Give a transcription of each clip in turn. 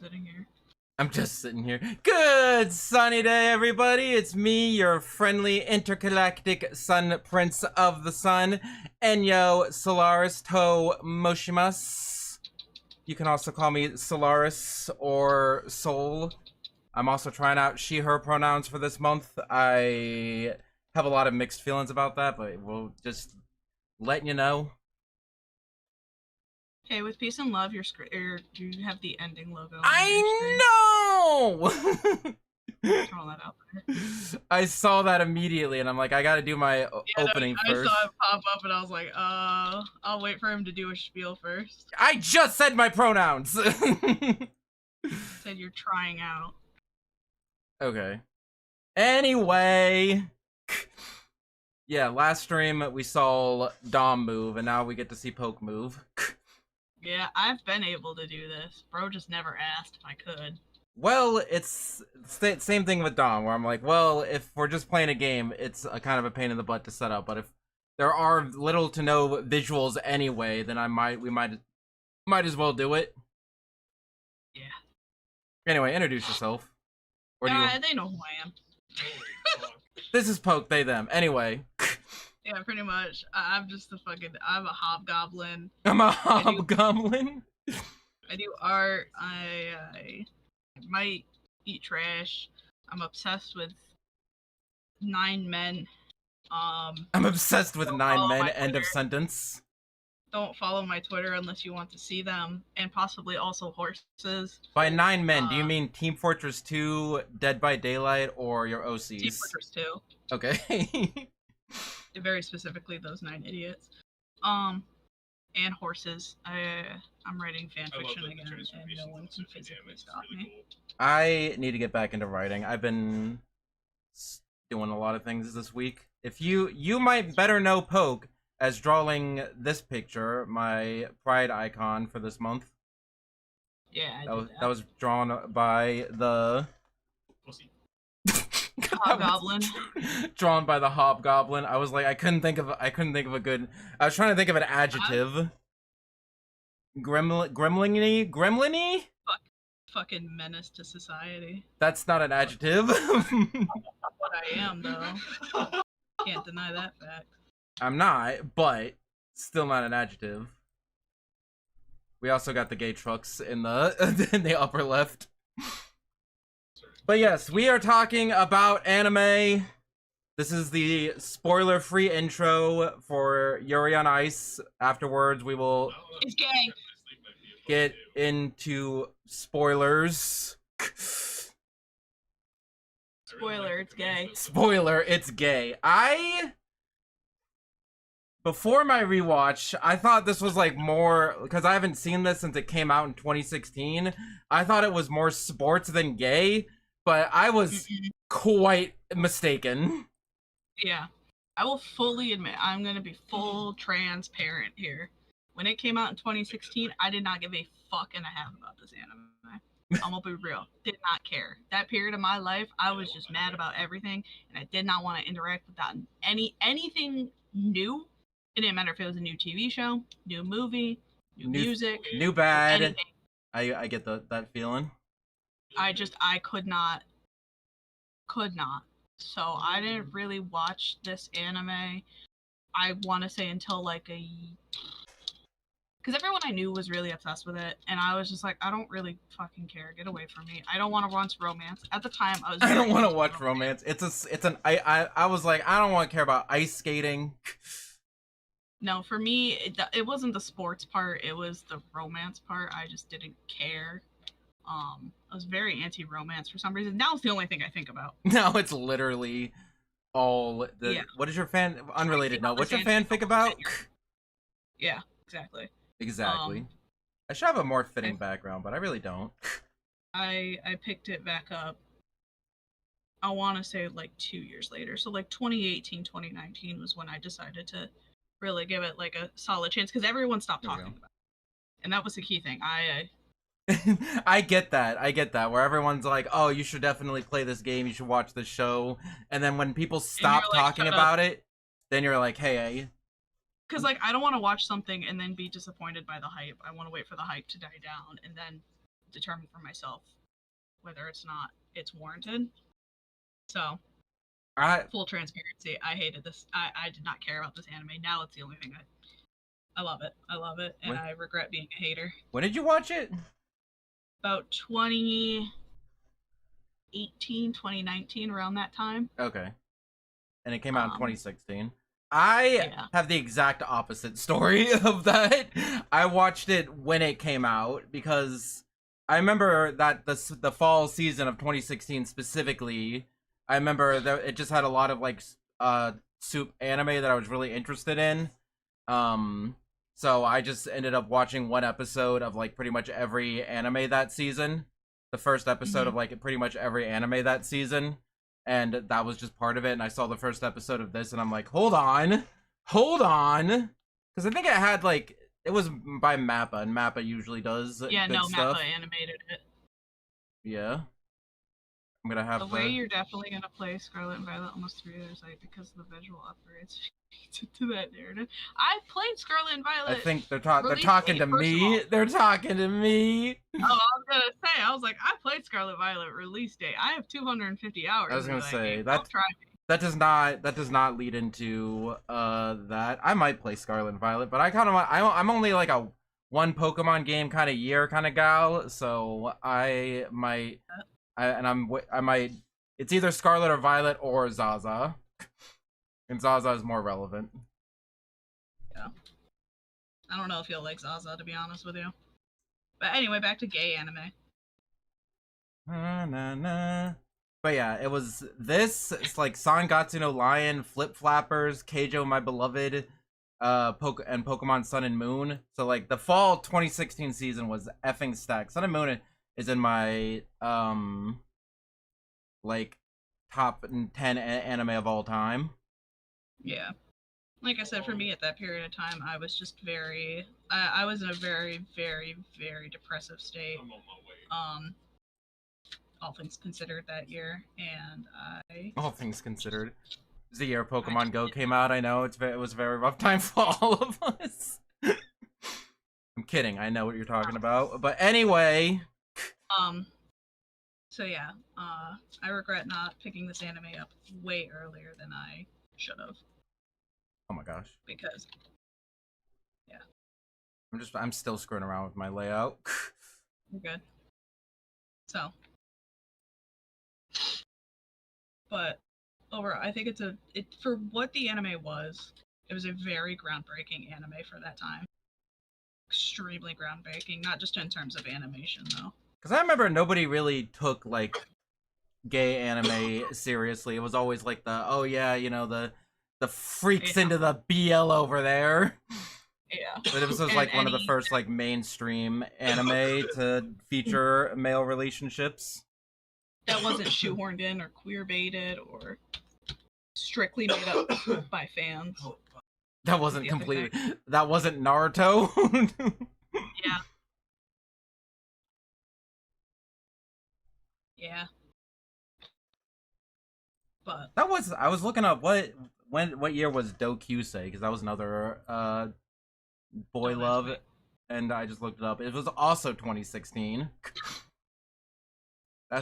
sitting here. I'm just sitting here. Good sunny day, everybody. It's me, your friendly intergalactic sun prince of the sun, Enyo Solaris To Moshimas. You can also call me Solaris or Sol. I'm also trying out she, her pronouns for this month. I have a lot of mixed feelings about that, but we'll just letting you know. Hey, with peace and love, you have the ending logo. I know! Throw that out there. I saw that immediately, and I'm like, I gotta do my opening first. I saw it pop up, and I was like, I'll wait for him to do a spiel first. I just said my pronouns! Said you're trying out. Okay. Anyway. Yeah, last stream we saw Dom move, and now we get to see Poke move. Yeah, I've been able to do this. Bro just never asked if I could. Well, it's the same thing with Dom, where I'm like, well, if we're just playing a game, it's a kind of a pain in the butt to set up, but if there are little to no visuals anyway, then we might as well do it. Yeah. Anyway, introduce yourself. Or do they know who I am. This is Poke, they, them. Anyway. Yeah, pretty much. I'm a hobgoblin. I'm a hobgoblin? I do art. I might eat trash. I'm obsessed with 9 men. I'm obsessed with 9 men, end of sentence. Don't follow my Twitter unless you want to see them, and possibly also horses. By 9 men, do you mean Team Fortress 2, Dead by Daylight, or your OCs? Team Fortress 2. Okay. Very specifically those 9 idiots. And horses. I'm writing fanfiction again, and no one can physically stop me. I need to get back into writing. I've been doing a lot of things this week. If you might better know Poke as drawing this picture, my pride icon for this month. Yeah, that was drawn by the Hobgoblin. Drawn by the Hobgoblin. I was like, I couldn't think of a good. I was trying to think of an adjective. Gremlin-y? Fucking menace to society. That's not an adjective. What I am, though. Can't deny that fact. I'm not, but still not an adjective. We also got the gay trucks in the in the upper left. But yes, we are talking about anime. This is the spoiler-free intro for Yuuri on Ice. Afterwards, we will get into spoilers. Spoiler, it's gay. Spoiler, it's gay. Before my rewatch, I thought this was like more, because I haven't seen this since it came out in 2016. I thought it was more sports than gay, but I was quite mistaken. Yeah. I will fully admit, I'm going to be full transparent here. When it came out in 2016, I did not give a fuck and a half about this anime. I'm gonna be real. Did not care. That period of my life, I was just mad about everything, and I did not want to interact with that anything new. It didn't matter if it was a new TV show, new movie, new music, new bad. Anything. I get that feeling. I could not. So I didn't really watch this anime. I want to say until like because everyone I knew was really obsessed with it, and I was just like, I don't really fucking care. Get away from me. I don't want to watch romance. At the time, I don't want to watch romance. I was like, I don't want to care about ice skating. No, for me, it wasn't the sports part. It was the romance part. I just didn't care. I was very anti-romance for some reason. Now it's the only thing I think about. Now it's literally all the. Yeah. What is your unrelated? No, what's your fanfic about? Yeah, exactly. Exactly. I should have a more fitting background, but I really don't. I picked it back up. I want to say like 2 years later. So like 2018, 2019 was when I decided to really give it like a solid chance, because everyone stopped talking about it. And that was the key thing. I get that, where everyone's like, oh, you should definitely play this game, you should watch this show, and then when people stop talking about it, then you're like, hey, because like I don't want to watch something and then be disappointed by the hype. I want to wait for the hype to die down and then determine for myself whether it's warranted. So, full transparency, I hated this. I did not care about this anime. Now it's the only thing I love it. I love it, and I regret being a hater. When did you watch it? About 2018, 2019, around that time. Okay. And it came out in 2016. I have the exact opposite story of that. I watched it when it came out because I remember that the fall season of 2016 specifically, I remember that it just had a lot of like soup anime that I was really interested in. So I just ended up watching one episode of like pretty much every anime that season. The first episode of like pretty much every anime that season. And that was just part of it. And I saw the first episode of this and I'm like, hold on. Because I think it had like, it was by Mappa, and Mappa usually does good stuff. Mappa animated it. Yeah. I'm gonna have the way you're definitely gonna play Scarlet and Violet almost 3 years like because of the visual upgrades to that narrative. I played Scarlet and Violet. I think they're talking to me. They're talking to me. Oh, I was gonna say, I was like, I played Scarlet Violet release date. I have 250 hours. I was gonna say that does not lead into that. I might play Scarlet and Violet, but I'm only like a one Pokemon game kind of year kind of gal, so I might. It's either Scarlet or Violet or Zaza. And Zaza is more relevant. Yeah. I don't know if you'll like Zaza, to be honest with you. But anyway, back to gay anime. But yeah, it was this. It's like Sangatsu no Lion, Flip Flappers, Keijo My Beloved, and Pokemon Sun and Moon. So like the fall 2016 season was effing stacked. Sun and Moon is in my like top 10 anime of all time. Yeah, like I said, for me at that period of time, I was just I was in a very, very, very depressive state. All things considered that year, and all things considered, it was the year Pokemon Go came out. I know it was a very rough time for all of us. I'm kidding. I know what you're talking about, but anyway. So yeah, I regret not picking this anime up way earlier than I should have. Oh my gosh. Because, yeah. I'm still screwing around with my layout. You're good. So. But overall, I think for what the anime was, it was a very groundbreaking anime for that time. Extremely groundbreaking, not just in terms of animation though. Because I remember nobody really took like gay anime seriously. It was always like oh yeah, you know, the freaks into the BL over there. Yeah. But this was like one of the first like mainstream anime to feature male relationships. That wasn't shoehorned in or queer baited or strictly made up by fans. That wasn't completely. That wasn't Naruto. Yeah. Yeah. But that was. I was looking up what year was Dokusei, because that was another boy love, and I just looked it up. It was also 2016.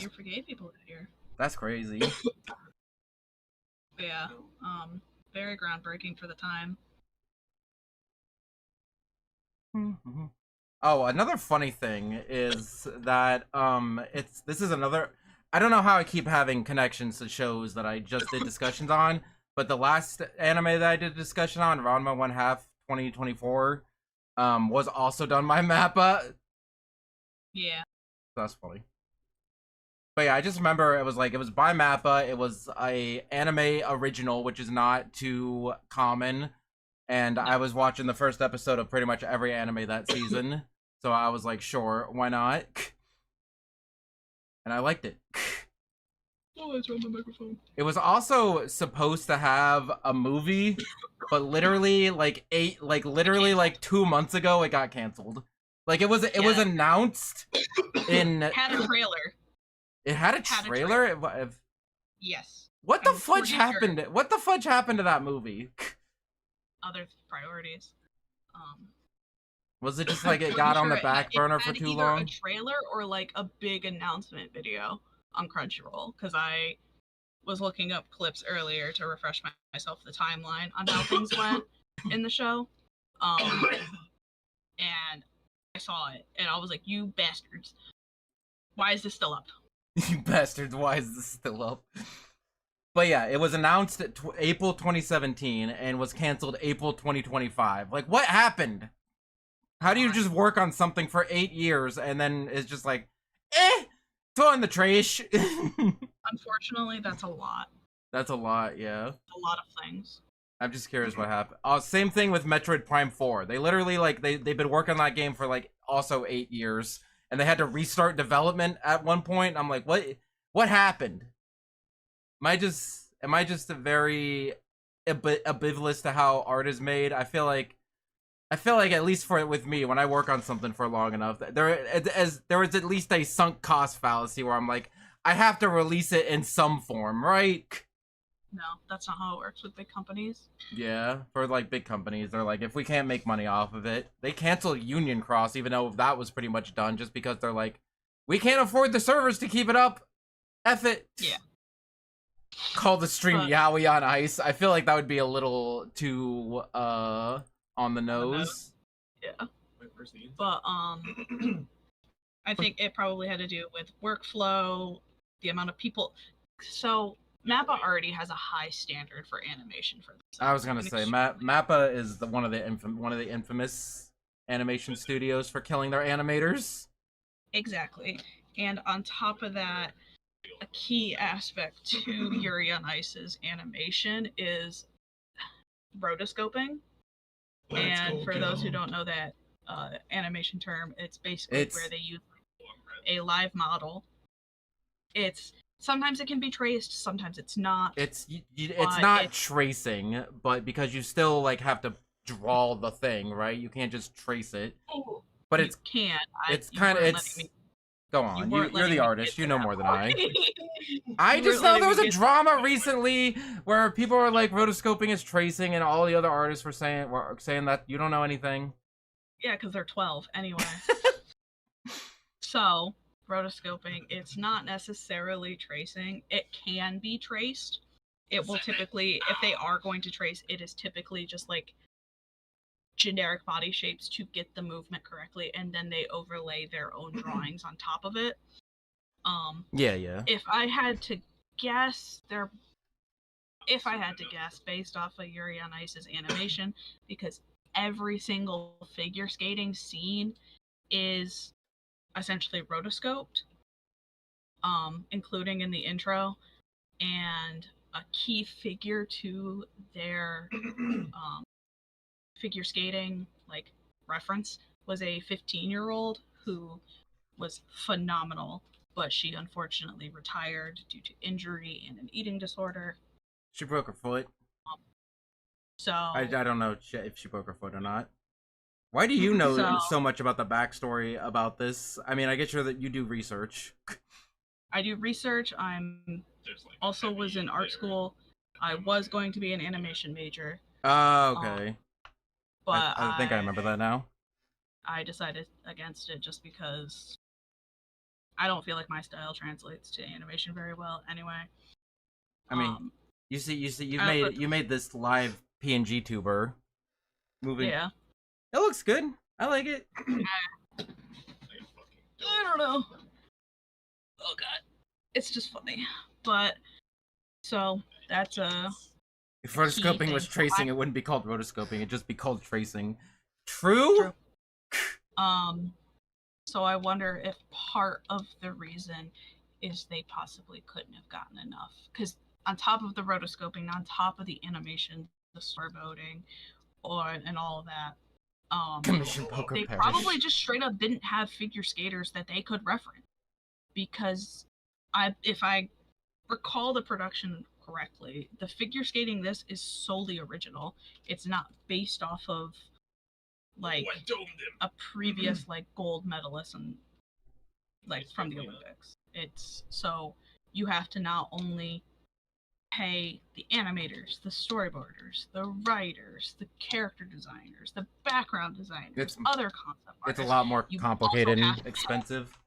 You forgave people that year. That's crazy. Yeah. Very groundbreaking for the time. Oh, another funny thing is that this is another. I don't know how I keep having connections to shows that I just did discussions on, but the last anime that I did a discussion on, Ranma 1/2 2024, was also done by Mappa. Yeah. That's funny. But yeah, I just remember it was by Mappa. It was a anime original, which is not too common. And I was watching the first episode of pretty much every anime that season. So I was like, sure, why not? And I liked it. Oh, it's on the microphone. It was also supposed to have a movie, but literally like 2 months ago it got canceled. Like it was announced in had a trailer. It had a trailer? Yes. What the fudge happened? What the fudge happened to that movie? Other priorities. Was it just like it Pretty got on sure the back burner for had too either a long? trailer or like a big announcement video on Crunchyroll, because I was looking up clips earlier to refresh myself the timeline on how things went in the show. And I saw it, and I was like, "You bastards! Why is this still up?" You bastards! Why is this still up? But yeah, it was announced at April 2017 and was canceled April 2025. Like, what happened? How do you just work on something for 8 years and then it's just like, throw in the trash? Unfortunately, that's a lot. That's a lot, yeah. A lot of things. I'm just curious what happened. Same thing with Metroid Prime 4. They literally, like, they've been working on that game for, like, also 8 years. And they had to restart development at one point. I'm like, what happened? Am I just a very ambivalent to how art is made? I feel like at least with me, when I work on something for long enough, there is at least a sunk cost fallacy where I'm like, I have to release it in some form, right? No, that's not how it works with big companies. Yeah, for like big companies, they're like, if we can't make money off of it, they canceled Union Cross, even though that was pretty much done, just because they're like, we can't afford the servers to keep it up. F it. Yeah. Call the stream Yaoi on Ice. I feel like that would be a little too on the nose. Yeah. But I think it probably had to do with workflow, the amount of people. So Mappa already has a high standard for animation for this. I was gonna say Mappa is one of the infamous animation studios for killing their animators. Exactly, and on top of that, a key aspect to Yuuri on Ice's animation is rotoscoping. And for those who don't know that animation term, it's basically where they use a live model. It's sometimes it can be traced, sometimes it's not. It's not tracing, but because you still like have to draw the thing, right? You can't just trace it. But it's kind of Go on, you're the artist. You know more than I. I just know there was a drama recently where people were like rotoscoping is tracing, and all the other artists were saying that you don't know anything. Yeah, because they're 12 anyway. So rotoscoping, it's not necessarily tracing. It can be traced. It will typically, if they are going to trace, it is typically just like generic body shapes to get the movement correctly, and then they overlay their own drawings on top of it. Yeah. If I had to guess, based off of Yuuri on Ice's animation, because every single figure skating scene is essentially rotoscoped, including in the intro, and a key figure to their figure skating like reference was a 15-year-old who was phenomenal, but she unfortunately retired due to injury and an eating disorder. She broke her foot. So I don't know if she broke her foot or not. Why do you know so much about the backstory about this? I mean, I get sure that you do research. I do research. I'm also was in art school. I was going to be an animation major. Oh, okay. But I think I remember that now. I decided against it just because I don't feel like my style translates to animation very well anyway. I mean, you made this live PNG tuber movie. Yeah. It looks good. I like it. I don't know. Oh god. It's just funny. But so that's if rotoscoping was tracing, it wouldn't be called rotoscoping, it'd just be called tracing. True? So I wonder if part of the reason is they possibly couldn't have gotten enough. Because on top of the rotoscoping, on top of the animation, the storyboarding, and all of that, they probably just straight up didn't have figure skaters that they could reference. Because if I recall the production correctly, the figure skating this is solely original. It's not based off of like a previous like gold medalist and like from the Olympics. It's so you have to not only pay the animators, the storyboarders, the writers, the character designers, the background designers, other concept It's artists. a lot more You complicated also and have to expensive.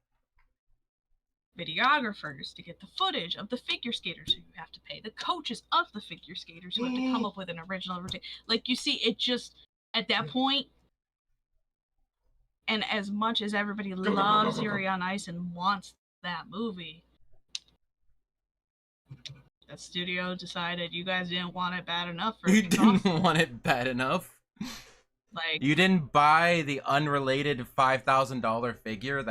videographers to get the footage of the figure skaters who you have to pay, the coaches of the figure skaters who have to come up with an original routine. Like, you see, it just, at that point, and as much as everybody loves Yuuri on Ice and wants that movie, that studio decided you guys didn't want it bad enough for You it didn't want it bad enough. Like, you didn't buy the unrelated $5,000 figure.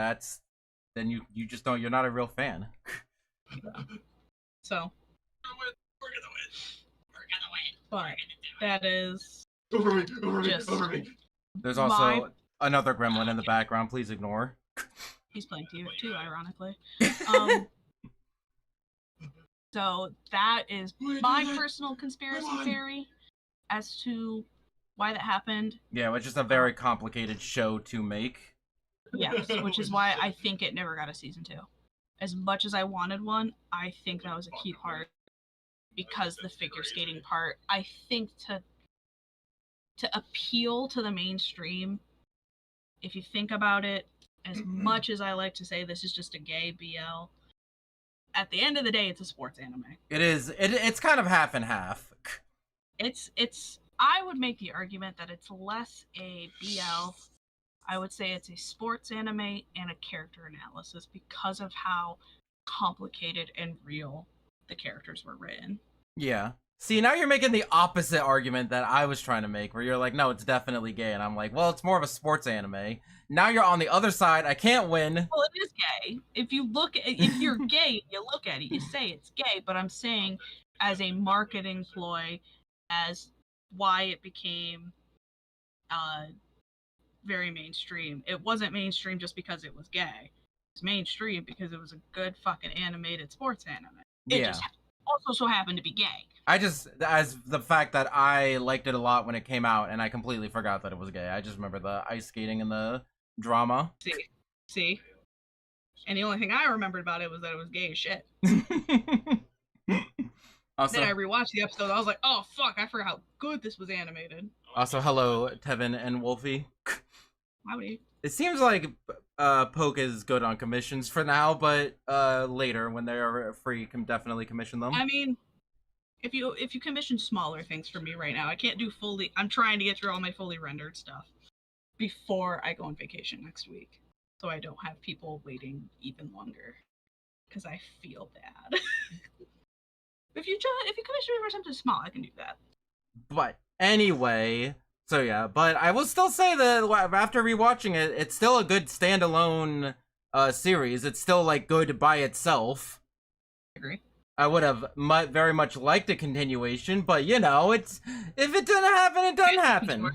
Then you just don't. You're not a real fan. So we're gonna win. But that is just There's also another gremlin in the background. Please ignore. He's playing too, ironically. So that is my personal conspiracy theory as to why that happened. Yeah, it was just a very complicated show to make. Yes, which is why I think it never got a season 2. As much as I wanted one, I think that was a key part, because the figure skating part, I think to appeal to the mainstream, if you think about it, as much as I like to say this is just a gay BL, at the end of the day, it's a sports anime. It is. It's kind of half and half. It's. I would make the argument that it's less a BL. I would say it's a sports anime and a character analysis because of how complicated and real the characters were written. Yeah. See, now you're making the opposite argument that I was trying to make, where you're like, no, it's definitely gay. And I'm like, well, it's more of a sports anime. Now you're on the other side. I can't win. Well, it is gay. If you're gay, you look at it, you say it's gay. But I'm saying, as a marketing ploy, as why it became very mainstream. It wasn't mainstream just because it was gay. It's mainstream because it was a good fucking animated sports anime. It just also so happened to be gay. As the fact that I liked it a lot when it came out, and I completely forgot that it was gay. I just remember the ice skating and the drama. See? And the only thing I remembered about it was that it was gay as shit. Also, then I rewatched the episode. I was like, oh fuck, I forgot how good this was animated. Also, hello, Tevin and Wolfie. Howdy. It seems like Poke is good on commissions for now, but later when they are free, can definitely commission them. I mean, if you commission smaller things for me right now, I can't do fully. I'm trying to get through all my fully rendered stuff before I go on vacation next week, so I don't have people waiting even longer, because I feel bad. If you commission me for something small, I can do that. But anyway, so yeah, but I will still say that after rewatching it, it's still a good standalone series. It's still like good by itself. I agree. I would have very much liked a continuation, but you know, if it didn't happen, it doesn't happen.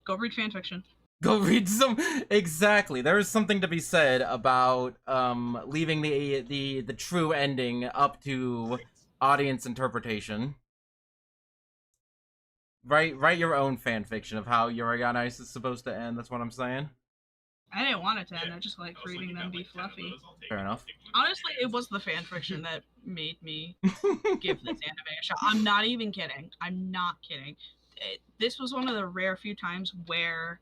Go read fanfiction. Go read some. Exactly. There is something to be said about leaving the true ending up to audience interpretation. Write your own fan fiction of how Yuuri on Ice is supposed to end. That's what I'm saying. I didn't want it to end. I just like reading them be fluffy. Fair enough. Honestly, it was the fan fiction that made me give this anime a shot. I'm not even kidding. I'm not kidding. This was one of the rare few times where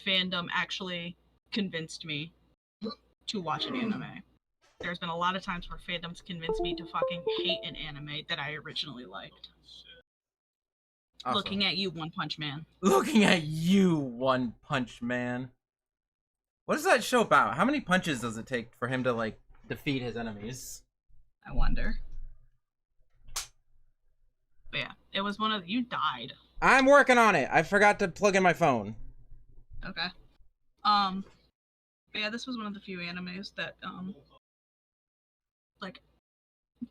fandom actually convinced me to watch an anime. There's been a lot of times where fandoms convinced me to fucking hate an anime that I originally liked. Awesome. Looking at you, One Punch Man. Looking at you, One Punch Man. What is that show about? How many punches does it take for him to, like, defeat his enemies? I wonder. But yeah, it was one of... You died. I'm working on it. I forgot to plug in my phone. Okay. But yeah, this was one of the few animes that, like,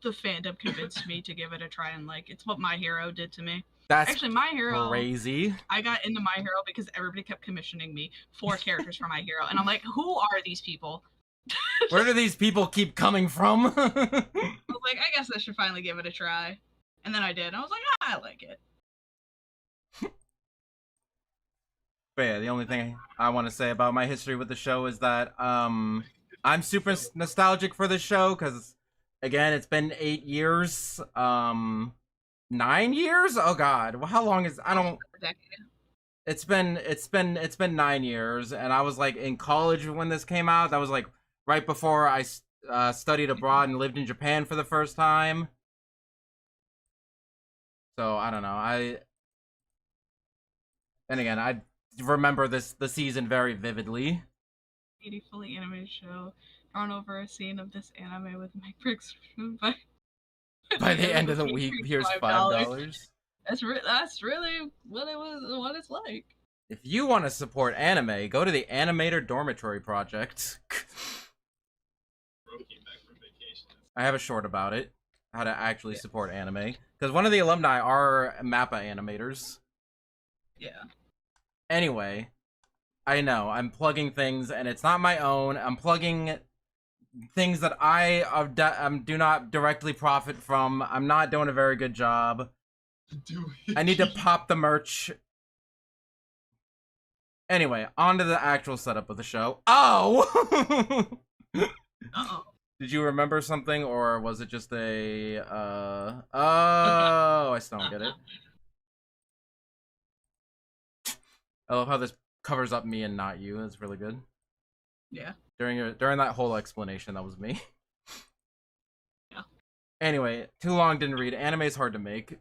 the fandom convinced me to give it a try, and, like, it's what My Hero did to me. That's actually My Hero. Crazy. I got into My Hero because everybody kept commissioning me 4 characters for My Hero, and I'm like, who are these people? Where do these people keep coming from? I was like, I guess I should finally give it a try, and then I did. And I was like, I like it. But yeah, the only thing I want to say about my history with the show is that I'm super nostalgic for the show because again, it's been 8 years. 9 years? Oh God, well, how long is? I don't. A decade. It's been 9 years, and I was like in college when this came out. That was like right before I studied abroad and lived in Japan for the first time. So I don't know. And again, I remember the season very vividly. 80 fully animated show. Drawn over a scene of this anime with my prescription by By the end of the week, here's $5. That's really what it was. What it's like. If you want to support anime, go to the Animator Dormitory Project. I have a short about it, how to actually support anime, because one of the alumni are MAPPA animators. Yeah. Anyway, I know I'm plugging things, and it's not my own. I'm plugging things that I do not directly profit from. I'm not doing a very good job. I need to pop the merch. Anyway, on to the actual setup of the show. Oh! Uh-oh. Did you remember something, or was it just a, Oh, I still don't get it. I love how this covers up me and not you. That's really good. Yeah. During that whole explanation, that was me. Yeah. Anyway, too long, didn't read. Anime is hard to make.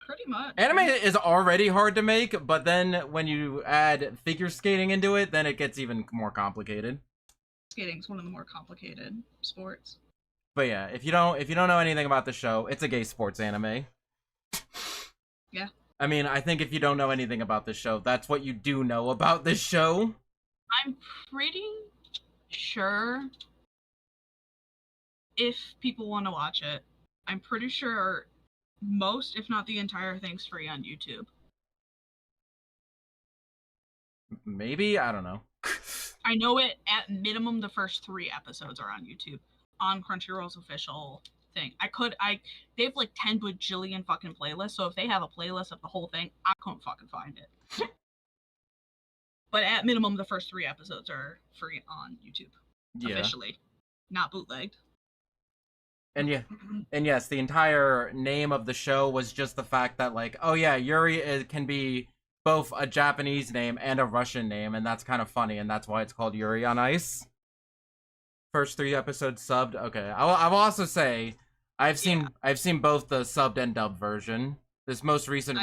Pretty much. Anime is already hard to make, but then when you add figure skating into it, then it gets even more complicated. Skating's one of the more complicated sports. But yeah, if you don't know anything about the show, it's a gay sports anime. Yeah. I mean, I think if you don't know anything about this show, that's what you do know about this show. I'm pretty sure if people want to watch it, I'm pretty sure most, if not the entire thing's free on YouTube. Maybe? I don't know. I know it at minimum the first 3 episodes are on YouTube on Crunchyroll's official thing. They have like 10 bajillion fucking playlists, so if they have a playlist of the whole thing, I couldn't fucking find it. But at minimum the first 3 episodes are free on YouTube. Yeah. Officially. Not bootlegged. And yeah, and yes, the entire name of the show was just the fact that, like, oh yeah, Yuuri can be both a Japanese name and a Russian name, and that's kind of funny, and that's why it's called Yuuri on Ice. First 3 episodes subbed. Okay, I will also say I've seen both the subbed and dubbed version. This most recent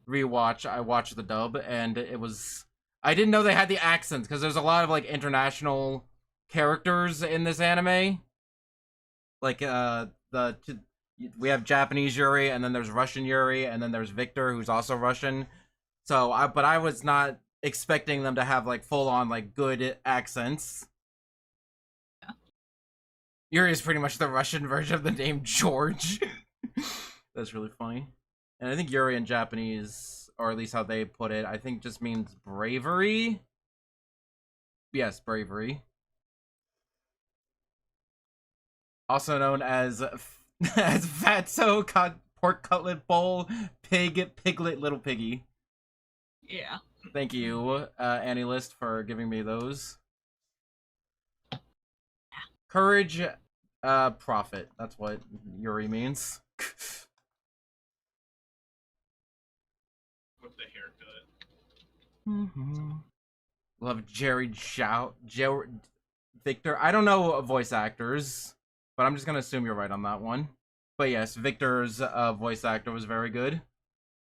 rewatch, I watched the dub, and it was, I didn't know they had the accents because there's a lot of like international characters in this anime. Like we have Japanese Yuuri, and then there's Russian Yuuri, and then there's Victor, who's also Russian. So I was not expecting them to have like full on like good accents. Yeah. Yuuri is pretty much the Russian version of the name George. That's really funny. And I think Yuuri in Japanese, or at least how they put it, I think just means bravery. Yes, bravery. Also known as Fatso, pork cutlet bowl, piglet, little piggy. Yeah. Thank you, Annie List, for giving me those. Courage, profit. That's what Yuuri means. With the haircut. Mm-hmm. Love Jerry Victor. I don't know voice actors, but I'm just gonna assume you're right on that one. But yes, Victor's voice actor was very good.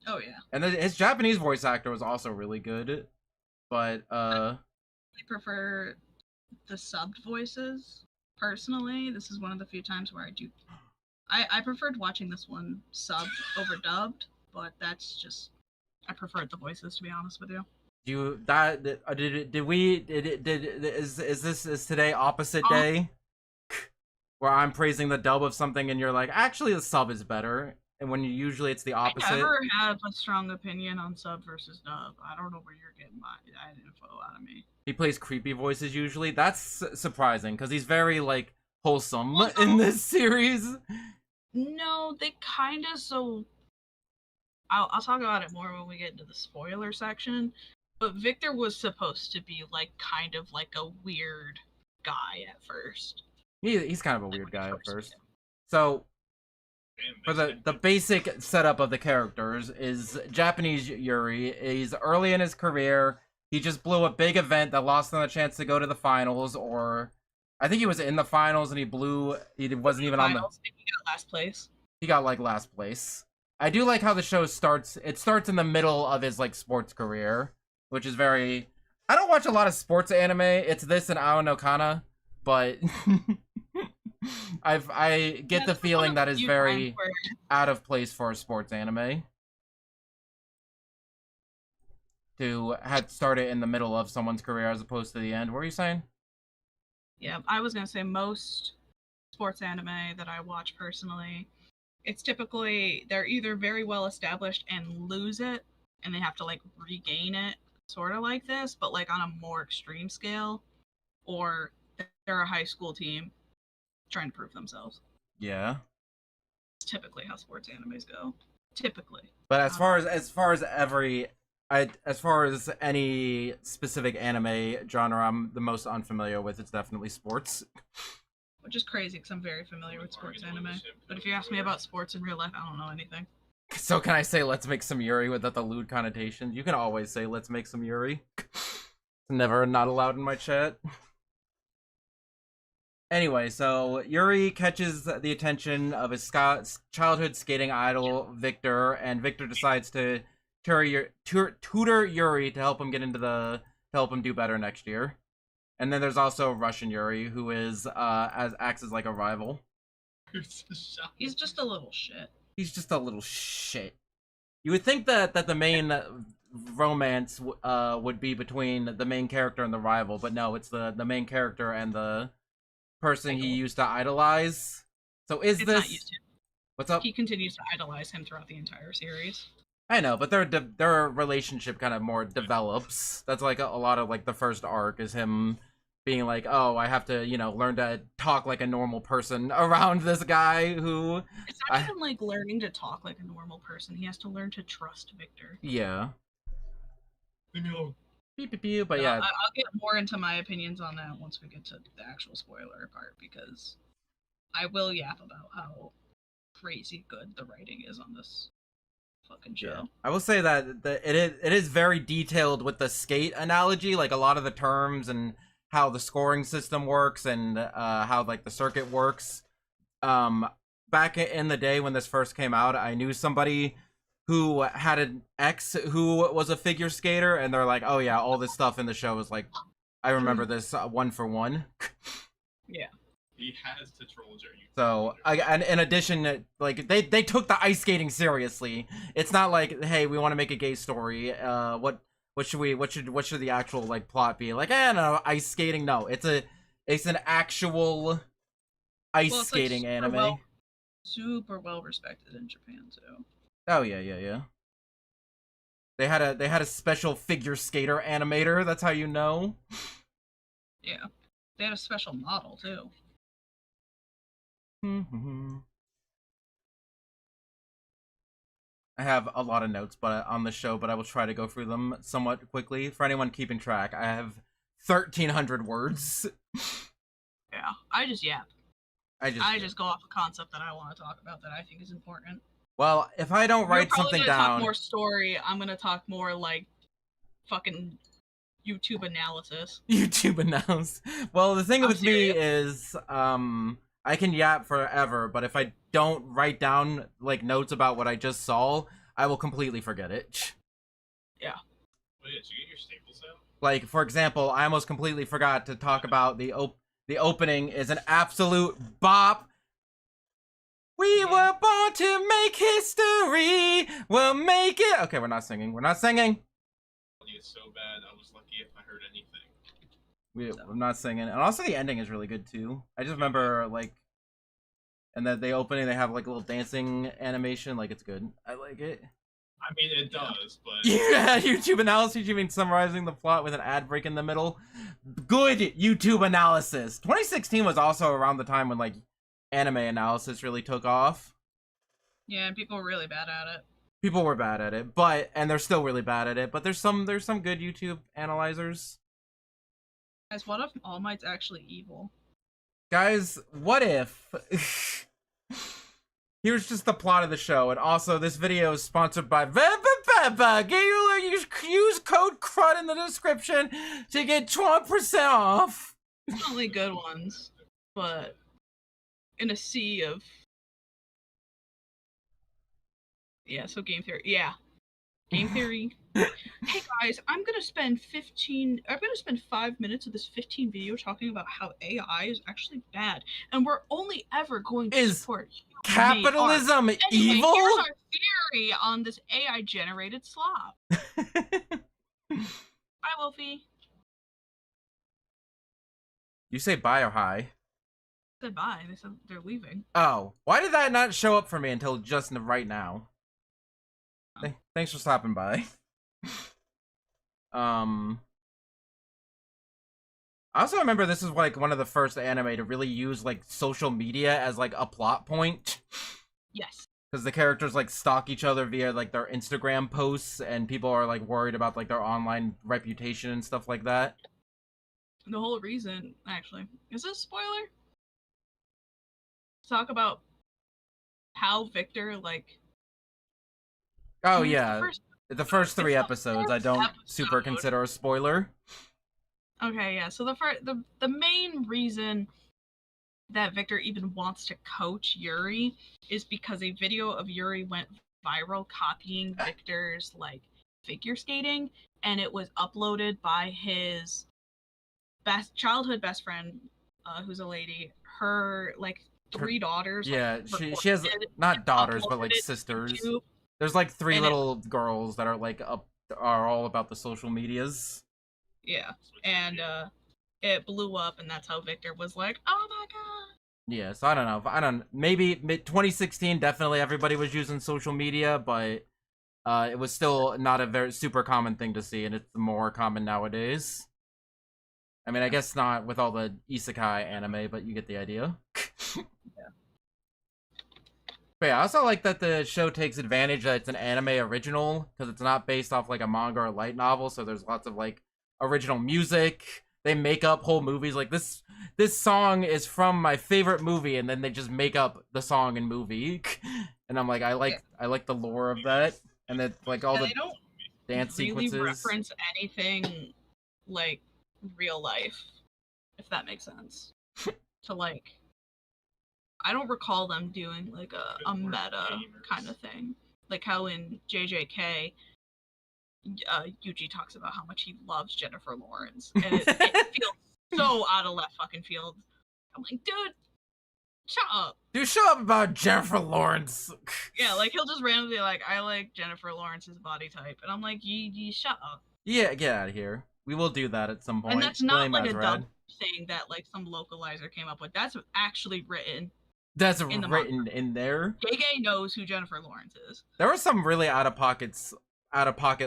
Oh yeah. And his Japanese voice actor was also really good. But I prefer the subbed voices. Personally, this is one of the few times where I preferred watching this one subbed over dubbed, but that's just, I preferred the voices, to be honest with you. Is today opposite day? Where I'm praising the dub of something and you're like, actually the sub is better, and when usually it's the opposite. I never have a strong opinion on sub versus dub. I don't know where you're getting that info out of me. He plays creepy voices usually. That's surprising because he's very like wholesome in this series. No, they kind of I'll talk about it more when we get into the spoiler section. But Victor was supposed to be like kind of like a weird guy at first. He's kind of a weird guy at first. So for the basic setup of the characters is Japanese Yuuri. He's early in his career. He just blew a big event that lost him a chance to go to the finals, or I think he was in the finals and he wasn't even on the. Finals, and he got last place. He got like last place. I do like how the show starts. It starts in the middle of his like sports career, which is very. I don't watch a lot of sports anime. It's this and Ao no Kana, but I get the feeling that is very out of place for a sports anime to have started in the middle of someone's career as opposed to the end. What were you saying? Yeah, I was gonna say most sports anime that I watch personally, it's typically they're either very well established and lose it, and they have to like regain it, sort of like this, but like on a more extreme scale, or they're a high school team trying to prove themselves. Yeah. It's typically how sports animes go. Typically. But as far as any specific anime genre I'm the most unfamiliar with, it's definitely sports. Which is crazy because I'm very familiar with sports anime. But if you ask me about sports in real life, I don't know anything. So can I say let's make some Yuuri without the lewd connotations? You can always say let's make some Yuuri. It's never not allowed in my chat. Anyway, so Yuuri catches the attention of his childhood skating idol, Victor, and Victor decides to tutor Yuuri to help him help him do better next year. And then there's also Russian Yuuri, who acts as like a rival. He's just a little shit. He's just a little shit. You would think that the main romance would be between the main character and the rival, but no, it's the main character and the person he used to idolize. So it's this? Not used to. What's up? He continues to idolize him throughout the entire series. I know, but their relationship kind of more develops. That's like a lot of like the first arc is him being like, oh, I have to, learn to talk like a normal person around this guy who. It's not even like learning to talk like a normal person. He has to learn to trust Victor. Yeah. But yeah. I'll get more into my opinions on that once we get to the actual spoiler part, because I will yap about how crazy good the writing is on this fucking show. Yeah. I will say that it is very detailed with the skate analogy, like a lot of the terms and how the scoring system works and how like the circuit works. Back in the day when this first came out, I knew somebody who had an ex who was a figure skater, and they're like, oh yeah, all this stuff in the show is like, I remember this one for one. Yeah. He has to troll you. So, and in addition, like they took the ice skating seriously. It's not like, hey, we want to make a gay story. What should the actual like plot be? Like, no, ice skating. No, it's an actual ice skating anime. Super well respected in Japan too. Oh yeah. They had a special figure skater animator. That's how you know. Yeah, they had a special model too. I have a lot of notes, on the show, but I will try to go through them somewhat quickly. For anyone keeping track, I have 1,300 words. Yeah, I just yap. I just go off a concept that I want to talk about that I think is important. Well, if I don't write something down, talk more story. I'm gonna talk more like fucking YouTube analysis. Well, the thing with me is, I can yap forever, but if I don't write down like notes about what I just saw, I will completely forget it. Yeah. Oh yeah, did you get your staples out? Like, for example, I almost completely forgot to talk about the opening is an absolute bop. We were born to make history. We'll make it. Okay, we're not singing. It's so bad. I was lucky if I heard anything. I'm not singing. And also the ending is really good too. I just remember like, and then the opening they have like a little dancing animation. Like, it's good. I like it. I mean, it does, but yeah, YouTube analysis. You mean summarizing the plot with an ad break in the middle? Good YouTube analysis. 2016 was also around the time when like anime analysis really took off. Yeah, and people were really bad at it. People were bad at it, and they're still really bad at it. But there's some good YouTube analyzers. Guys, what if All Might's actually evil? Guys, what if... Here's just the plot of the show, and also this video is sponsored by use code CRUD in the description to get 20% off. Only good ones, but in a sea of... Yeah, so game theory. Yeah. Game theory. Hey guys, I'm gonna spend 5 minutes of this 15 video talking about how AI is actually bad, and we're only ever going to support capitalism anyway, evil? Here's our theory on this AI generated slop. Bye, Wolfie. You say bye or hi? They said bye. They said they're leaving. Oh, why did that not show up for me until just right now? Thanks for stopping by. I also remember this is like one of the first anime to really use like social media as like a plot point. Yes. Because the characters like stalk each other via like their Instagram posts, and people are like worried about like their online reputation and stuff like that. The whole reason, actually, is this a spoiler? Talk about how Victor like. Oh yeah, the first 3 episodes I don't super consider a spoiler. Okay, yeah. So the main reason that Victor even wants to coach Yuuri is because a video of Yuuri went viral copying Victor's like figure skating, and it was uploaded by his childhood best friend, who's a lady. Her like 3 daughters. Yeah, she has not daughters but like sisters. There's like 3 little girls that are like are all about the social medias. Yeah, and it blew up, and that's how Victor was like, "Oh my god." Yeah, so I don't know. Maybe 2016 definitely everybody was using social media, but it was still not a very super common thing to see, and it's more common nowadays. I mean, I guess not with all the isekai anime, but you get the idea. Yeah. But yeah, I also like that the show takes advantage that it's an anime original, because it's not based off like a manga or light novel, so there's lots of like original music. They make up whole movies. Like this song is from my favorite movie, and then they just make up the song and movie. And I'm like, I like the lore of that, and then like all the dance really sequences. Reference anything like real life, if that makes sense. To like, I don't recall them doing like a meta kind of thing, like how in JJK. Yuji talks about how much he loves Jennifer Lawrence, and it feels so out of left fucking field. I'm like, dude, shut up. Dude, shut up about Jennifer Lawrence. Yeah, like he'll just randomly like, I like Jennifer Lawrence's body type, and I'm like, you shut up. Yeah, get out of here. We will do that at some point. And that's not like a dumb thing that like some localizer came up with. That's actually written. That's written in there. Gege knows who Jennifer Lawrence is. There were some really out of pocket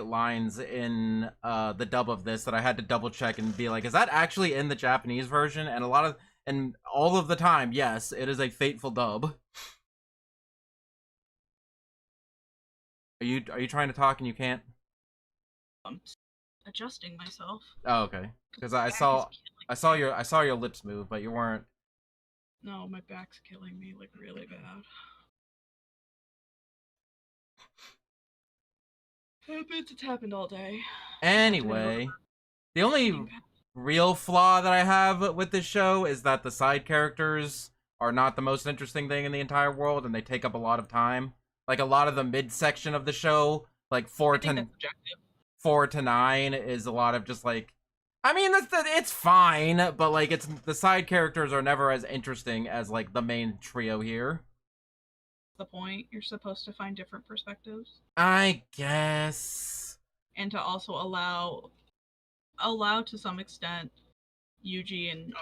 lines in the dub of this that I had to double check and be like, is that actually in the Japanese version? And all of the time, yes, it is a fateful dub. Are you trying to talk and you can't? I'm adjusting myself. Oh, okay. Because I saw your lips move, but you weren't. No, my back's killing me like really bad. It's happened all day. Anyway, the only real flaw that I have with this show is that the side characters are not the most interesting thing in the entire world, and they take up a lot of time. Like a lot of the midsection of the show, like 4 to 9, is a lot of just like. I mean, it's fine, but like the side characters are never as interesting as like the main trio here. The point, you're supposed to find different perspectives, I guess, and to also allow to some extent Yuuri and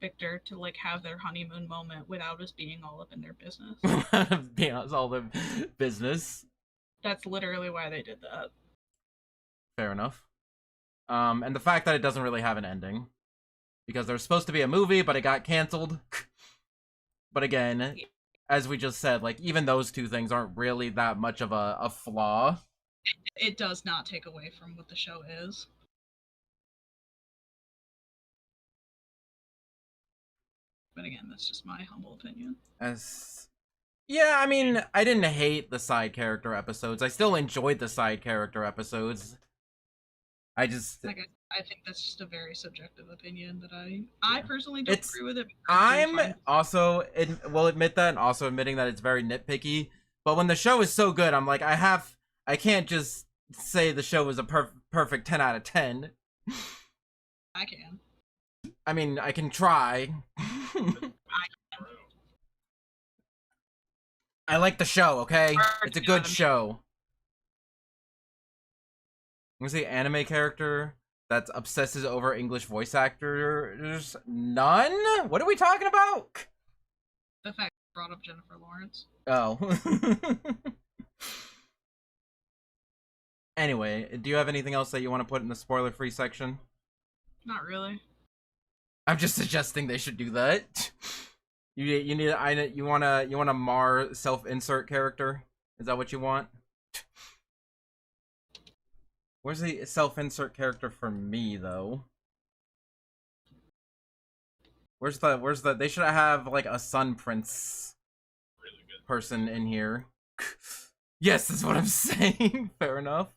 Victor to like have their honeymoon moment without us being all up in their business. Being all their business. That's literally why they did that. Fair enough. And the fact that it doesn't really have an ending, because there was supposed to be a movie, but it got canceled. But again, as we just said, like even those 2 things aren't really that much of a flaw. It does not take away from what the show is. But again, that's just my humble opinion. Yeah, I mean, I didn't hate the side character episodes. I still enjoyed the side character episodes. I think that's just a very subjective opinion that I personally don't agree with it. I'm also will admit that, and also admitting that it's very nitpicky. But when the show is so good, I'm like, I can't just say the show was a perfect 10 out of 10. I can. I mean, I can try. I like the show, okay? It's a good show. What's the anime character that obsesses over English voice actors? None? What are we talking about? The fact you brought up Jennifer Lawrence. Oh. Anyway, do you have anything else that you want to put in the spoiler-free section? Not really. I'm just suggesting they should do that. You want a Mar self-insert character? Is that what you want? Where's the self-insert character for me though? Where's the they should have like a Sun Prince person in here. Yes, that's what I'm saying. Fair enough.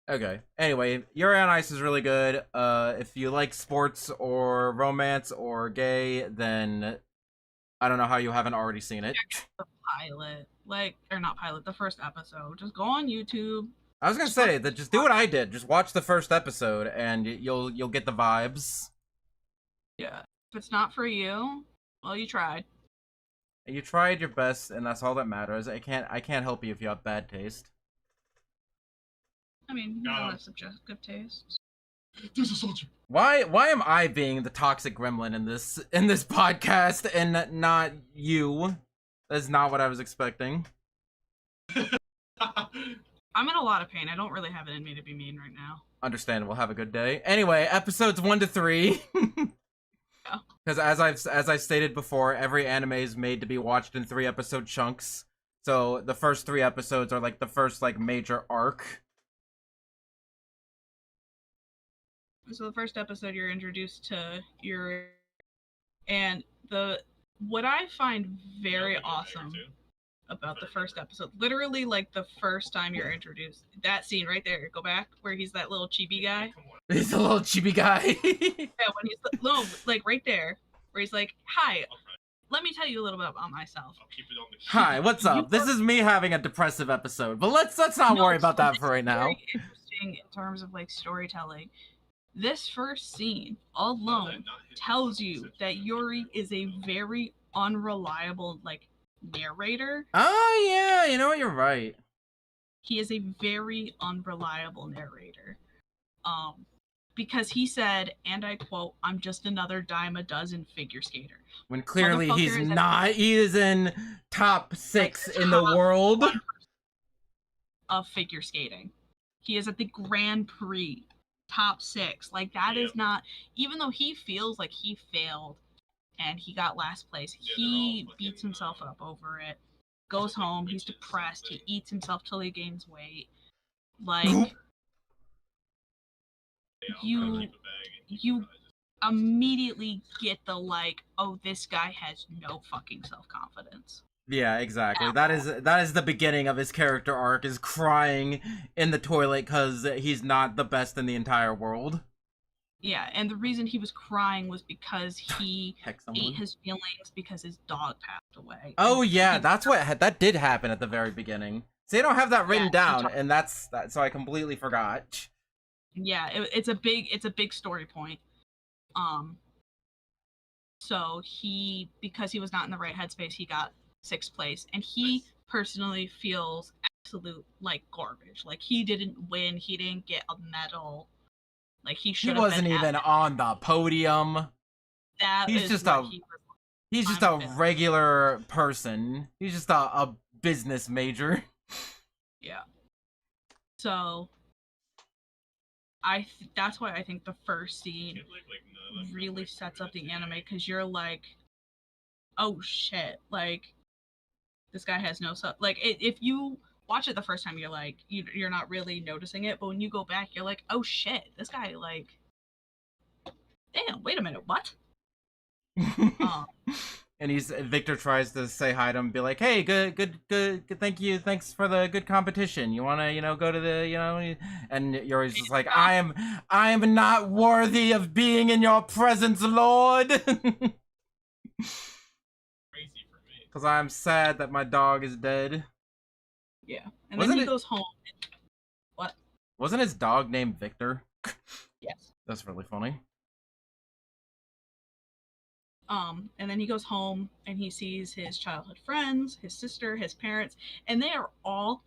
Okay. Anyway, Yuri on Ice is really good. If you like sports or romance or gay, then I don't know how you haven't already seen it. The pilot, the first episode. Just go on YouTube. I was gonna say that just do what I did. Just watch the first episode, and you'll get the vibes. Yeah. If it's not for you, well, you tried. You tried your best, and that's all that matters. I can't help you if you have bad taste. I mean, you don't have subjective tastes. There's a soldier. Why am I being the toxic gremlin in this podcast and not you? That's not what I was expecting. I'm in a lot of pain. I don't really have it in me to be mean right now. Understandable. Have a good day. Anyway, episodes 1 to 3. Yeah. Because as I've stated before, every anime is made to be watched in 3-episode chunks. So the first 3 episodes are like the first like major arc. So the first episode, you're introduced to Yuuri, and what I find very awesome about the first episode, literally like the first time you're introduced, that scene right there, go back, where he's that little chibi guy. He's a little chibi guy. Yeah, when he's like right there, where he's like, "Hi, let me tell you a little bit about myself." Hi, what's up? This is me having a depressive episode, but let's not worry about that for right now. Very interesting in terms of like storytelling. This first scene alone tells you that Yuuri is a very unreliable like narrator. Oh yeah, you know what, you're right. He is a very unreliable narrator. Because he said, and I quote, "I'm just another dime a dozen figure skater." When clearly he's not. He is in top 6 in the world of figure skating. He is at the Grand Prix, top 6. Like that is not, even though he feels like he failed and he got last place, he beats himself up over it. Goes home, he's depressed, he eats himself till he gains weight. Like you immediately get the like, oh, this guy has no fucking self-confidence. Yeah, exactly. That is the beginning of his character arc, is crying in the toilet because he's not the best in the entire world. Yeah, and the reason he was crying was because he ate his feelings because his dog passed away. Oh yeah, that did happen at the very beginning. See, I don't have that written down, and that's so I completely forgot. Yeah, it's a big story point. So because he was not in the right headspace, he got 6th place, and he personally feels absolute like garbage. Like he didn't win, he didn't get a medal. Like he should. He wasn't even on the podium. He's just a regular person. He's just a business major. Yeah. So that's why I think the first scene really sets up the anime, because you're like, oh shit, like this guy has no like if you watch it the first time, you're like, you're not really noticing it, but when you go back, you're like, oh shit, this guy, like, damn, wait a minute, what? And Victor tries to say hi to him, and be like, "Hey, good, thank you, thanks for the good competition. You want to, go to the, And Yuri's just like, I am not worthy of being in your presence, Lord, Crazy for me. because I'm sad that my dog is dead." Yeah, and then he goes home. What? Wasn't his dog named Victor? Yes. That's really funny. And then he goes home and he sees his childhood friends, his sister, his parents, and they are all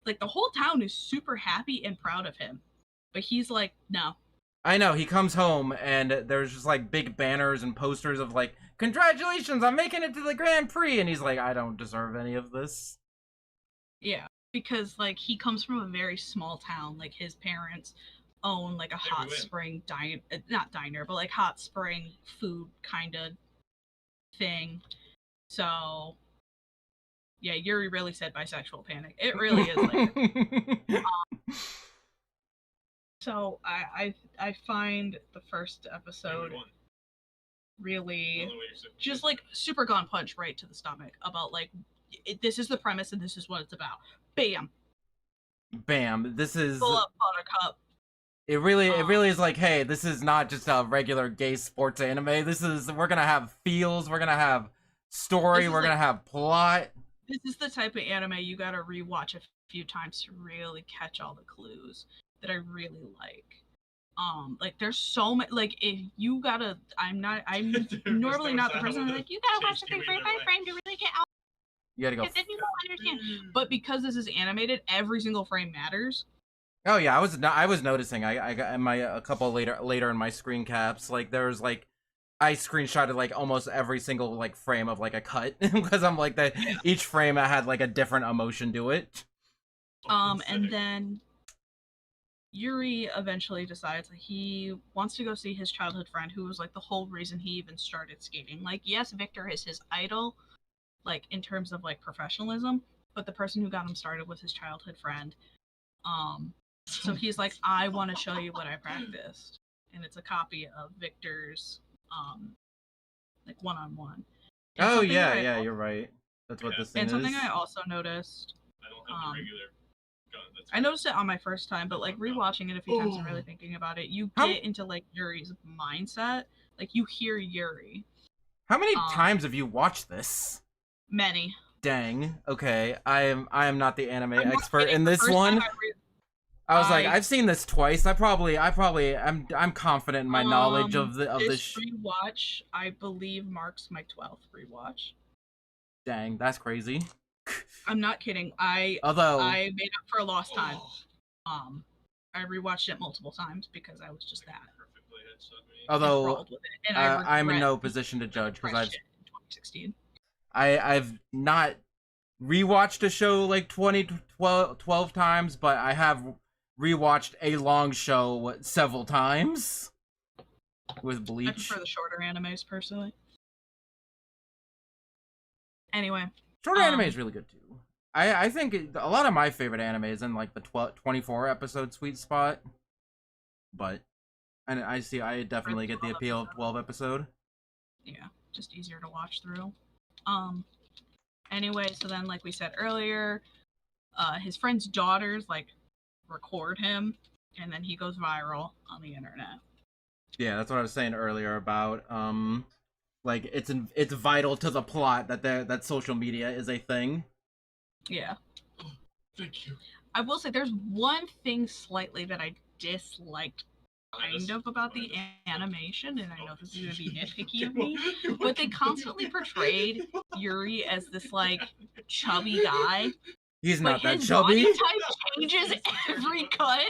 like, the whole town is super happy and proud of him. But he's like, no. I know, he comes home and there's just like big banners and posters of like, "Congratulations, I'm making it to the Grand Prix," and he's like, "I don't deserve any of this." Yeah, because like he comes from a very small town. Like his parents own like a hot spring not diner, but like hot spring food kind of thing. So yeah, Yuuri really said bisexual panic. It really is like so I find the first episode really just like super gone punch right to the stomach about like, this is the premise and this is what it's about. Bam. This is full up Buttercup. It really is like, hey, this is not just a regular gay sports anime. We're gonna have feels, we're gonna have story, we're gonna have plot. This is the type of anime you gotta rewatch a few times to really catch all the clues that I really like. Like there's so many, like if you gotta, I'm normally not the person like, you gotta watch the thing frame by frame to really get out. You gotta go. Then you won't understand. But because this is animated, every single frame matters. Oh yeah, I was noticing. I got a couple later in my screen caps, like there's like, I screenshotted like almost every single like frame of like a cut because I'm like that each frame had like a different emotion to it. And then Yuuri eventually decides that he wants to go see his childhood friend, who was like the whole reason he even started skating. Like, yes, Victor is his idol, like in terms of like professionalism, but the person who got him started was his childhood friend. So he's like, I want to show you what I practiced, and it's a copy of Victor's like one-on-one. Oh yeah, you're right. That's what this thing is. And something I also noticed. I don't have the regular gun. I noticed it on my first time, but like rewatching it a few times and really thinking about it, you get into like Yuri's mindset. Like you hear Yuuri. How many times have you watched this? Many. Dang. Okay, I am not the anime expert in this one. I was like, I've seen this twice. I'm confident in my knowledge of this rewatch. I believe marks my 12th rewatch. Dang, that's crazy. I'm not kidding. I made up for a lost time. I rewatched it multiple times because I was just that. Although I'm in no position to judge because I've 2016. I've not rewatched a show like 12 times, but I have rewatched a long show several times with Bleach. I prefer the shorter animes personally. Anyway, shorter anime is really good too. I think a lot of my favorite anime is in like the 24 episode sweet spot, but I definitely get the appeal of 12 episode. Yeah, just easier to watch through. Anyway, so then like we said earlier, his friend's daughters like record him, and then he goes viral on the internet. Yeah, that's what I was saying earlier about like it's vital to the plot that social media is a thing. Yeah. Oh, thank you. I will say there's one thing slightly that I disliked kind of about the animation, and I know this is gonna be nitpicky of me, but they constantly portrayed Yuuri as this like chubby guy. He's not that his chubby. Body type changes every cut.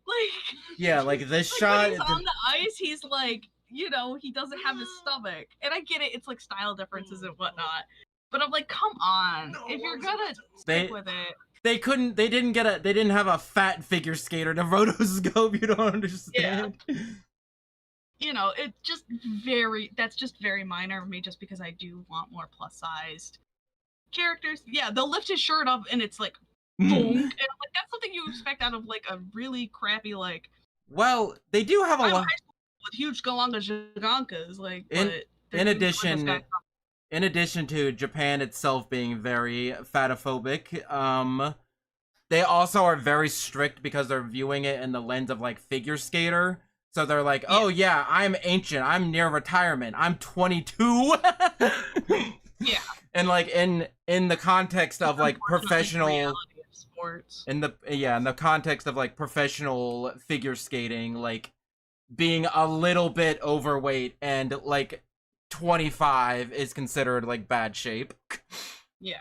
Like yeah, like this like shot. When he's on the ice, he's like, you know, he doesn't have his stomach, and I get it. It's like style differences and whatnot. But I'm like, come on, if you're gonna stick with it. They didn't have a fat figure skater to rotoscope. You don't understand. Yeah. You know, that's just very minor of me, just because I do want more plus sized characters. Yeah, they'll lift his shirt up and it's like boom. And I'm like, that's something you expect out of like a really crappy like. Well, they do have a lot. with huge galankas, like, In- but in they're doing this addition, guy- in addition to Japan itself being very fatophobic, they also are very strict because they're viewing it in the lens of like figure skater. So they're like, oh yeah, I'm ancient. I'm near retirement. I'm 22. yeah, And like in the context of like Unfortunately, the professional reality of sports. in the context of like professional figure skating, like being a little bit overweight and like 25 is considered like bad shape. Yeah.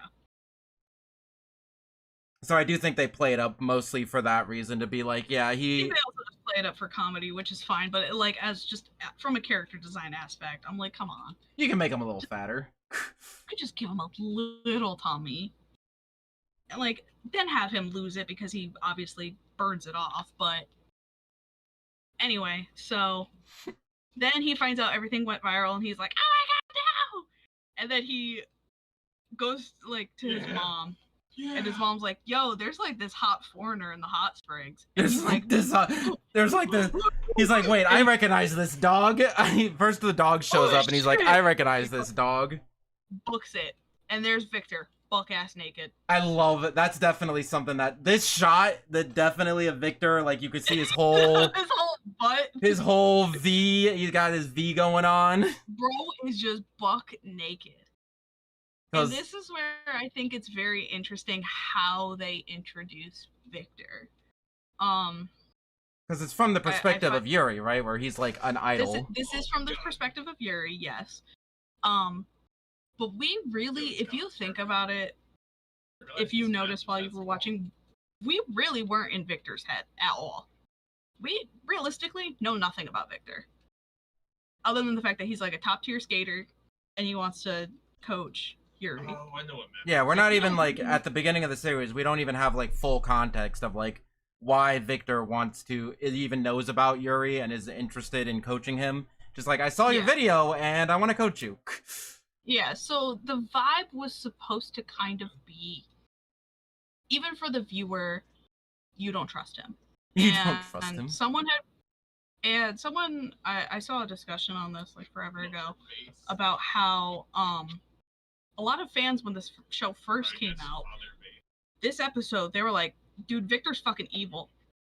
So I do think they play it up mostly for that reason, to be like, yeah, I he. think they also just play it up for comedy, which is fine. But like as just from a character design aspect, I'm like, come on, You can make him a little fatter. I just give him a little tummy, and like then have him lose it because he obviously burns it off. But anyway, so then he finds out everything went viral, and he's like, oh my god, no! And then he goes like to his mom. Yeah. And his mom's like, yo, there's like this hot foreigner in the hot springs. And There's he's like this. There's like this. He's like, wait, I recognize this dog. First, the dog shows Oh, up, and he's like, shit. I recognize this dog. books it. And there's Victor, buck ass naked. I love it. That's definitely something that this shot, that definitely of Victor, like you could see his whole His whole butt. his whole V. He's got his V going on. Bro is just buck naked. And this is where I think it's very interesting how they introduce Victor. Because it's from the perspective I of Yuuri, right? Where he's like an idol. This is from the perspective of Yuuri, yes. But we really, if you think about it, if you noticed while you were watching, we really weren't in Victor's head at all. We realistically know nothing about Victor. Other than the fact that he's like a top tier skater and he wants to coach Yuuri. Oh, I know what man. Yeah, we're not even like at the beginning of the series. We don't even have like full context of like why Victor even knows about Yuuri and is interested in coaching him. Just like, I saw your video and I want to coach you. Yeah, so the vibe was supposed to kind of be, even for the viewer, you don't trust him. You don't trust him. I saw a discussion on this like forever ago about how a lot of fans, when this show first came out, this episode, they were like, dude, Victor's fucking evil.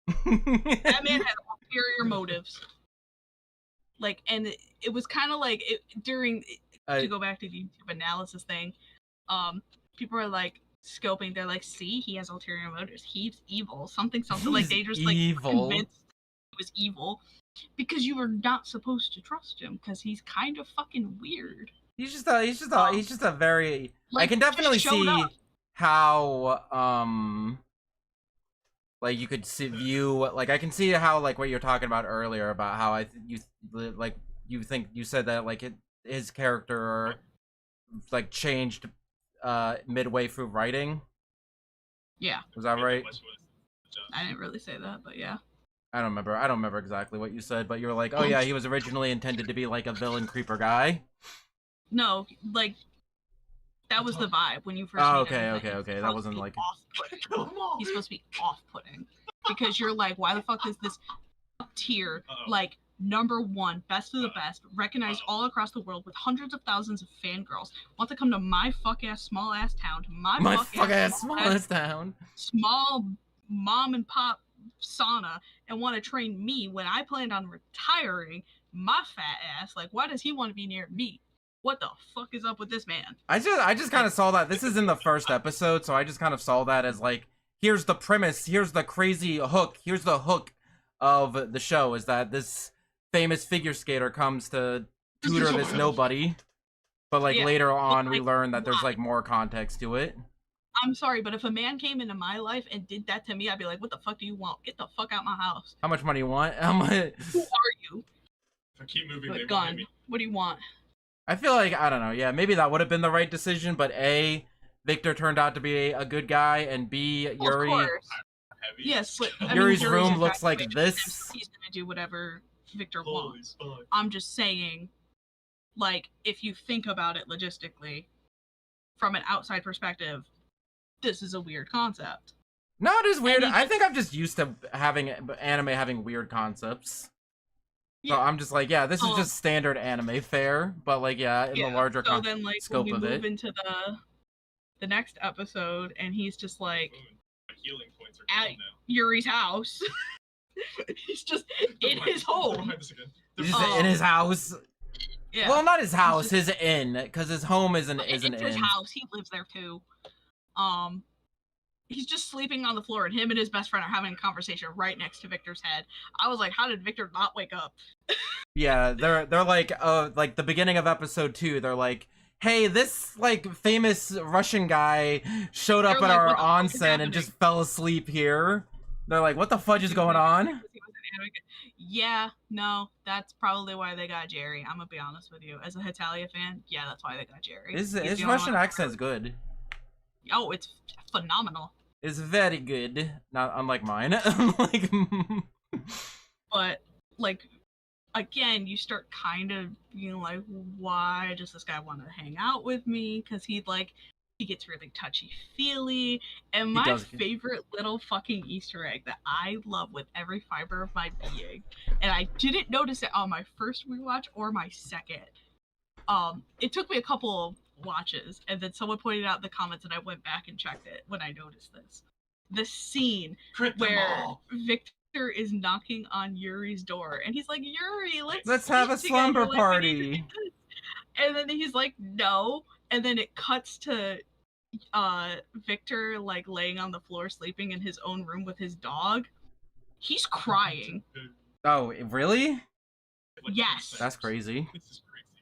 That man had ulterior motives. Like, and it was kind of like to go back to the YouTube analysis thing, people are like scoping, they're like, see, he has ulterior motives, he's evil, something, like they just like convinced he was evil because you were not supposed to trust him because he's kind of fucking weird. He's just a very, like, I can definitely see how like you could view, like I can see how, like what you're talking about earlier about how you said that like his character like changed midway through writing. Yeah. Was that right? I didn't really say that, but yeah. I don't remember exactly what you said, but you were like, oh yeah, he was originally intended to be like a villain creeper guy. No, like that was the vibe when you first. Oh, okay. That wasn't like. He's supposed to be off-putting because you're like, why the fuck is this tier like #1, best of the best, recognized all across the world with hundreds of thousands of fangirls, want to come to my fuck ass small ass town, to my fuck ass small ass town, small mom and pop sauna, and want to train me when I planned on retiring my fat ass? Like, why does he want to be near me? What the fuck is up with this man? I just kind of saw that. This is in the first episode, so I just kind of saw that as like, here's the premise, here's the crazy hook, here's the hook of the show, is that this famous figure skater comes to tutor this nobody, but like later on we learn that there's like more context to it. I'm sorry, but if a man came into my life and did that to me, I'd be like, what the fuck do you want? Get the fuck out my house. How much money you want? How much? Who are you? If I keep moving, With a gun. What do you want? I feel like, I don't know, yeah, maybe that would have been the right decision, but A, Victor turned out to be a good guy, and B, Yuuri... Yes, but Yuri's room looks like this. He's gonna do whatever Victor wants. I'm just saying, like, if you think about it logistically, from an outside perspective, this is a weird concept. No, it is weird. I think I'm just used to having anime having weird concepts. So I'm just like, yeah, this is Oh. just standard anime fare, but like, yeah, in the larger So then, like, when scope we of move it. into the next episode, and he's just like My healing points are at gone now. Yuri's house. He's just in his home. He's just in his house. Yeah. Well, not his house, just- his inn, because his home is an it's inn. his house. He lives there too. He's just sleeping on the floor, and him and his best friend are having a conversation right next to Victor's head. I was like, how did Victor not wake up? Yeah, they're like the beginning of episode 2. They're like, hey, this like famous Russian guy showed up They're at like, our "What the fuck is onsen happening?" and just fell asleep here. They're like, what the fudge is going on? Yeah, no, that's probably why they got Jerry. I'm gonna be honest with you. As a Hitalia fan, yeah, that's why they got Jerry. His Russian accent's good. Oh, it's phenomenal. It's very good. Not unlike mine. Like, but like, again, you start kind of being like, why does this guy want to hang out with me? Because he gets really touchy-feely. And my favorite little fucking Easter egg that I love with every fiber of my being, and I didn't notice it on my first rewatch or my second. It took me a couple of watches, and then someone pointed out in the comments, and I went back and checked it when I noticed this. The scene where Victor is knocking on Yuri's door, and he's like, Yuuri, let's have a slumber together. party. And then he's like, no. And then it cuts to Victor like laying on the floor sleeping in his own room with his dog. He's crying. Oh, really? Yes. That's crazy.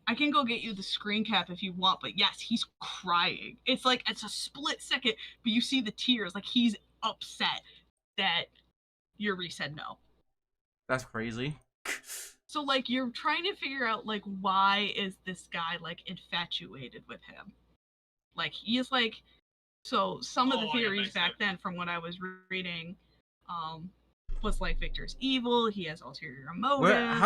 I can go get you the screen cap if you want, but yes, he's crying. It's like, it's a split second, but you see the tears. Like, he's upset that Yuuri said no. That's crazy. So, like, you're trying to figure out, like, why is this guy, like, infatuated with him? Like, he is, like... So, some of the theories back then, from what I was reading, was, like, Victor's evil, he has ulterior motives...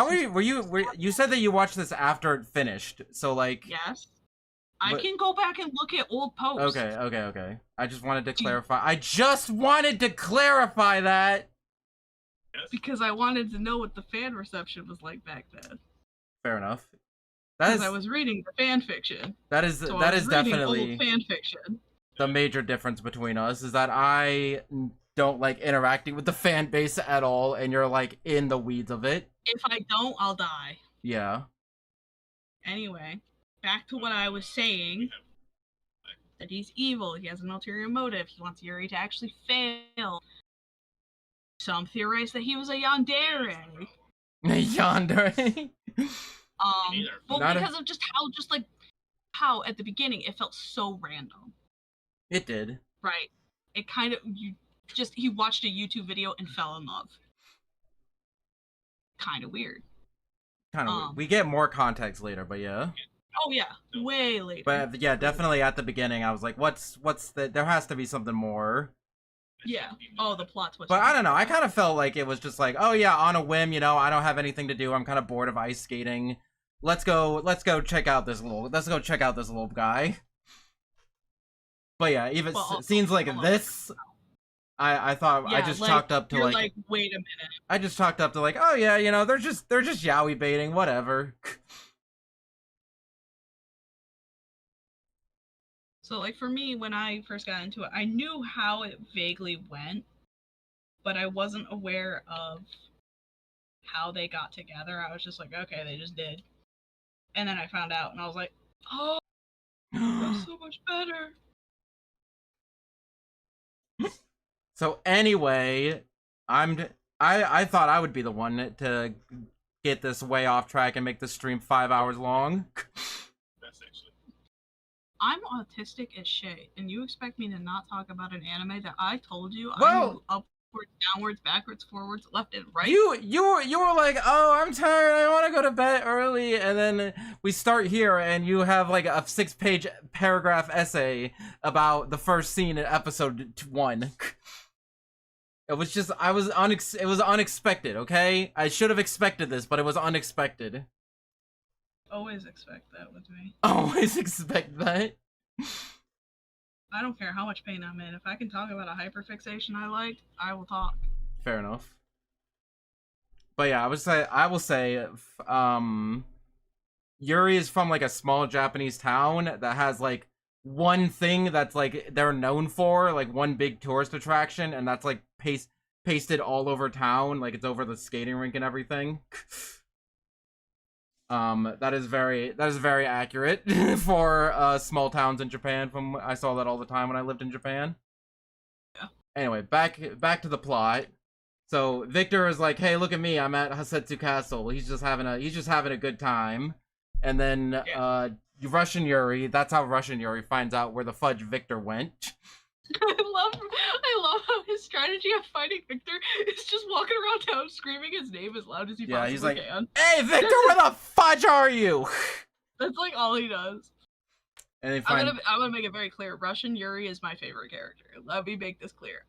You said that you watched this after it finished, so, like... Yes. I can go back and look at old posts. Okay. I just wanted to clarify. I just wanted to clarify that! Because I wanted to know what the fan reception was like back then. Fair enough. Because I was reading the fan fiction. That is definitely old fan fiction. The major difference between us is that I don't like interacting with the fan base at all, and you're like in the weeds of it. If I don't, I'll die. Yeah. Anyway, back to what I was saying. That he's evil, he has an ulterior motive, he wants Yuuri to actually fail. Some theorize that he was a yandere. Yandere? Well, because of just how at the beginning it felt so random. It did. Right. It kind of, he watched a YouTube video and fell in love. Kind of weird. Kind of weird. We get more context later, but yeah. Oh yeah, way later. But yeah, definitely at the beginning I was like, what's there has to be something more. Yeah. Oh, the plot twist. But I don't know. I kind of felt like it was just like, oh yeah, on a whim, you know, I don't have anything to do. I'm kind of bored of ice skating. Let's go check out this little guy. But yeah, even scenes like this, I thought I just chalked up to like wait a minute. I just chalked up to like, oh yeah, you know, they're just yaoi baiting, whatever. So, like, for me, when I first got into it, I knew how it vaguely went, but I wasn't aware of how they got together. I was just like, okay, they just did. And then I found out, and I was like, oh, that's so much better. So anyway, I thought I would be the one to get this way off track and make this stream 5 hours long. I'm autistic as shit, and you expect me to not talk about an anime that I told you I move upwards, downwards, backwards, forwards, left, and right? You were like, oh, I'm tired, I want to go to bed early, and then we start here, and you have like a 6-page paragraph essay about the first scene in episode 1. It was just, it was unexpected, okay? I should have expected this, but it was unexpected. Always expect that with me. Always expect that. I don't care how much pain I'm in. If I can talk about a hyperfixation I liked, I will talk. Fair enough. But yeah, I will say, Yuuri is from like a small Japanese town that has like one thing that's like they're known for, like one big tourist attraction, and that's like pasted all over town, like it's over the skating rink and everything. That is very accurate for small towns in Japan. From I saw that all the time when I lived in Japan. Yeah. Anyway, back to the plot. So Victor is like, "Hey, look at me! I'm at Hasetsu Castle. He's just having a good time." And then Russian Yuuri. That's how Russian Yuuri finds out where the fudge Victor went. I love how his strategy of fighting Victor is just walking around town screaming his name as loud as he possibly he's like, can. "Hey, Victor, where the fudge are you?" That's like all he does. And they I'm gonna make it very clear. Russian Yuuri is my favorite character. Let me make this clear.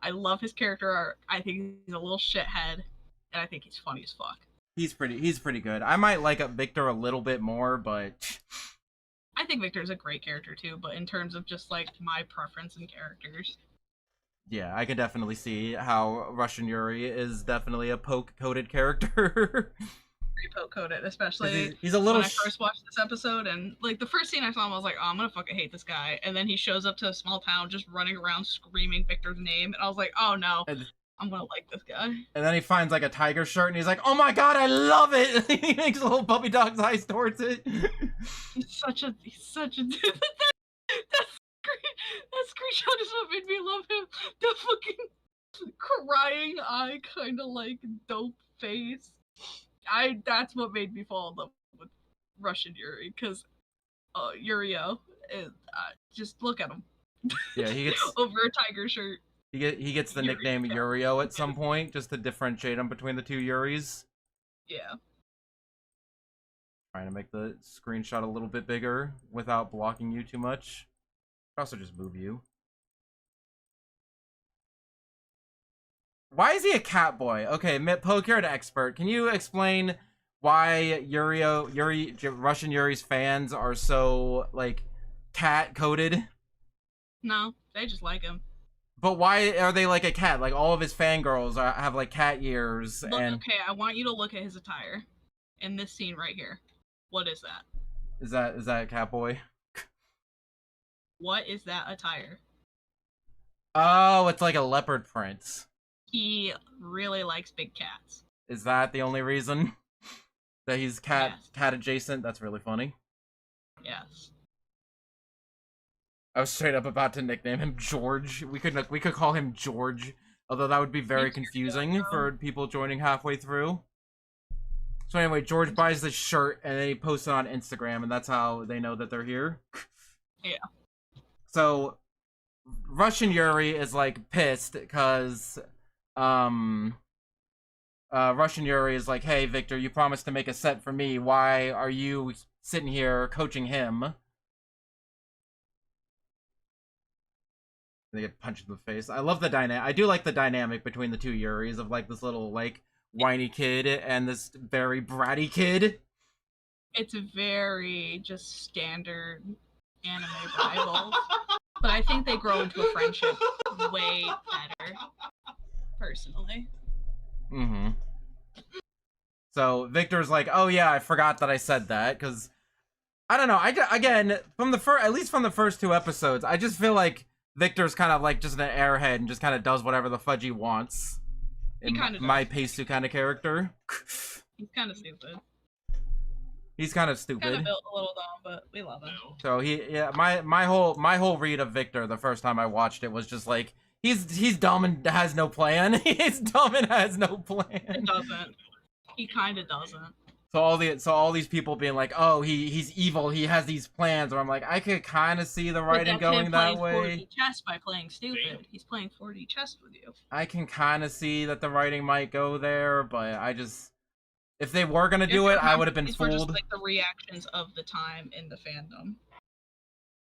I love his character arc. I think he's a little shithead, and I think he's funny as fuck. He's pretty good. I might like Victor a little bit more, but I think Victor's a great character too, but in terms of just like my preference in characters. Yeah, I can definitely see how Russian Yuuri is definitely a poke-coded character. Pretty poke-coded, especially he's a little when I first watched this episode, and like the first scene I saw him, I was like, oh, I'm gonna fucking hate this guy. And then he shows up to a small town just running around screaming Victor's name, and I was like, oh no, I'm gonna like this guy. And then he finds like a tiger shirt, and he's like, oh my god, I love it! He makes a little puppy dog's eyes towards it. He's such a that screenshot is what made me love him. The fucking crying eye, kind of like dope face. That's what made me fall in love with Russian Yuuri, because Yurio is just look at him. Yeah, he gets over a tiger shirt. He gets the nickname Yurio at some point, just to differentiate him between the two Yuris. Yeah. Trying to make the screenshot a little bit bigger without blocking you too much. I'll also just move you. Why is he a cat boy? Okay, Poke, you're an expert. Can you explain why Russian Yuri's fans are so, like, cat-coded? No, they just like him. But why are they like a cat? Like, all of his fangirls have, like, cat ears. Okay, I want you to look at his attire in this scene right here. What is that? Is that a cat boy? What is that attire? Oh, it's like a leopard print. He really likes big cats. Is that the only reason that he's cat adjacent? That's really funny. Yes. I was straight up about to nickname him George. We could call him George, although that would be very confusing for people joining halfway through. So anyway, George buys this shirt and then he posts it on Instagram, and that's how they know that they're here. Yeah. So Russian Yuuri is like pissed because Russian Yuuri is like, hey Victor, you promised to make a set for me. Why are you sitting here coaching him? They get punched in the face. I love the dynamic. I do like the dynamic between the two Yuris of like this little like whiny kid and this very bratty kid. It's very just standard anime rivals, but I think they grow into a friendship way better, personally. Mm-hmm. So Victor's like, oh yeah, I forgot that I said that, because I don't know. Again, from at least from the first two episodes, I just feel like Victor's kind of like just an airhead and just kind of does whatever the fudge he wants. My Peisu kind of character. He's kind of stupid. He's kind of stupid. Kind of built a little dumb, but we love him. So my whole read of Victor the first time I watched it was just like he's dumb and has no plan. He's dumb and has no plan. It doesn't. He kind of doesn't. So all these people being like, oh, he's evil. He has these plans. Or I'm like, I could kind of see the writing going that way. 4D chess by playing stupid. He's playing 4D chess with you. I can kind of see that the writing might go there, but I just, if they were gonna do it, I would have been fooled. These were just like the reactions of the time in the fandom.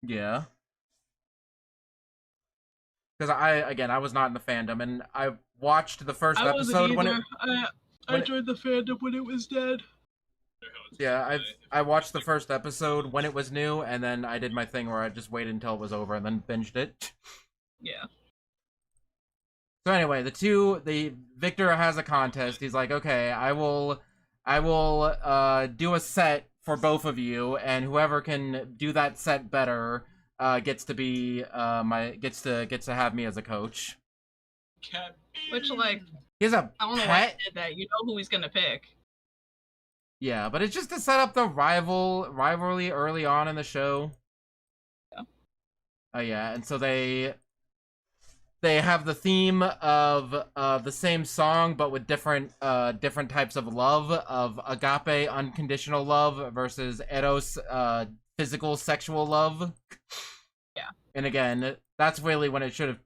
Yeah. Because I was not in the fandom, and I watched the first episode when it. I joined the fandom when it was dead. Yeah, I watched the first episode when it was new, and then I did my thing where I just waited until it was over and then binged it. Yeah. So anyway, the Victor has a contest. He's like, okay, I will do a set for both of you, and whoever can do that set better gets to be gets to have me as a coach. Which, like, He has a I don't know why he did that. You know who he's gonna pick. Yeah, but it's just to set up the rivalry early on in the show. Yeah. Oh yeah, and so they have the theme of the same song but with different types of love, of agape unconditional love versus eros physical sexual love. Yeah. And again, that's really when it should have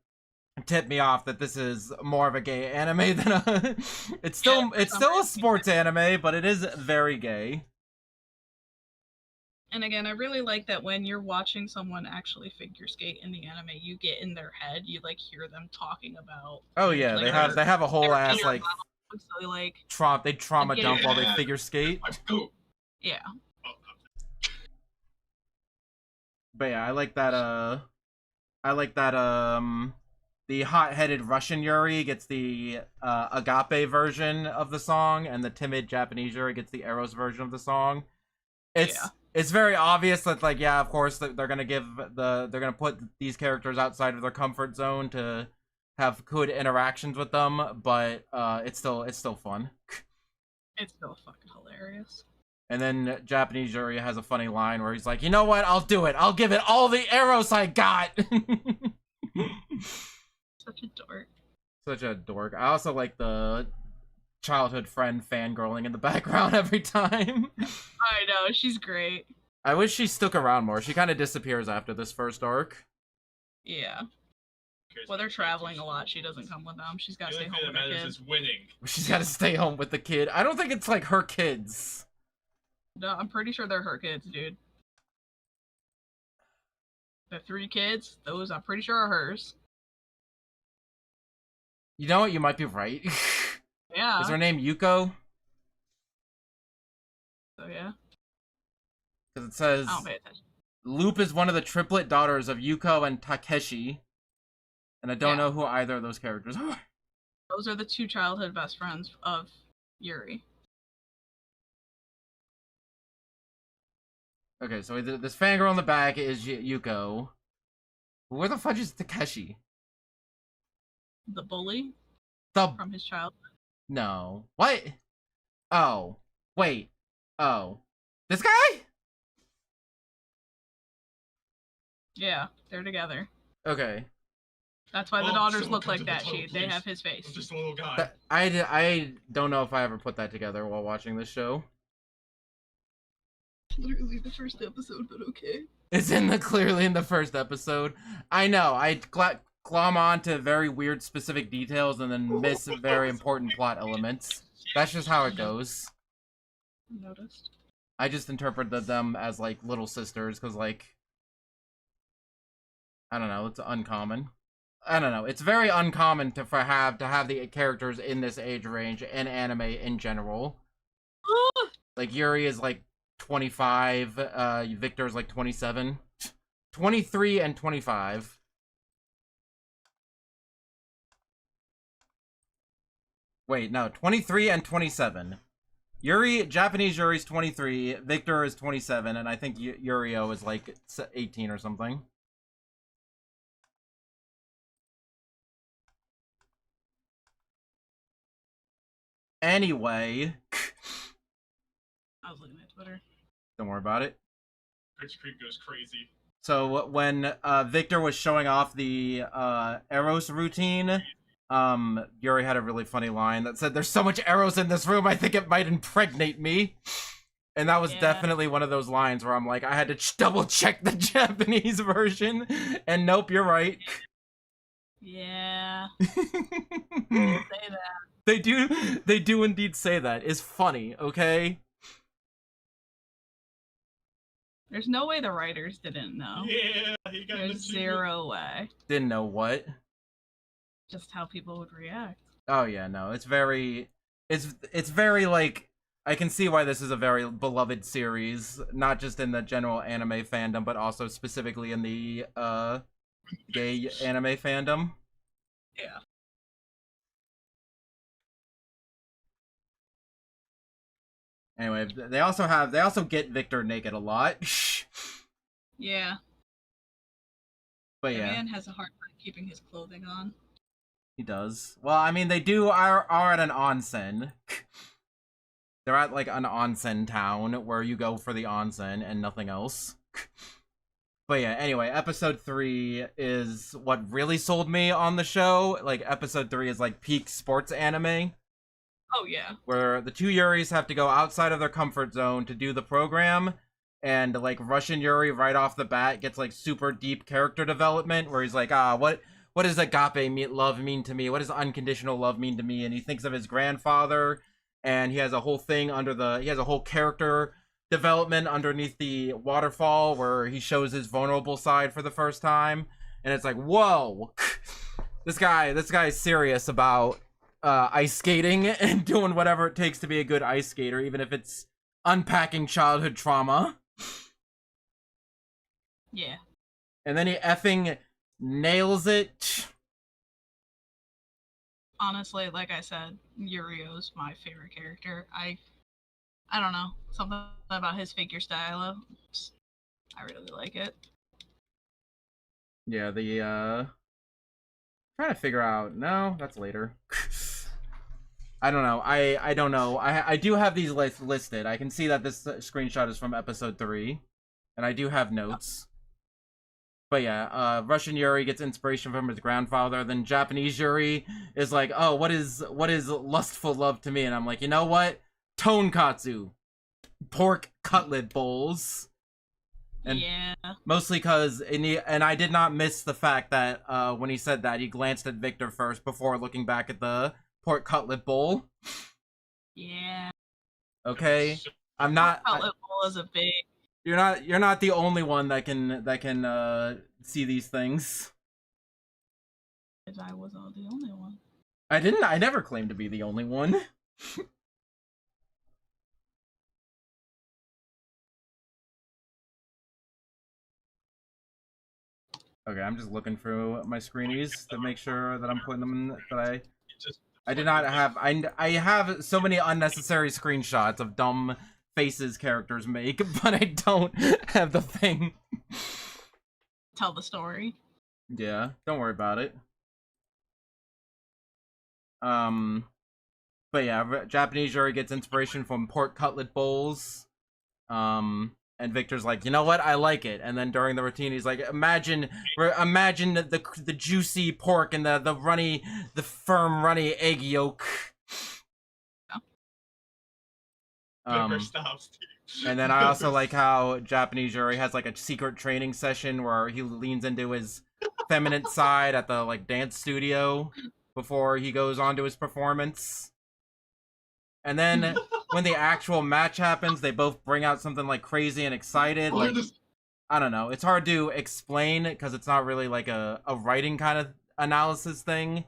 tipped me off that this is more of a gay anime than a it's still a sports anime, but it is very gay. And again, I really like that when you're watching someone actually figure skate in the anime, you get in their head, you like hear them talking about. Oh yeah, like, they have a whole ass like so, like they trauma dump while they figure skate. Yeah. But yeah, I like that the hot-headed Russian Yuuri gets the agape version of the song, and the timid Japanese Yuuri gets the Eros version of the song. It's very obvious that, like, yeah, of course they're gonna put these characters outside of their comfort zone to have good interactions with them, but it's still fun. It's still fucking hilarious. And then Japanese Yuuri has a funny line where he's like, you know what, I'll do it. I'll give it all the Eros I got. Such a dork. Such a dork. I also like the childhood friend fangirling in the background every time. I know, she's great. I wish she stuck around more. She kind of disappears after this first arc. Yeah. Well, they're traveling a lot. She doesn't come with them. She's got to stay home with her kid. Is winning. She's got to stay home with the kid. I don't think it's like her kids. No, I'm pretty sure they're her kids, dude. The 3 kids, those I'm pretty sure are hers. You know what? You might be right. Yeah. Is her name Yuko? So yeah. Because it says I don't pay attention. Loop is one of the triplet daughters of Yuko and Takeshi. And I don't know who either of those characters are. Those are the 2 childhood best friends of Yuuri. Okay, so this fangirl in the back is Yuko. Where the fudge is Takeshi? The bully? From his childhood. No. What? Oh. Wait. Oh. This guy? Yeah, they're together. Okay. That's why the daughters look like that. They have his face. I'm just a little guy. I don't know if I ever put that together while watching this show. Literally the first episode, but okay. It's clearly in the first episode. I know. I glom on to very weird specific details and then miss very important plot elements. That's just how it goes. Noticed. I just interpreted them as like little sisters because, like, I don't know. It's uncommon. I don't know. It's very uncommon to have the characters in this age range in anime in general. Like Yuuri is like 25. Victor's like 27, 23, and 25. Wait, no, 23 and 27. Japanese Yuri's 23, Victor is 27, and I think Yurio is like 18 or something. Anyway. I was looking at Twitter. Don't worry about it. Rich Creek goes crazy. So when Victor was showing off the Eros routine, Yuuri had a really funny line that said, "There's so much Eros in this room, I think it might impregnate me." And that was definitely one of those lines where I'm like, I had to double check the Japanese version, and nope, you're right. Yeah. Say that. They do indeed say that. It's funny, okay? There's no way the writers didn't know. Yeah, he got There's zero way. Didn't know what? Just how people would react. Oh yeah, no, it's very like, I can see why this is a very beloved series, not just in the general anime fandom, but also specifically in the gay anime fandom. Yeah. Anyway, they also get Victor naked a lot. Yeah. But The yeah, man has a hard time keeping his clothing on. he does. Well, I mean, they are at an onsen. They're at like an onsen town where you go for the onsen and nothing else. But yeah, anyway, episode 3 is what really sold me on the show. Like, episode 3 is like peak sports anime, Oh yeah. where the two Yuris have to go outside of their comfort zone to do the program. And like Russian Yuuri right off the bat gets like super deep character development where he's like, what does agape love mean to me? What does unconditional love mean to me? And he thinks of his grandfather, and he has a whole character development underneath the waterfall where he shows his vulnerable side for the first time. And it's like, whoa, this guy's serious about ice skating and doing whatever it takes to be a good ice skater, even if it's unpacking childhood trauma. Yeah. And then he effing nails it. Honestly, like I said, Yurio's my favorite character. I don't know, something about his figure style. I really like it. Yeah, trying to figure out. No, that's later. I don't know. I don't know. I do have these listed. I can see that this screenshot is from episode 3, and I do have notes. But yeah, Russian Yuuri gets inspiration from his grandfather. Then Japanese Yuuri is like, oh, what is lustful love to me? And I'm like, you know what? Tonkatsu, pork cutlet bowls. And yeah. Mostly because, and I did not miss the fact that when he said that, he glanced at Victor first before looking back at the pork cutlet bowl. Yeah. Okay, I'm not. Pork cutlet bowl is a big. You're not the only one that can see these things. I was not the only one. I never claimed to be the only one. Okay, I'm just looking through my screenies to make sure that I'm putting them in, that I did not have. I have so many unnecessary screenshots of dumb faces characters make, but I don't have the thing. Tell the story. Yeah, don't worry about it. But yeah, Japanese Yuuri gets inspiration from pork cutlet bowls. And Victor's like, you know what? I like it. And then during the routine, he's like, imagine the juicy pork and the firm runny egg yolk. And then I also like how Japanese Yuuri has like a secret training session where he leans into his feminine side at the like dance studio before he goes on to his performance. And then when the actual match happens, they both bring out something like crazy and excited. Like, I don't know. It's hard to explain because it's not really like a writing kind of analysis thing,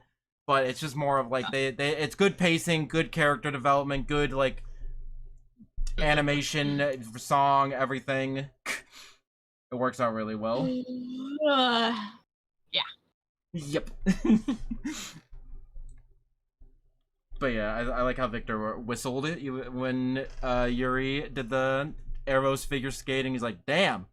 but it's just more of like it's good pacing, good character development, good like animation, song, everything. It works out really well. Yeah. Yep. But yeah, I like how Victor whistled it when Yuuri did the arrows figure skating. He's like, damn,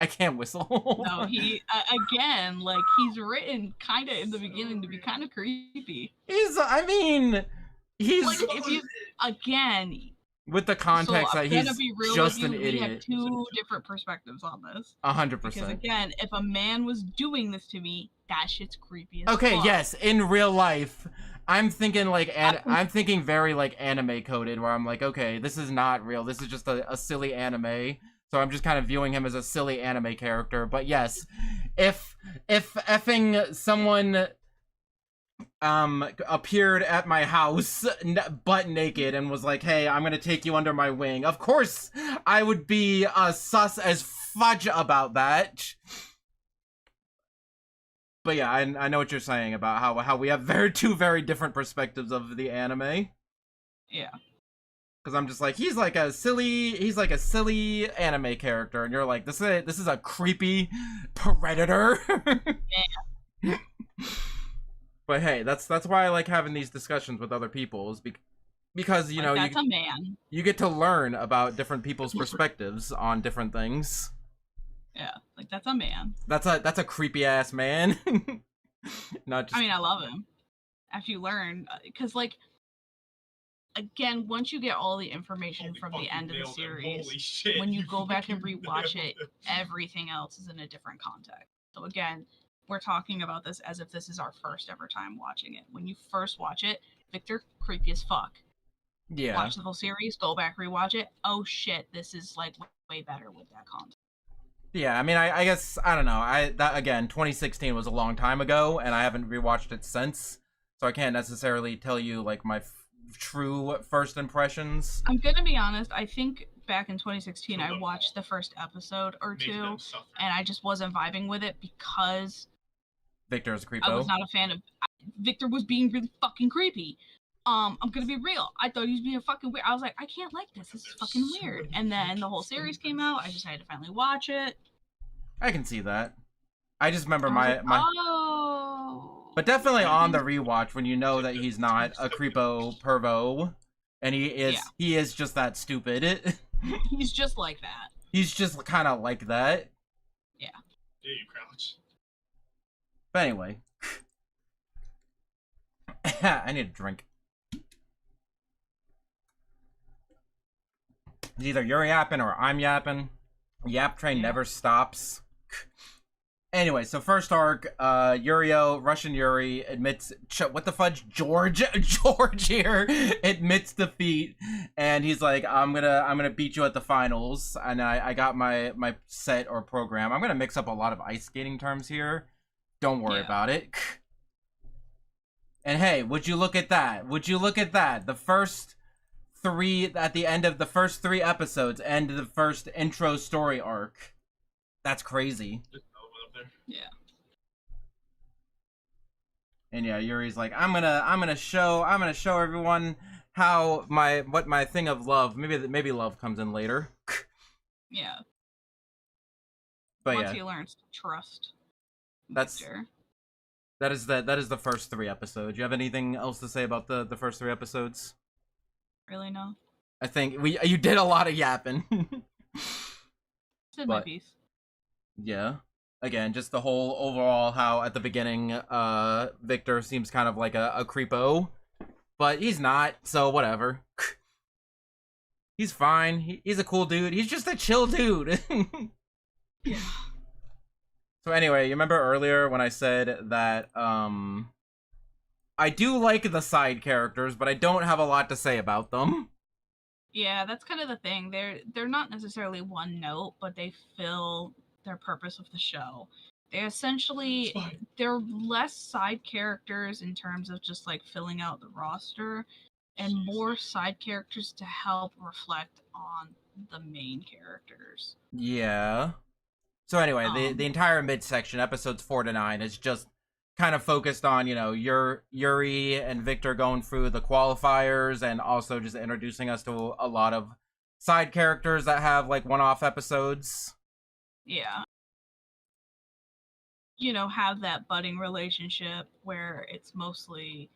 I can't whistle. No, he again, like he's written kind of in the beginning to be kind of creepy. He's like if you again with the context that he's just an idiot. We have two different perspectives on this. 100%. Because again, if a man was doing this to me, that shit's creepy as okay, fuck. yes, in real life. I'm thinking like I'm thinking very like anime coded, where I'm like, okay, this is not real. This is just a silly anime. So I'm just kind of viewing him as a silly anime character. But yes, if effing someone appeared at my house butt naked and was like, hey, I'm gonna take you under my wing, of course I would be sus as fudge about that. But yeah, I know what you're saying about how we have two very different perspectives of the anime. Yeah. Because I'm just like, he's like a silly anime character, and you're like, this is a creepy predator. Yeah. But hey, that's why I like having these discussions with other people, is because you Like, know that's a man. you get to learn about different people's perspectives on different things. Yeah, like that's a man. That's a creepy ass man. Not just. I mean, I love him. After you learn, because like, again, once you get all the information from the end of the series, when you go back and rewatch it, everything else is in a different context. So again, we're talking about this as if this is our first ever time watching it. When you first watch it, Victor, creepy as fuck. Yeah. Watch the whole series, go back, rewatch it. Oh shit, this is like way better with that content. Yeah, I mean, I guess I don't know. That again, 2016 was a long time ago, and I haven't rewatched it since, so I can't necessarily tell you like my true first impressions. I'm gonna be honest. I think back in 2016, I watched the first episode or two, and I just wasn't vibing with it because Victor is a creepo. I was not a fan of. Victor was being really fucking creepy. I'm gonna be real. I thought he was being fucking weird. I was like, I can't like this. This is fucking weird. And then the whole series came out. I decided to finally watch it. I can see that. I just remember I was my. like, oh. But definitely on the rewatch when you know that he's not a creepo pervo, and he is just that stupid. He's just like that. He's just kind of like that. Yeah. Yeah, you crouch. But anyway. I need a drink. It's either you're yapping or I'm yapping. Yap train never stops. Anyway, so first arc, Russian Yuuri admits, what the fudge, George here admits defeat, and he's like, I'm gonna beat you at the finals, and I got my set or program. I'm gonna mix up a lot of ice skating terms here. Don't worry about it. And hey, would you look at that? Would you look at that? The first three, at the end of the first 3 episodes, end of the first intro story arc. That's crazy. Yeah. And yeah, Yuri's like, I'm gonna show everyone how what my thing of love. Maybe love comes in later. Yeah. But once he learns to trust. That is the first 3 episodes. You have anything else to say about the first 3 episodes? Really, no. I think you did a lot of yapping. Said my piece. Yeah. Again, just the whole overall how at the beginning, Victor seems kind of like a creepo, but he's not, so whatever. He's fine. He's a cool dude. He's just a chill dude. Yeah. So anyway, you remember earlier when I said that, I do like the side characters, but I don't have a lot to say about them. Yeah, that's kind of the thing. They're not necessarily one note, but they fill their purpose of the show. They're less side characters in terms of just like filling out the roster, and more side characters to help reflect on the main characters. Yeah. So anyway, the entire midsection, episodes 4 to 9, is just kind of focused on, you know, Yuuri and Victor going through the qualifiers, and also just introducing us to a lot of side characters that have like one-off episodes. Yeah. You know, have that budding relationship where it's mostly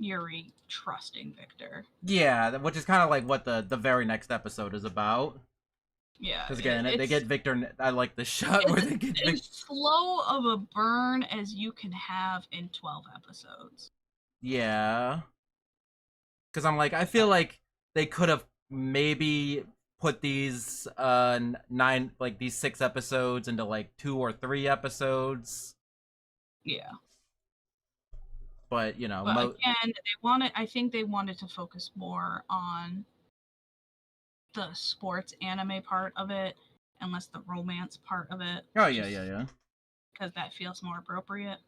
Yuuri trusting Victor. Yeah, which is kind of like what the very next episode is about. Yeah. Because again, they get Victor. I like the shot where they get Victor. As slow of a burn as you can have in 12 episodes. Yeah. Because I'm like, I feel like they could have maybe put these 6 episodes into like 2 or 3 episodes. Yeah. But you know, again, I think they wanted to focus more on the sports anime part of it, and less the romance part of it. Oh yeah. Because that feels more appropriate.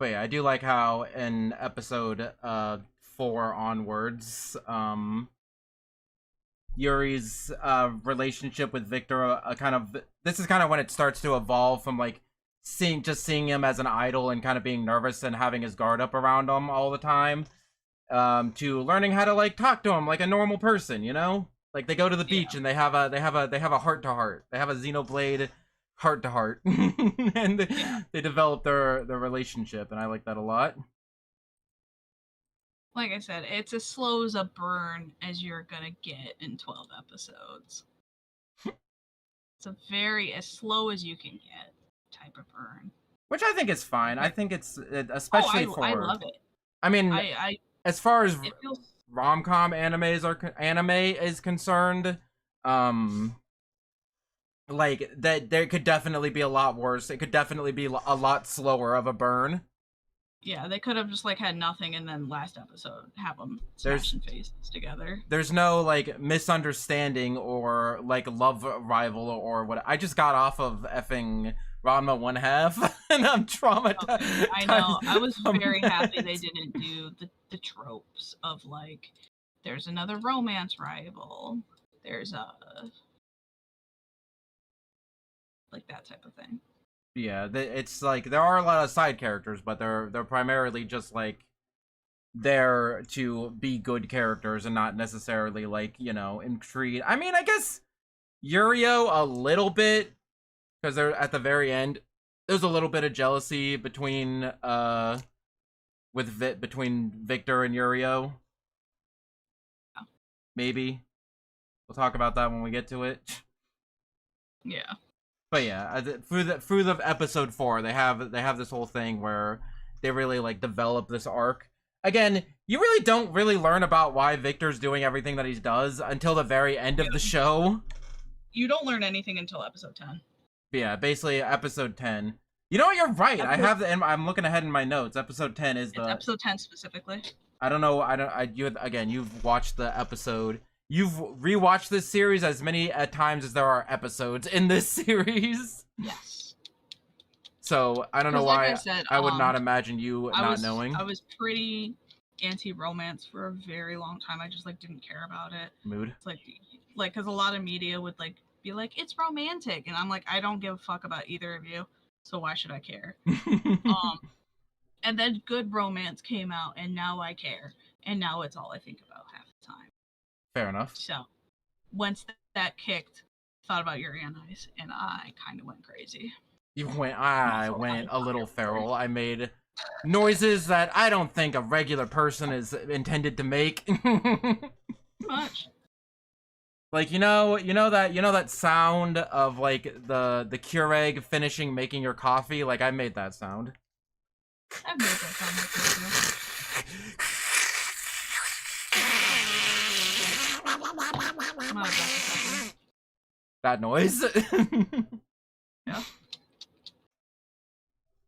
But yeah, I do like how in episode 4 onwards, Yuri's relationship with Victor this is kind of when it starts to evolve from like seeing him as an idol and kind of being nervous and having his guard up around him all the time, to learning how to like talk to him like a normal person, you know? Like they go to the beach and they have a heart to heart. They have a Xenoblade heart to heart, and they develop their relationship, and I like that a lot. Like I said, it's as slow as a burn as you're gonna get in 12 episodes. It's a very as slow as you can get type of burn. Which I think is fine. I think it's Oh, especially I for. love it. I mean, I as far as it feels rom-com anime is concerned, like that there could definitely be a lot worse. It could definitely be a lot slower of a burn. yeah, they could have just like had nothing and then last episode have them There's- smashing faces together. There's no like misunderstanding or like love rival or what. I just got off of effing Ranma 1/2 and I'm traumatized. I know. I was very happy they didn't do the tropes of like there's another romance rival. There's a like that type of thing. Yeah, it's like there are a lot of side characters, but they're primarily just like there to be good characters and not necessarily like, you know, intrigued. I mean, I guess Yurio a little bit because they're at the very end. There's a little bit of jealousy between between Victor and Yurio. Oh. Maybe we'll talk about that when we get to it. Yeah. But yeah, through the episode 4, they have this whole thing where they really like develop this arc. Again, you really don't really learn about why Victor's doing everything that he does until the very end of the show. You don't learn anything until episode 10. But yeah, basically episode 10. You know what? You're right. I'm looking ahead in my notes. Episode 10 is It's episode 10 specifically. I don't know. You've watched the episode. You've rewatched this series as many times as there are episodes in this series. Yes. So I don't know Like why I said, I would not imagine you not knowing. I was pretty anti-romance for a very long time. I just like didn't care about it. Mood. It's like because a lot of media would like be like it's romantic, and I'm like I don't give a fuck about either of you, so why should I care? And then good romance came out, and now I care, and now it's all I think about half the time. Fair enough. So once that kicked, thought about Yuuri on Ice, and I kind of went crazy. I went a little feral. I made noises that I don't think a regular person is intended to make. Much. Like you know that sound of like the Keurig finishing making your coffee. Like I made that sound. I've made that sound before. That noise. Yeah.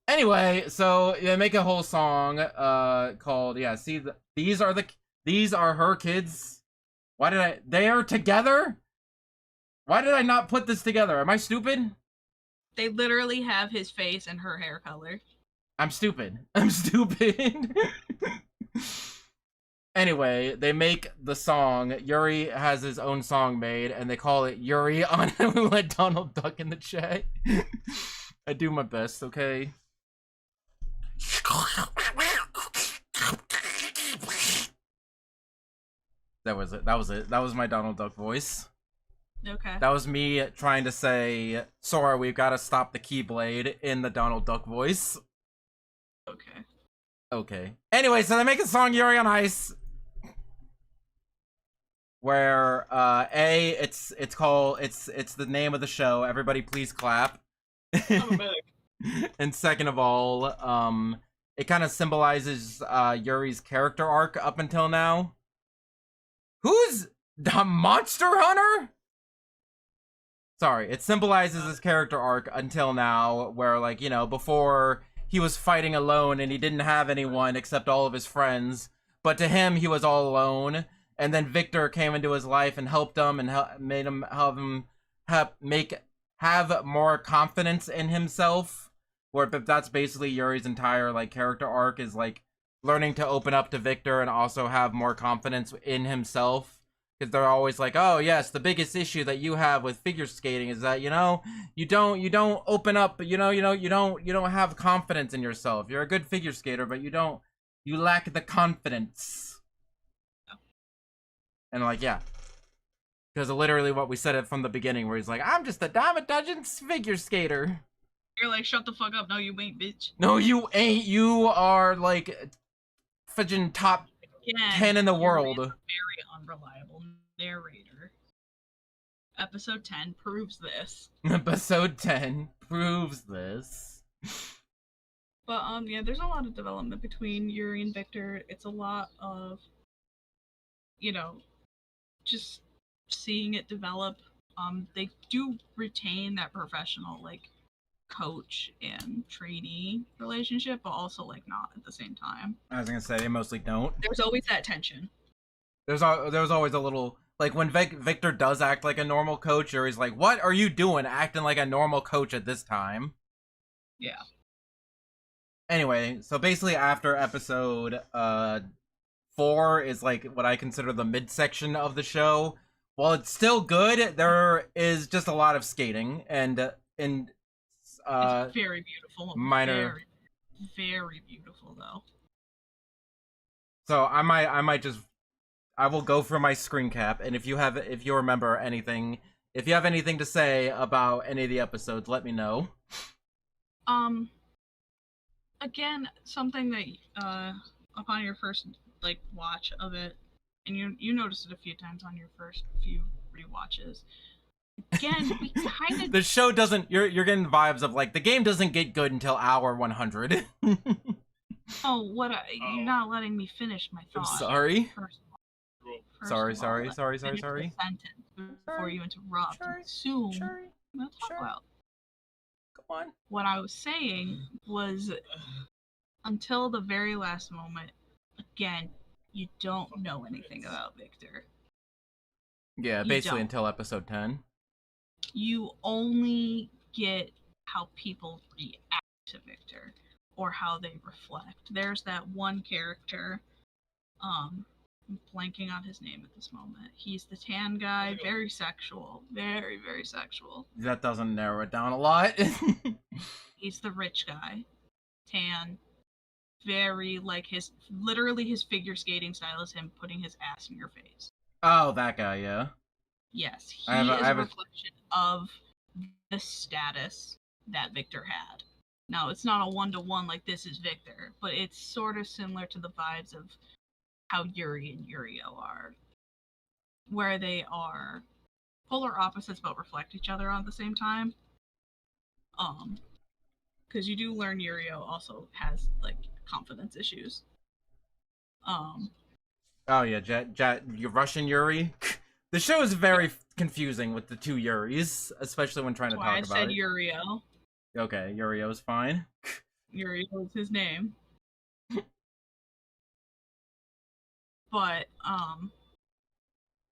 Anyway, so they make a whole song called these are her kids. They are together? Why did I not put this together? Am I stupid? They literally have his face and her hair color. I'm stupid. Anyway, they make the song. Yuuri has his own song made, and they call it Yuuri on Who Let Donald Duck in the chat. I do my best, okay? That was it. That was my Donald Duck voice. Okay. That was me trying to say, Sora, we've got to stop the Keyblade in the Donald Duck voice. Okay. Anyway, so they make a song Yuuri on Ice. Where it's the name of the show. Everybody please clap. I'm a medic. And second of all, it kind of symbolizes Yuri's character arc up until now. Who's the Monster Hunter? Sorry, it symbolizes his character arc until now, where like, you know, before he was fighting alone and he didn't have anyone except all of his friends, but to him he was all alone. And then Victor came into his life and helped him and made him have more confidence in himself. Where that's basically Yuri's entire like character arc is like learning to open up to Victor and also have more confidence in himself. Because they're always like, oh yes, the biggest issue that you have with figure skating is that you don't open up, you don't have confidence in yourself. You're a good figure skater, but you lack the confidence. And like, yeah. Because literally what we said it from the beginning, where he's like, I'm just a dime a dozen figure skater. You're like, shut the fuck up. No, you ain't, bitch. No, you ain't. You are like fudging top Again, 10 in the Yuuri world. is a very unreliable narrator. Episode 10 proves this. Episode 10 proves this. But yeah, there's a lot of development between Yuuri and Victor. It's a lot of, just seeing it develop. They do retain that professional coach and trainee relationship, but also not at the same time. I was gonna say they mostly don't. There's always that tension. There's always a little when Victor does act like a normal coach, or he's like, "What are you doing, acting like a normal coach at this time?" Yeah. Anyway, so basically after episode 4 is what I consider the midsection of the show. While it's still good, there is just a lot of skating and it's very beautiful. Minor, very, very beautiful though. So I will go for my screen cap, and if you remember anything, if you have anything to say about any of the episodes, let me know. Again, something that upon your first watch of it, and you noticed it a few times on your first few rewatches. Again, we kind of the show doesn't. You're getting vibes of the game doesn't get good until hour 100. You're not letting me finish my thought. I'm sorry. Sorry. Sentence before you interrupt and assume what to talk about. Go on. What I was saying was, until the very last moment, again, you don't know anything about Victor. Yeah, basically until episode 10. You only get how people react to Victor, or how they reflect. There's that one character, I'm blanking on his name at this moment. He's the tan guy, very sexual, very, very sexual. That doesn't narrow it down a lot. He's the rich guy, tan, very literally his figure skating style is him putting his ass in your face. Oh, that guy, yeah. Yes, he is a reflection of the status that Victor had. Now, it's not a one-to-one this is Victor, but it's sort of similar to the vibes of how Yuuri and Yurio are, where they are polar opposites but reflect each other at the same time. Because you do learn Yurio also has confidence issues. Oh yeah, you Russian Yuuri. The show is very confusing with the two Yuris, especially when trying to talk about it. I said Yurio. Okay, Yurio's fine. Yurio is his name. But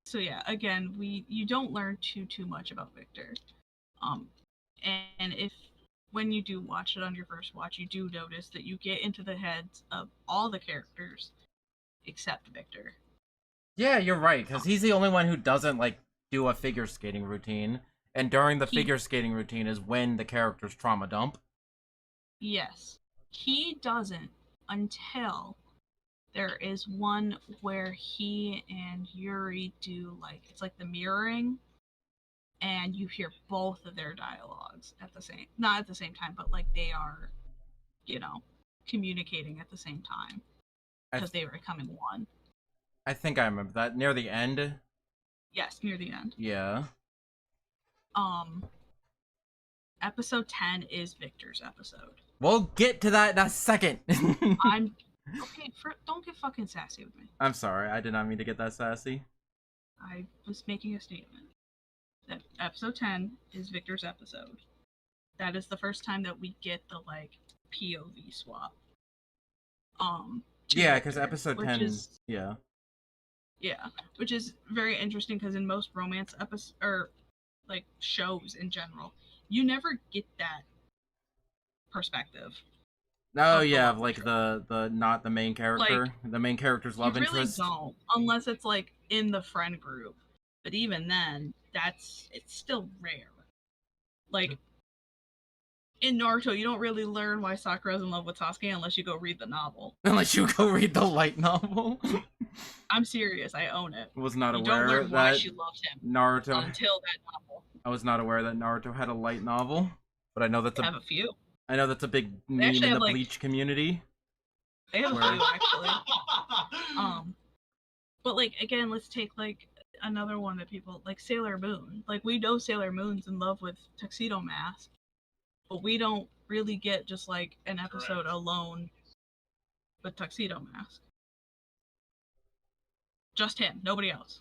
so yeah, again, you don't learn too much about Victor. And when you do watch it on your first watch, you do notice that you get into the heads of all the characters except Victor. Yeah, you're right, because he's the only one who doesn't do a figure skating routine, and during the figure skating routine is when the characters trauma dump. Yes, he doesn't until there is one where he and Yuuri do it's the mirroring, and you hear both of their dialogues not at the same time, but they are, communicating at the same time because they were becoming one. I think I remember that near the end. Yes, near the end. Yeah. Episode 10 is Victor's episode. We'll get to that in a second. Don't get fucking sassy with me. I'm sorry, I did not mean to get that sassy. I was making a statement. That episode 10 is Victor's episode. That is the first time that we get the POV swap. Yeah, because episode 10 yeah. Yeah, which is very interesting because in most romance episodes or shows in general, you never get that perspective. Oh yeah, the not the main character, the main character's love interest. You really don't, unless it's in the friend group. But even then, it's still rare. In Naruto, you don't really learn why Sakura's in love with Sasuke unless you go read the novel. Unless you go read the light novel. I'm serious, I own it. Was not you aware don't learn that why she loved him Naruto until that novel. I was not aware that Naruto had a light novel, but I know that's they have a few. I know that's a big meme in the Bleach community. They have a few actually. But like again, let's take like another one that people like Sailor Moon. Like we know Sailor Moon's in love with Tuxedo Mask, but we don't really get just like an episode alone with Tuxedo Mask. Just him, nobody else.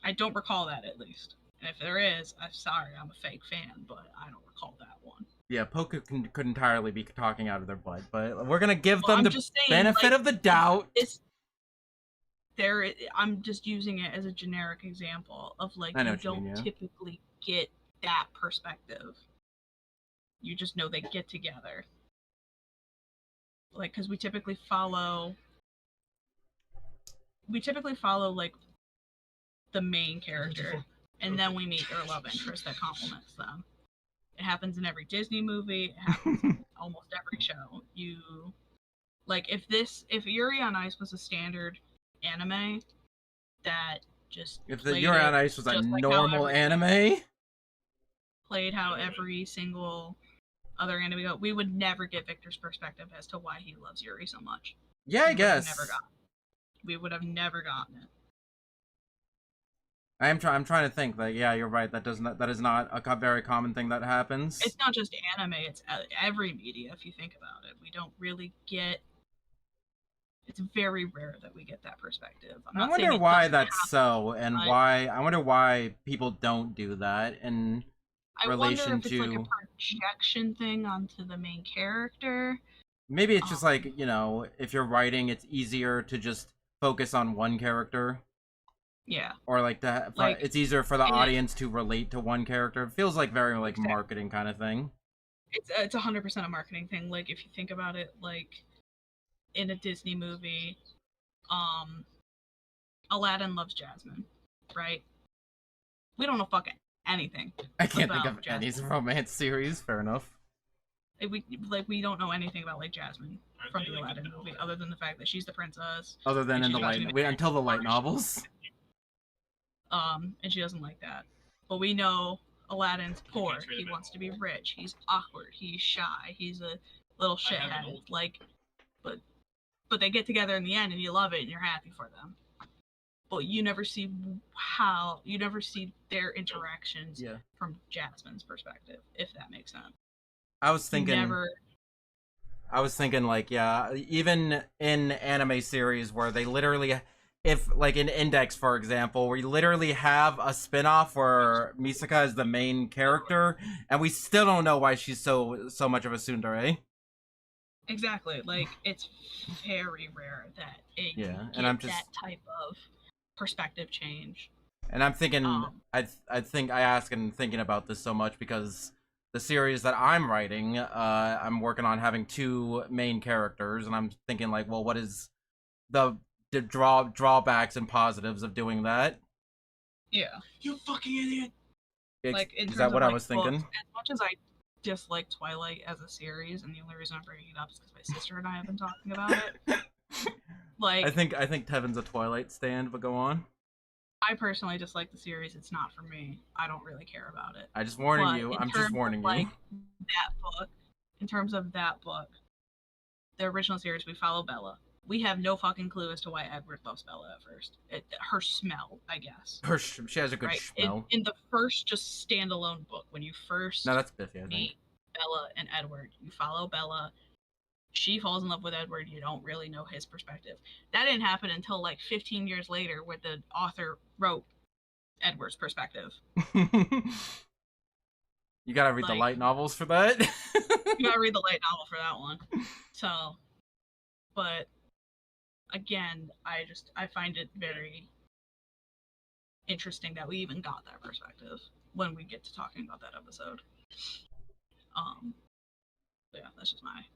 I don't recall that at least. And if there is, I'm sorry, I'm a fake fan, but I don't recall that one. Yeah, Poke could entirely be talking out of their butt, but we're gonna give Well, them I'm the just saying, benefit like, of the doubt. I'm just using it as a generic example of like you don't typically get that perspective. You just know they get together. Like, because we typically follow like the main character, and then we meet their love interest that complements them. It happens in every Disney movie. It happens in almost every show. You like if Yuri on Ice was a standard anime that just if the Yuri on Ice was a normal anime, played how every single other anime go, we would never get Victor's perspective as to why he loves Yuri so much. Yeah, I guess we would have never gotten it. I'm trying to think. Like, yeah, you're right. That is not a very common thing that happens. It's not just anime. It's every media. If you think about it, we don't really get. It's very rare that we get that perspective. I wonder why that's so, and why. I wonder why people don't do that in relation to. I wonder if it's like a projection thing onto the main character. Maybe it's just like, you know, if you're writing, it's easier to just focus on one character. Yeah. Or like that, like, it's easier for the audience to relate to one character. It feels like very like marketing kind of thing. It's 100% a marketing thing. Like if you think about it, like in a Disney movie, Aladdin loves Jasmine, right? We don't know fucking anything. I can't think of any romance series. Fair enough. We don't know anything about like Jasmine from the Aladdin movie, other than the fact that she's the princess. Other than in the until the light novels. And she doesn't like that. But we know Aladdin's poor. He wants to be rich. He's awkward. He's shy. He's a little shithead. Like, but they get together in the end, and you love it, and you're happy for them. But you never see their interactions from Jasmine's perspective, if that makes sense. I was thinking like, yeah, even in anime series where they literally, if like in Index, for example, we literally have a spin-off where Misaka is the main character, and we still don't know why she's so much of a tsundere. Exactly. Like, it's very rare that I'm just that type of perspective change. And I'm thinking, I ask and thinking about this so much because the series that I'm writing, I'm working on having 2 main characters, and I'm thinking like, well, what is the drawbacks and positives of doing that? Yeah. You fucking idiot. Like, is that what I was thinking? As much as I dislike Twilight as a series, and the only reason I'm bringing it up is because my sister and I have been talking about it. Like, I think Tevin's a Twilight stan, but go on. I personally dislike the series. It's not for me. I don't really care about it. I'm just warning you. Like that book, in terms of that book, the original series, we follow Bella. We have no fucking clue as to why Edward loves Bella at first. Her smell, I guess. She has a good smell. In the first just standalone book, when you first that's Biffy, I think. Bella and Edward, you follow Bella. She falls in love with Edward. You don't really know his perspective. That didn't happen until like 15 years later, where the author wrote Edward's perspective. You gotta read the light novels for that. You gotta read the light novel for that one. So, but again, I find it very interesting that we even got that perspective when we get to talking about that episode. Yeah, that's just my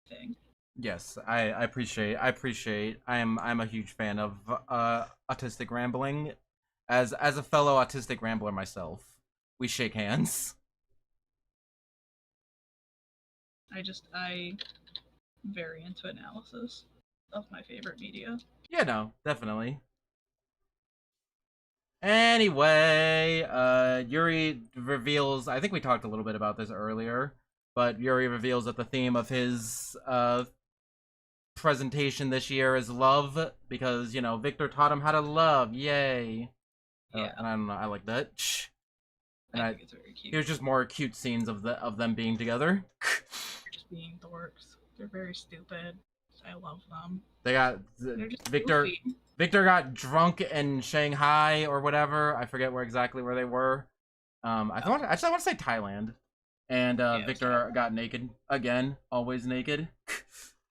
thing. Yes, I appreciate. I'm a huge fan of autistic rambling. As a fellow autistic rambler myself, we shake hands. I'm very into analysis of my favorite media. Yeah, no, definitely. Anyway, Yuuri reveals, I think we talked a little bit about this earlier, but Yuuri reveals that the theme of his presentation this year is love, because, you know, Victor taught him how to love. Yay. Yeah. And I don't know, I like that. And I think it's very cute. here's just more cute scenes of them being together. They're just being dorks. They're very stupid. I love them. They got They're just Victor. goofy. Victor got drunk in Shanghai or whatever. I forget exactly where they were. I want to say Thailand. And Victor got naked again, always naked.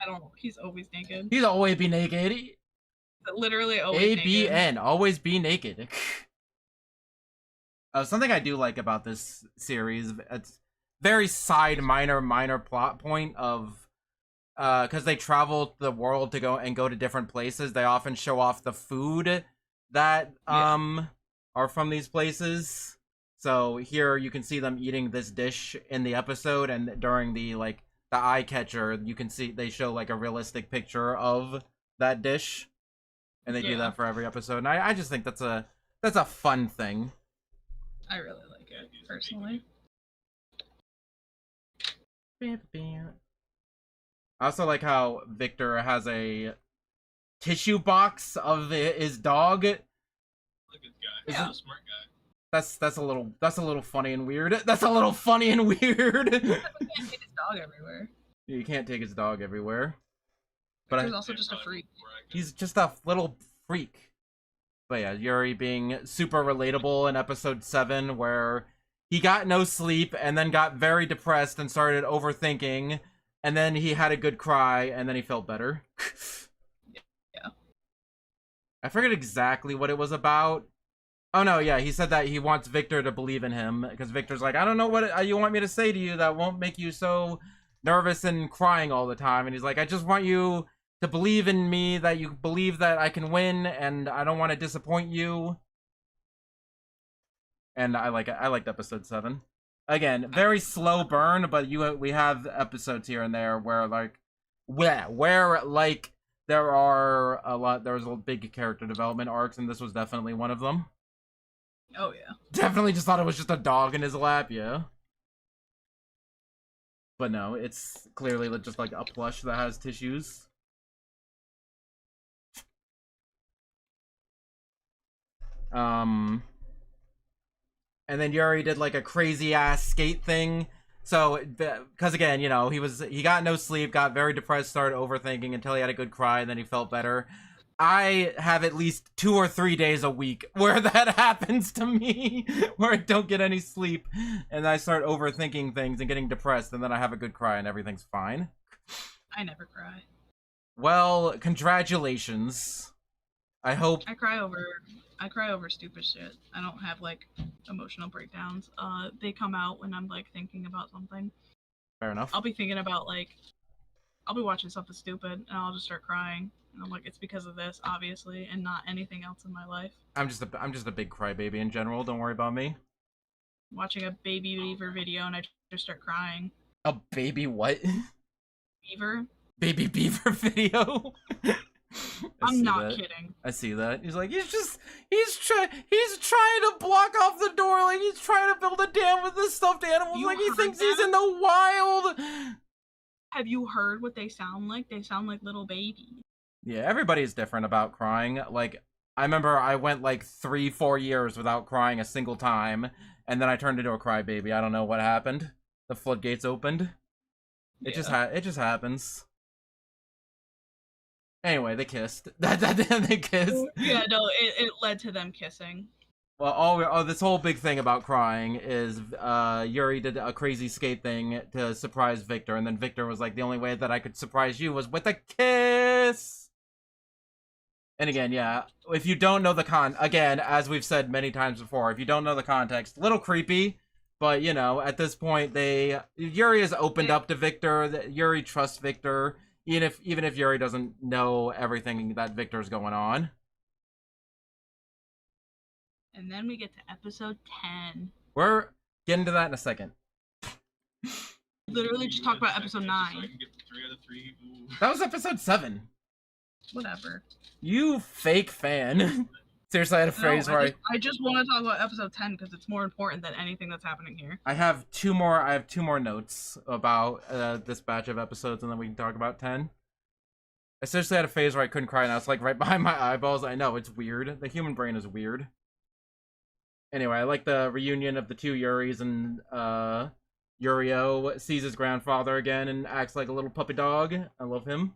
I don't know. He's always naked. He's always be naked. Literally always naked. ABN, always be naked. Something I do like about this series, it's very side minor plot point of, because they travel the world to go to different places. They often show off the food that are from these places. So here you can see them eating this dish in the episode, and during the eye catcher, you can see they show like a realistic picture of that dish, and they do that for every episode. And I just think that's a fun thing. I really like it personally. I also like how Victor has a tissue box of his dog. Look at this guy. He's a smart guy. That's a little funny and weird. That's a little funny and weird. He can't take his dog everywhere. You can't take his dog everywhere. But Victor's also just a freak. He's just a little freak. But yeah, Yuuri being super relatable in episode 7, where he got no sleep and then got very depressed and started overthinking, and then he had a good cry and then he felt better. Yeah. I forget exactly what it was about. Oh no, yeah, he said that he wants Victor to believe in him, because Victor's like, I don't know what you want me to say to you that won't make you so nervous and crying all the time. And he's like, I just want you to believe in me, that you believe that I can win, and I don't want to disappoint you. And I liked episode 7. Again, very slow burn, but we have episodes here and there where there are there's a big character development arcs, and this was definitely one of them. Oh yeah. Definitely just thought it was just a dog in his lap, yeah. But no, it's clearly just like a plush that has tissues. And then Yuuri did like a crazy ass skate thing. So, because again, you know, he got no sleep, got very depressed, started overthinking until he had a good cry, and then he felt better. I have at least 2 or 3 days a week where that happens to me, where I don't get any sleep, and I start overthinking things and getting depressed, and then I have a good cry and everything's fine. I never cry. Well, congratulations. I hope. I cry over stupid shit. I don't have like emotional breakdowns. They come out when I'm like thinking about something. Fair enough. I'll be thinking about I'll be watching something stupid and I'll just start crying. And I'm like, it's because of this, obviously, and not anything else in my life. I'm just a big crybaby in general. Don't worry about me. Watching a baby beaver video and I just start crying. A baby what? Beaver? Baby beaver video? I'm not kidding. I see that. He's like, he's trying to block off the door, like he's trying to build a dam with the stuffed animals, like he thinks he's in the wild. Have you heard what they sound like? They sound like little babies. Yeah, everybody's different about crying. Like, I remember I went like 3-4 years without crying a single time, and then I turned into a crybaby. I don't know what happened. The floodgates opened. It just happens. Anyway, they kissed. They kissed. Yeah, no, it led to them kissing. Well, this whole big thing about crying is Yuuri did a crazy skate thing to surprise Victor, and then Victor was like, the only way that I could surprise you was with a kiss! And again, yeah, if you don't know again, as we've said many times before, if you don't know the context, a little creepy, but, you know, at this point, Yuuri has opened up to Victor, Yuuri trusts Victor, even if Yuuri doesn't know everything that Victor's going on. And then we get to episode 10. We're getting to that in a second. Literally just talked about episode 9. That was episode 7. Whatever. You fake fan. Seriously, I had a phrase where I just want to talk about episode 10 because it's more important than anything that's happening here. I have 2 more notes about this batch of episodes, and then we can talk about 10. I seriously had a phase where I couldn't cry, and I was like right behind my eyeballs. I know, it's weird. The human brain is weird. Anyway, I like the reunion of the two Yuris, and Yurio sees his grandfather again and acts like a little puppy dog. I love him.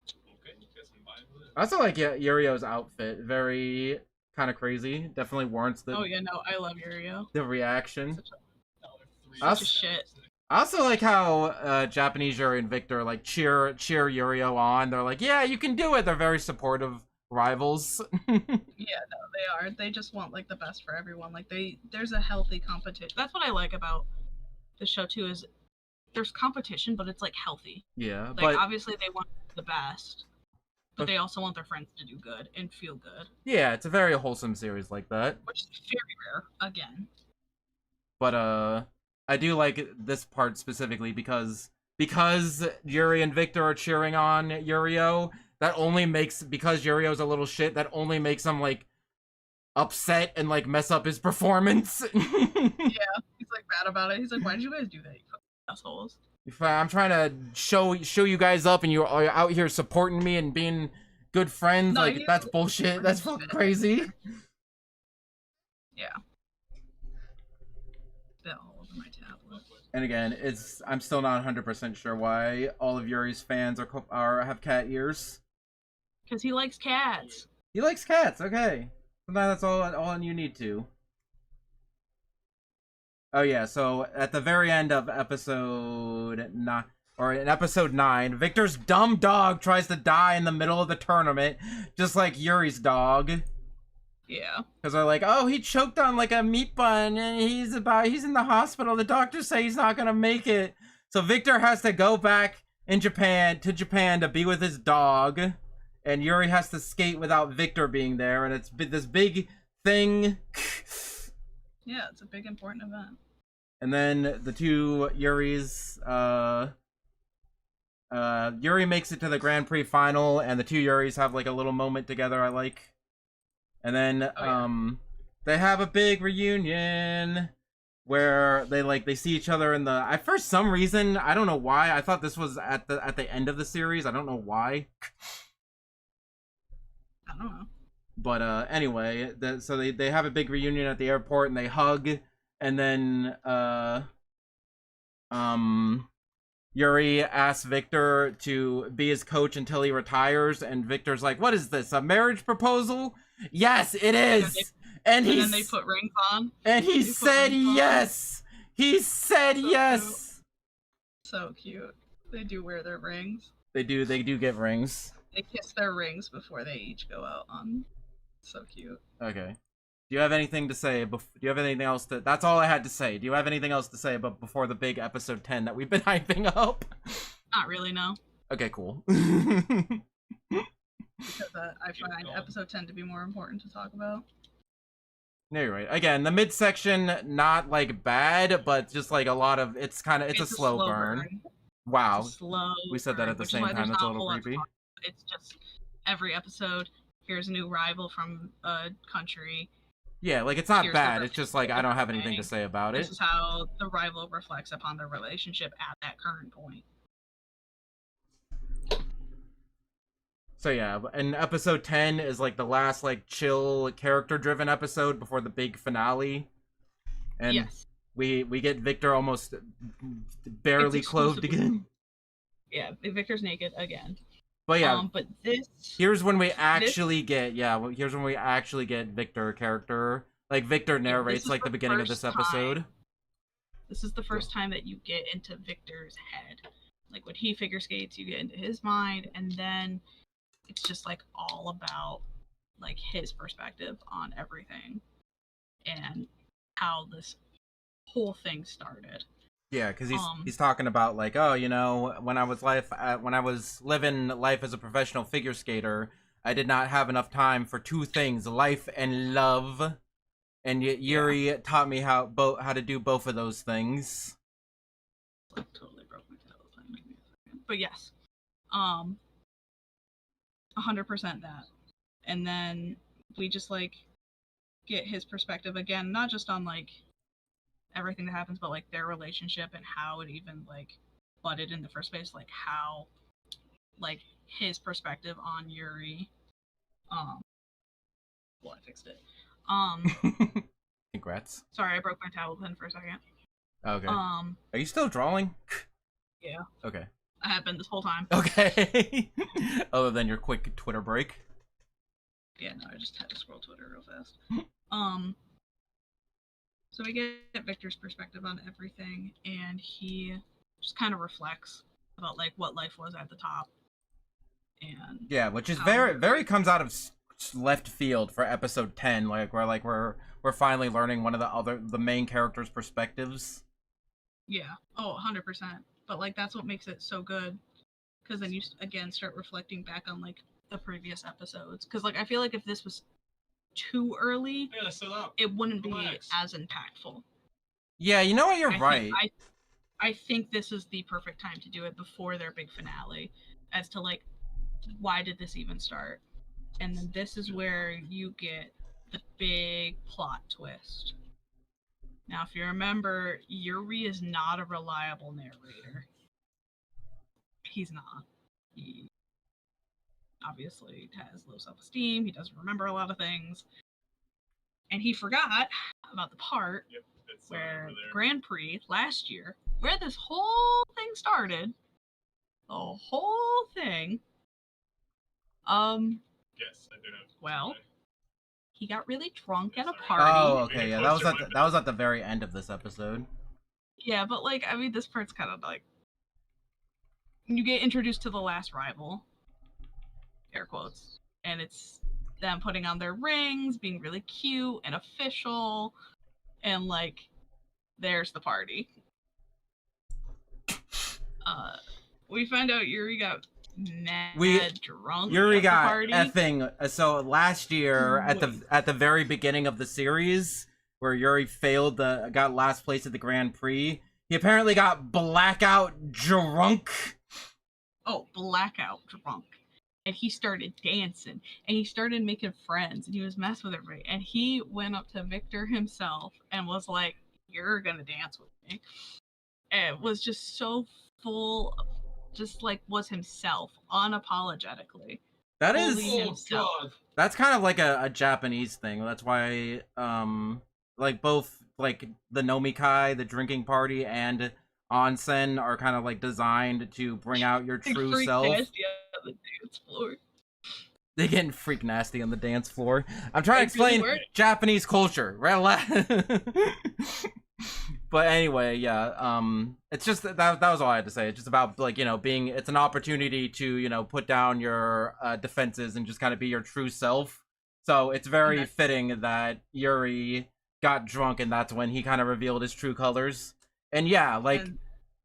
Okay, guess I'm buying it. I also like Yurio's outfit. Very kind of crazy. Definitely warrants the Oh yeah, no, I love Yurio. the reaction. $3. Us- Such a shit. I also like how Japanese Yuri and Victor like cheer Yurio on. They're like, "Yeah, you can do it." They're very supportive rivals. Yeah, no, they are. They just want like the best for everyone. Like there's a healthy competition. That's what I like about the show too. Is there's competition, but it's like healthy. Yeah, Like but obviously they want the best, but they also want their friends to do good and feel good, yeah, it's a very wholesome series like that. which is very rare. Again, But I do like this part specifically because Yuri and Victor are cheering on Yurio. That only makes, because Yurio's a little shit, that only makes him like upset and like mess up his performance. yeah, he's like mad about it. He's like, "Why did you guys do that, you fucking assholes?" If I'm trying to show you guys up and you're out here supporting me and being good friends, No, like he- that's bullshit. That's fucking crazy. Yeah. Spit all over my tablet. And again, I'm still not 100% sure why all of Yuri's fans have cat ears. Because he likes cats. He likes cats. Okay, sometimes that's all you need to. Oh yeah, so at the very end of episode 9, or in episode 9, Victor's dumb dog tries to die in the middle of the tournament, just like Yuri's dog. Yeah. Because they're like, oh, he choked on like a meat bun and he's in the hospital. The doctors say he's not gonna make it. So Victor has to go back to Japan to be with his dog, and Yuuri has to skate without Victor being there, and it's this big thing. Yeah, it's a big important event. And then the two Yuris, Yuuri makes it to the Grand Prix final, and the two Yuris have like a little moment together I like. And then they have a big reunion where they see each other in the, for some reason, I don't know why, I thought this was at the end of the series. I don't know why. I don't know. But anyway, so they have a big reunion at the airport and they hug, and then Yuuri asks Victor to be his coach until he retires, and Victor's like, "What is this? A marriage proposal?" Yes, it is. And then they put rings on. And he said yes. He said yes. So cute. They do wear their rings. They do get rings. They kiss their rings before they each go out on. So cute. Okay. Do you have anything to say? Do you have anything else to? That's all I had to say. Do you have anything else to say about before the big episode 10 that we've been hyping up? Not really, no. Okay, cool. Because I find episode 10 to be more important to talk about. No, you're right. Again, the midsection, not like bad, but just like a lot of, it's a slow burn. Wow. It's a slow We said that at the which is same why time. there's That's a not little whole lot to creepy. talk about. It's just every episode, here's a new rival from a country. Yeah, like it's not Here's bad. the It's just like I don't have anything to say about This it. is how the rival reflects upon their relationship at that current point. So yeah, and episode 10 is like the last like chill character driven episode before the big finale. And yes. we get Victor almost barely clothed again. Yeah, Victor's naked again. But yeah, but this here's when we actually get Victor character. Like Victor narrates like the beginning of this episode. This is the first time that you get into Victor's head. Like when he figure skates, you get into his mind, and then it's just like all about like his perspective on everything and how this whole thing started. Yeah, because he's talking about like, oh, you know, when I was living life as a professional figure skater, I did not have enough time for two things: life and love. And yet Yuuri taught me how to do both of those things. Like totally broke my tail. But yes, 100% that. And then we just like get his perspective again, not just on like everything that happens, but like their relationship and how it even like butted in the first place, like how like his perspective on Yuuri. Well, I fixed it. Congrats. Sorry, I broke my towel pen for a second. Okay. Are you still drawing? Yeah. Okay. I have been this whole time. Okay. Other than your quick Twitter break. Yeah, no, I just had to scroll Twitter real fast. So we get Victor's perspective on everything, and he just kind of reflects about like what life was at the top. And yeah, which is very comes out of left field for episode 10, like we're finally learning one of the main characters' perspectives. Yeah. Oh, 100%. But like that's what makes it so good, because then you again start reflecting back on like the previous episodes. Because like I feel like if this was too early, it wouldn't be as impactful. Yeah, you know what? You're right. I think this is the perfect time to do it before their big finale, as to like, why did this even start? And then this is where you get the big plot twist. Now, if you remember, Yuuri is not a reliable narrator. He's not. He obviously has low self-esteem. He doesn't remember a lot of things. And he forgot about the part where the Grand Prix last year, where this whole thing started, the whole thing, yes, I do know. well, he got really drunk at a party. Oh, okay, yeah, that was at the very end of this episode. Yeah, but like, I mean, this part's kind of like, you get introduced to the last rival, air quotes, and it's them putting on their rings, being really cute and official, and like, there's the party. We find out Yuuri got drunk. Yuuri got effing. So last year at the very beginning of the series, where Yuuri got last place at the Grand Prix, he apparently got blackout drunk. Oh, blackout drunk. And he started dancing, and he started making friends, and he was messing with everybody. And he went up to Victor himself and was like, "You're gonna dance with me." And it was just so full of, just like was himself, unapologetically. That is himself. That's kind of like a Japanese thing. That's why like both like the nomikai, the drinking party, and onsen are kind of like designed to bring out your true self. Nasty on the dance floor. They're getting freak nasty on the dance floor. I'm trying to explain Japanese culture. But anyway, yeah, it's just that was all I had to say. It's just about like, you know, it's an opportunity to, you know, put down your defenses and just kind of be your true self. So it's very fitting that Yuuri got drunk, and that's when he kind of revealed his true colors. And yeah, like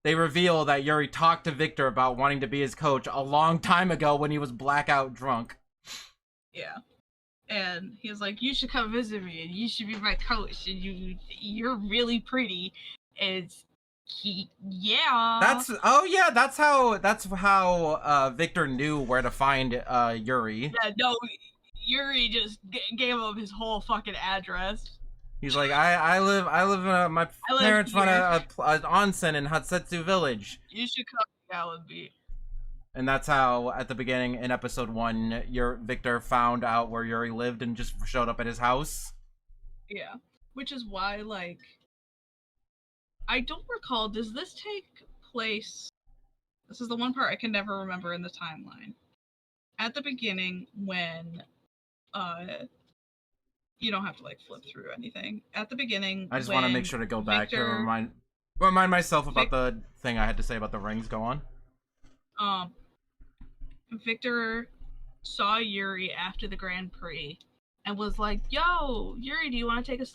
they reveal that Yuuri talked to Victor about wanting to be his coach a long time ago when he was blackout drunk. Yeah. And he was like, "You should come visit me, and you should be my coach, and you're really pretty." And that's how Victor knew where to find Yuuri. Yeah, no, Yuuri just gave him his whole fucking address. He's like, I live in my parents run an onsen in Hatsetsu Village. You should come out with me. And that's how, at the beginning, in episode 1, Victor found out where Yuuri lived and just showed up at his house. Yeah. Which is why, like, I don't recall, does this take place... This is the one part I can never remember in the timeline. At the beginning, when, you don't have to, like, flip through anything. At the beginning, I just want to make sure to go back to remind myself about the thing I had to say about the rings. Go on. Victor saw Yuuri after the Grand Prix and was like, "Yo, Yuuri, do you want to take a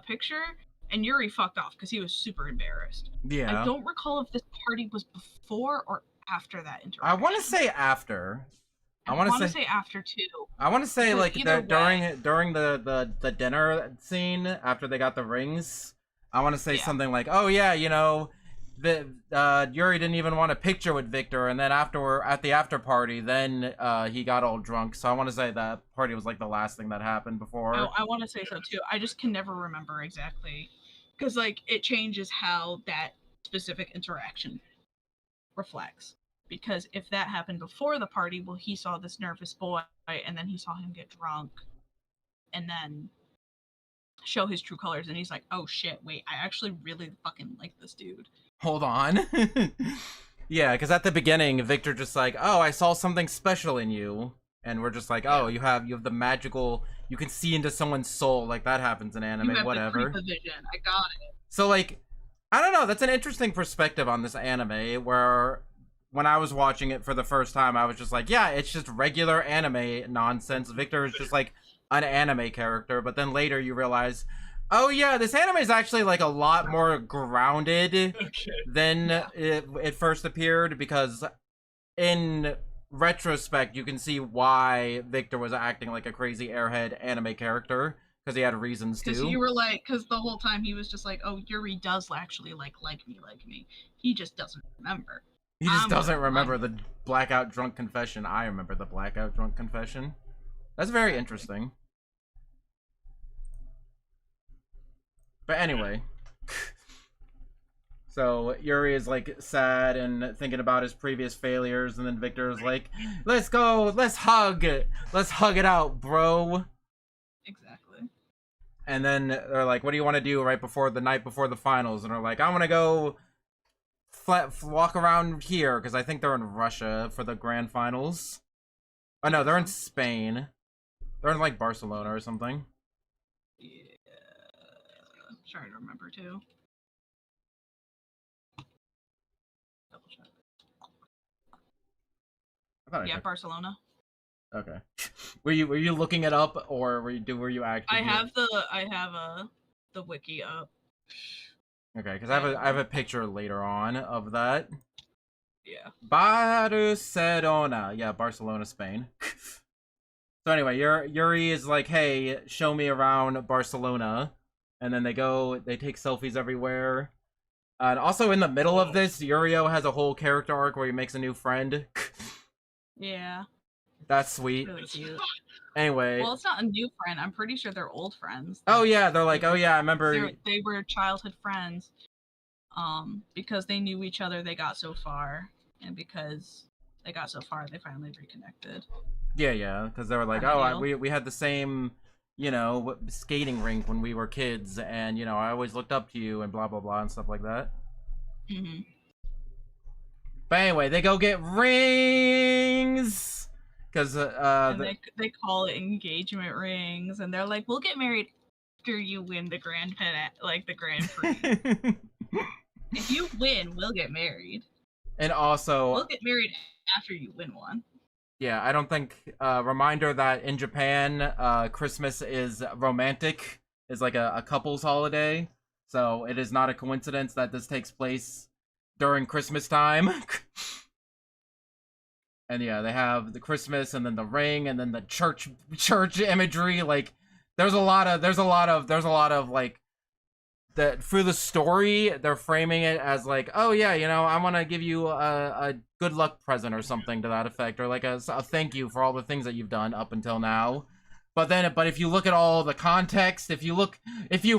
picture?" And Yuuri fucked off because he was super embarrassed. Yeah. I don't recall if this party was before or after that interaction. I want to say after. I want to say after too. I want to say like during the dinner scene after they got the rings. I want to say something like, "Oh yeah, you know, Yuuri didn't even want a picture with Victor, and then at the after party, then he got all drunk." So I want to say that party was like the last thing that happened before. I want to say so too. I just can never remember exactly, because like it changes how that specific interaction reflects. because if that happened before the party, well, he saw this nervous boy, and then he saw him get drunk, and then show his true colors, and he's like, oh shit, wait, I actually really fucking like this dude. Hold on. Yeah, because at the beginning, Victor just like, oh, I saw something special in you. And we're just like, oh, you have the magical, you can see into someone's soul. Like, that happens in anime, You have whatever. the vision. I got it. So, like, I don't know, that's an interesting perspective on this anime, where when I was watching it for the first time, I was just like, yeah, it's just regular anime nonsense. Victor is just like an anime character, but then later you realize, oh yeah, this anime is actually like a lot more grounded than it first appeared, because in retrospect you can see why Victor was acting like a crazy airhead anime character, because he had reasons to. Because you were like, because the whole time he was just like, oh, Yuuri does actually like me. He just doesn't remember. He just doesn't remember the blackout drunk confession. I remember the blackout drunk confession. That's very interesting. But anyway, so Yuuri is like sad and thinking about his previous failures, and then Victor is like, let's go, let's hug it out, bro. Exactly. And then they're like, what do you want to do the night before the finals? And they're like, I want to go walk around here, because I think they're in Russia for the grand finals. Oh no, they're in Spain. They're in like Barcelona or something. Yeah. I'm trying to remember too. Double check. Yeah, Barcelona. Okay. Were you looking it up, or were you actually? I have the wiki up. Okay, because I have a picture later on of that. Yeah. Barcelona. Yeah, Barcelona, Spain. So anyway, Yuuri is like, hey, show me around Barcelona. And then they take selfies everywhere. And also in the middle of this, Yurio has a whole character arc where he makes a new friend. Yeah. That's sweet. Really cute. Anyway. Well, it's not a new friend. I'm pretty sure they're old friends. Oh yeah, they're like, oh yeah, I remember. They were childhood friends. Because they knew each other, they got so far. And because they got so far, they finally reconnected. Yeah, because they were like, oh, we had the same, skating rink when we were kids, and I always looked up to you, and blah blah blah and stuff like that. Mhm. But anyway, they go get rings, because they call it engagement rings, and they're like, we'll get married after you win the Grand Prix. If you win, we'll get married. And also, we'll get married after you win one. Yeah, I don't think, reminder that in Japan, Christmas is romantic, is like a couple's holiday. So it is not a coincidence that this takes place during Christmas time. And yeah, they have the Christmas, and then the ring, and then the church imagery. Like, there's a lot of like, that through the story, they're framing it as like, oh yeah, I want to give you a good luck present or something to that effect, or like a thank you for all the things that you've done up until now. But if you look at all the context, if you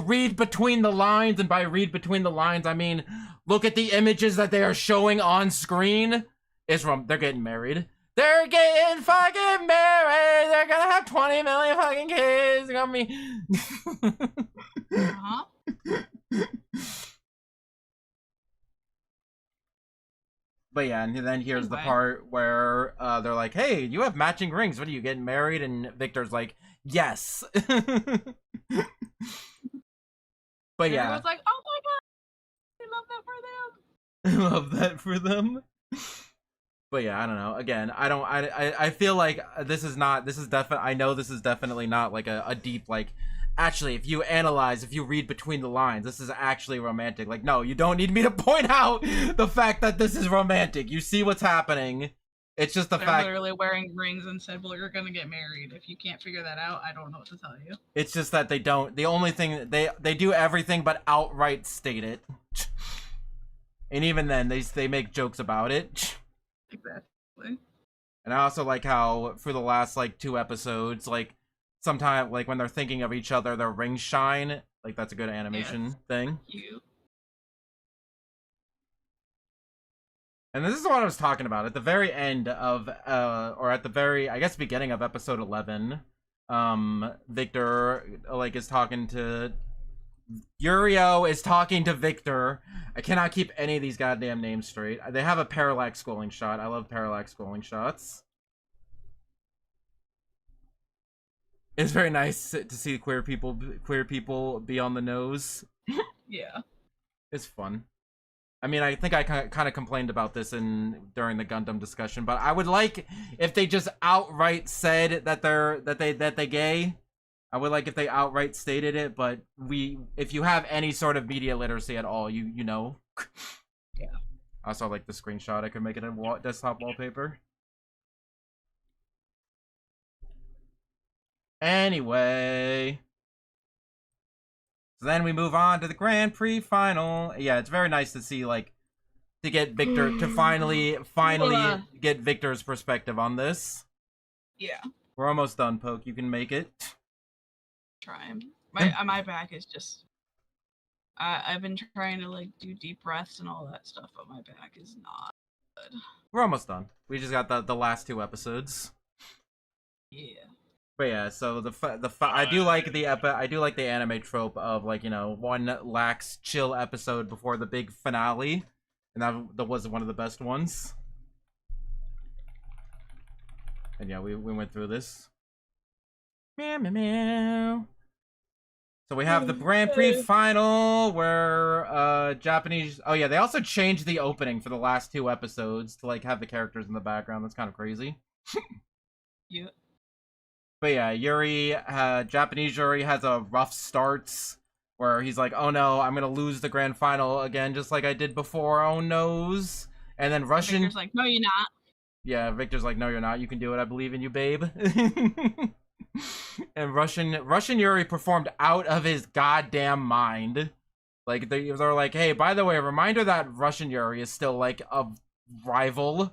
read between the lines, and by read between the lines, I mean, look at the images that they are showing on screen, they're getting married. They're getting fucking married! They're gonna have 20 million fucking kids! They're gonna be... Uh-huh. But yeah, and then here's the part where they're like, hey, you have matching rings. What are you, getting married? And Victor's like, yes. But yeah. Everyone's like, oh my god, I love that for them. I love that for them. But yeah, I don't know. Again, I feel like I know this is definitely not like a deep, like, actually, if you read between the lines, this is actually romantic. Like, no, you don't need me to point out the fact that this is romantic. You see what's happening. It's just the fact. They're literally wearing rings and said, well, you're gonna get married. If you can't figure that out, I don't know what to tell you. It's just that they don't. The only thing, they do everything but outright state it. And even then, they make jokes about it. Exactly. And I also like how, for the last, like, 2 episodes, like, sometimes, like, when they're thinking of each other, their rings shine. Like, that's a good animation thing. Cute. And this is what I was talking about at the very end of, or at the very, I guess, beginning of episode 11. Victor, like, is talking to Yurio is talking to Victor. I cannot keep any of these goddamn names straight. They have a parallax scrolling shot. I love parallax scrolling shots. It's very nice to see queer people be on the nose. Yeah. It's fun. I mean, I think I kind of complained about this during the Gundam discussion, but I would like if they just outright said that they gay. I would like if they outright stated it, but if you have any sort of media literacy at all, you know. Yeah. I also like the screenshot. I could make it a desktop wallpaper. Anyway. So then we move on to the Grand Prix final. Yeah, it's very nice to see, like, to get Victor, to finally get Victor's perspective on this. Yeah. We're almost done, Poke. You can make it. Trying. My back is just... I've been trying to, like, do deep breaths and all that stuff, but my back is not good. We're almost done. We just got the last 2 episodes. Yeah. But yeah, so I do like the anime trope of, like, you know, one lax chill episode before the big finale, and that was one of the best ones. And yeah, we went through this. Meow meow meow. So we have the Grand Prix final where Japanese. Oh yeah, they also changed the opening for the last 2 episodes to, like, have the characters in the background. That's kind of crazy. Yeah. But yeah, Yuuri, Japanese Yuuri has a rough start where he's like, oh no, I'm gonna lose the grand final again, just like I did before, oh noes. And then Russian... Victor's like, no, you're not. Yeah, Victor's like, no, you're not, you can do it, I believe in you, babe. And Russian Yuuri performed out of his goddamn mind. Like, they're like, hey, by the way, a reminder that Russian Yuuri is still, like, a rival.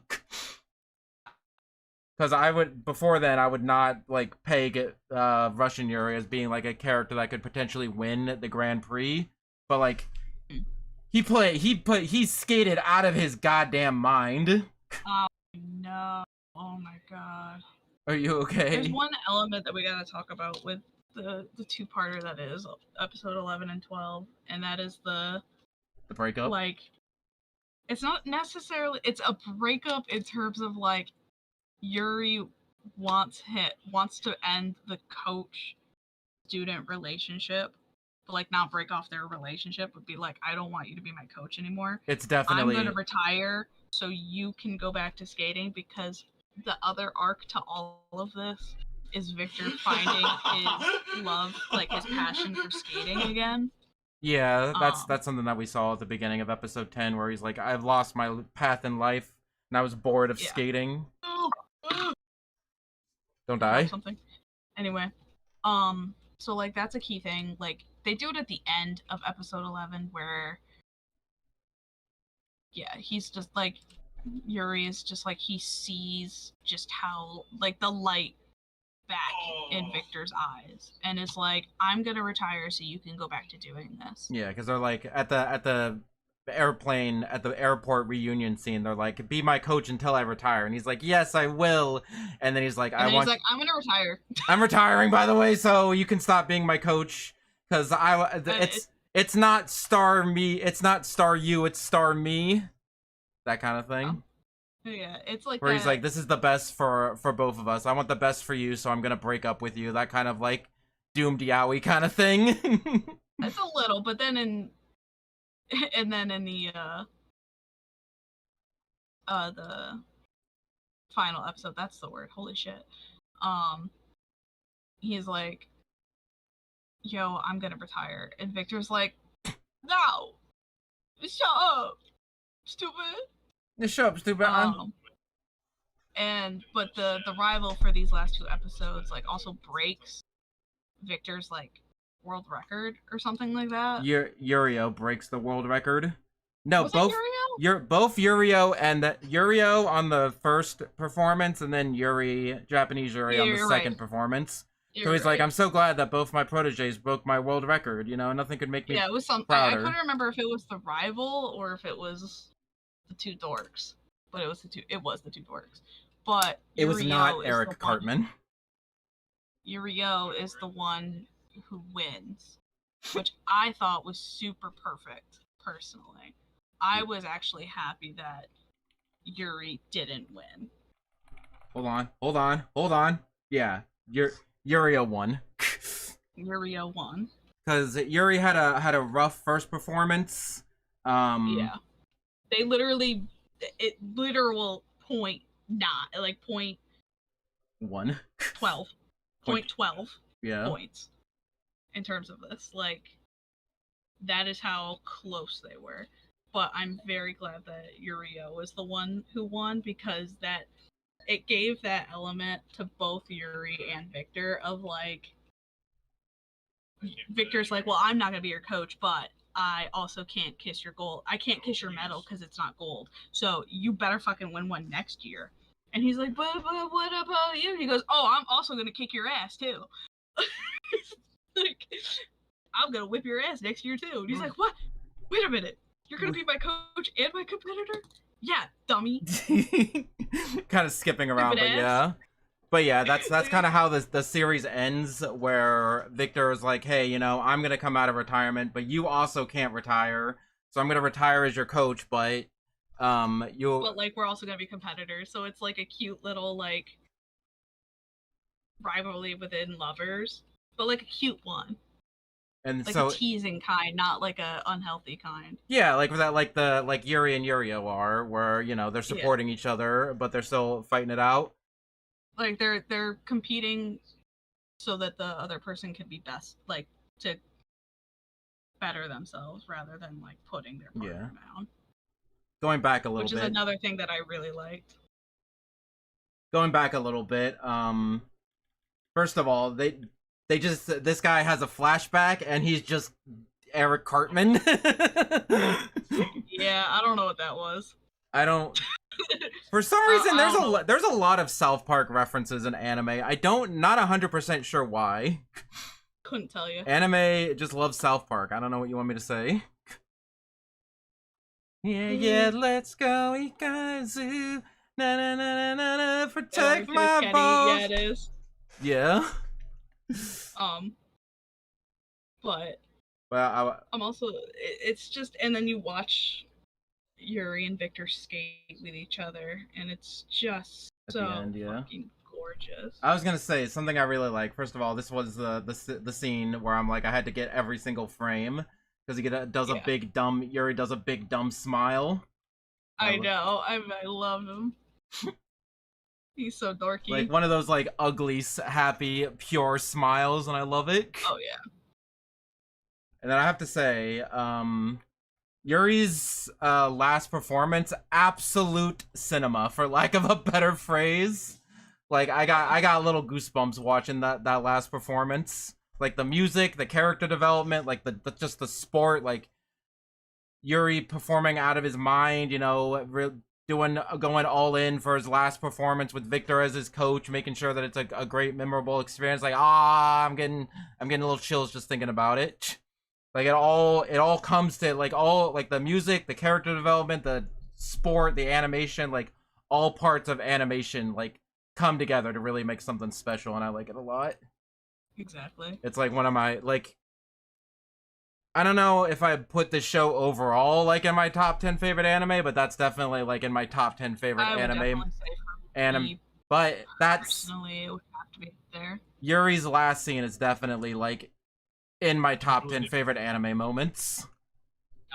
Because before then, I would not, like, peg Russian Yuuri as being, like, a character that could potentially win the Grand Prix. But, like, he skated out of his goddamn mind. Oh, no. Oh, my God. Are you okay? There's one element that we gotta talk about with the 2-parter that is episode 11 and 12, and that is the breakup? Like, it's not necessarily... It's a breakup in terms of, like, Yuuri wants to end the coach-student relationship, but, like, not break off their relationship, but be like, I don't want you to be my coach anymore. It's definitely... I'm gonna retire so you can go back to skating, because the other arc to all of this is Victor finding his love, like, his passion for skating again. Yeah, that's something that we saw at the beginning of episode 10, where he's like, I've lost my path in life, and I was bored of skating. Don't die. Something. Anyway, so, like, that's a key thing. Like, they do it at the end of episode 11, where, yeah, he's just like, Yuuri is just like, he sees just how, like, the light back in Victor's eyes, and is like, I'm gonna retire so you can go back to doing this. Yeah, because they're like, at the airplane, at the airport reunion scene, they're like, be my coach until I retire, and he's like, yes, I will. And then he's like, I'm gonna retire. I'm retiring, by the way, so you can stop being my coach, because it's not star me, it's not star you, it's star me, that kind of thing. Yeah, it's like where he's like, this is the best for both of us, I want the best for you, so I'm gonna break up with you, that kind of, like, doomed yaoi kind of thing. It's a little, but then in the final episode, that's the word, holy shit, he's like, yo, I'm gonna retire, and Victor's like, no, shut up, stupid. Shut up, stupid. But the rival for these last 2 episodes, like, also breaks Victor's, like, world record or something like that. Yurio breaks the world record. No, Was both it Yurio on the first performance, and then Japanese Yuuri on the second performance. So he's like, I'm so glad that both my proteges broke my world record. You know, nothing could make me it was something. I couldn't remember if it was the rival or if it was the 2 dorks. but it was the two. It was the two dorks. But It was not Yurio is Eric the Cartman. Yurio is the one who wins, which I thought was super perfect. Personally, I was actually happy that Yuuri didn't win. Hold on. Yeah, Yurio won. Yurio won. Because Yuuri had a rough first performance. Yeah, they literally, literal point point 1 12, point 12 yeah points in terms of this. Like, that is how close they were. But I'm very glad that Yurio was the one who won, because that it gave that element to both Yuuri and Victor of like, Victor's like, well, I'm not gonna be your coach, but I also can't kiss your gold. I can't kiss your medal because it's not gold. So you better fucking win one next year. And he's like, but what about you? And he goes, oh, I'm also gonna kick your ass too. Like, I'm gonna whip your ass next year too. And he's like, what? Wait a minute. You're gonna be my coach and my competitor? Yeah, dummy. Kind of skipping around, Stupid but ass. yeah. But yeah, that's kind of how the series ends, where Victor is like, hey, I'm going to come out of retirement, but you also can't retire. So I'm going to retire as your coach, but But like, we're also going to be competitors. So it's like a cute little like rivalry within lovers, but like a cute one. And like so a teasing kind, not like a unhealthy kind. Yeah, like that, like Yuuri and Yurio are, where they're supporting each other, but they're still fighting it out. Like they're competing so that the other person can be best, like to better themselves rather than like putting their partner down. Going back a little bit, which is another thing that I really liked. Going back a little bit, first of all, this guy has a flashback and he's just Eric Cartman. Yeah, I don't know what that was. I don't. For some reason, there's a lot of South Park references in anime. Not 100% sure why. Couldn't tell you. Anime just loves South Park. I don't know what you want me to say. Yeah, let's go, Ikazu. Na na na na na na. Protect my balls. Yeah, it is. Yeah. But well, I'm also. It's just, and then you watch Yuuri and Victor skate with each other, and it's just so fucking gorgeous. I was gonna say something I really like. First of all, this was the scene where I'm like, I had to get every single frame because he does a big dumb. Yuuri does a big dumb smile. I know. I love him. He's so dorky. Like one of those like ugly, happy, pure smiles, and I love it. Oh yeah. And then I have to say, Yuri's last performance, absolute cinema, for lack of a better phrase. Like I got little goosebumps watching that last performance. Like the music, the character development, like just the sport, like Yuuri performing out of his mind, going all in for his last performance with Victor as his coach, making sure that it's a great, memorable experience. Like, I'm getting a little chills just thinking about it. Like it all comes to like the music, the character development, the sport, the animation, like all parts of animation like come together to really make something special, and I like it a lot. Exactly. It's like one of my like. I don't know if I put this show overall like in my top 10 favorite anime, but that's definitely like in my top 10 favorite anime. But that's personally, it would have to be there. Yuri's last scene is definitely like in my top 10 favorite anime moments.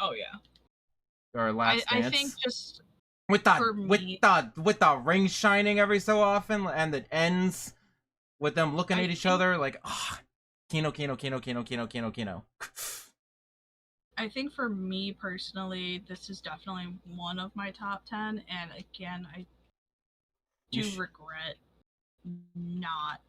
Oh yeah. Or last dance. I think just with the ring shining every so often, and it ends with them looking at each other like, Kino. I think for me personally, this is definitely one of my top 10, and again, I do regret not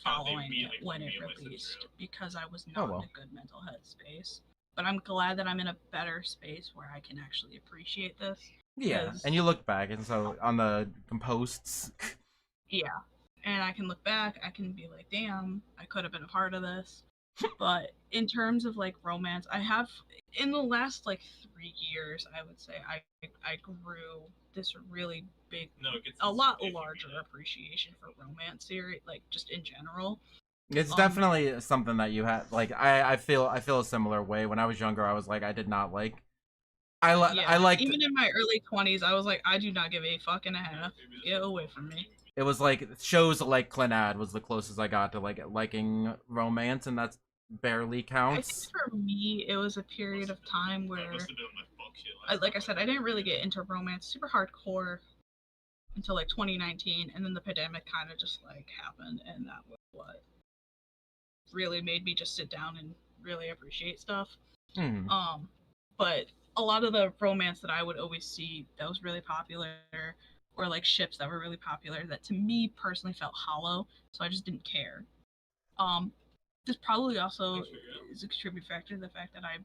following it when it released, because I was not in a good mental headspace. But I'm glad that I'm in a better space where I can actually appreciate this. Yeah, and you look back, and so on the posts. Yeah, and I can look back, I can be like, damn, I could have been a part of this. But in terms of like romance, I have in the last like 3 years, I would say I grew this really big, a lot larger appreciation for romance series, like just in general. It's definitely something that you had. Like I feel a similar way. When I was younger, I was like, I did not like. I liked. Even in my early 20s, I was like, I do not give a fuck and a half. Get away from me. It was like shows like Clannad was the closest I got to like liking romance, and that's barely counts. I think for me, it was a period of time where, like I said, I didn't really get into romance super hardcore until like 2019, and then the pandemic kind of just like happened, and that was what really made me just sit down and really appreciate stuff. But a lot of the romance that I would always see that was really popular, or like ships that were really popular, that to me personally felt hollow, so I just didn't care. This probably also is a contributing factor to the fact that I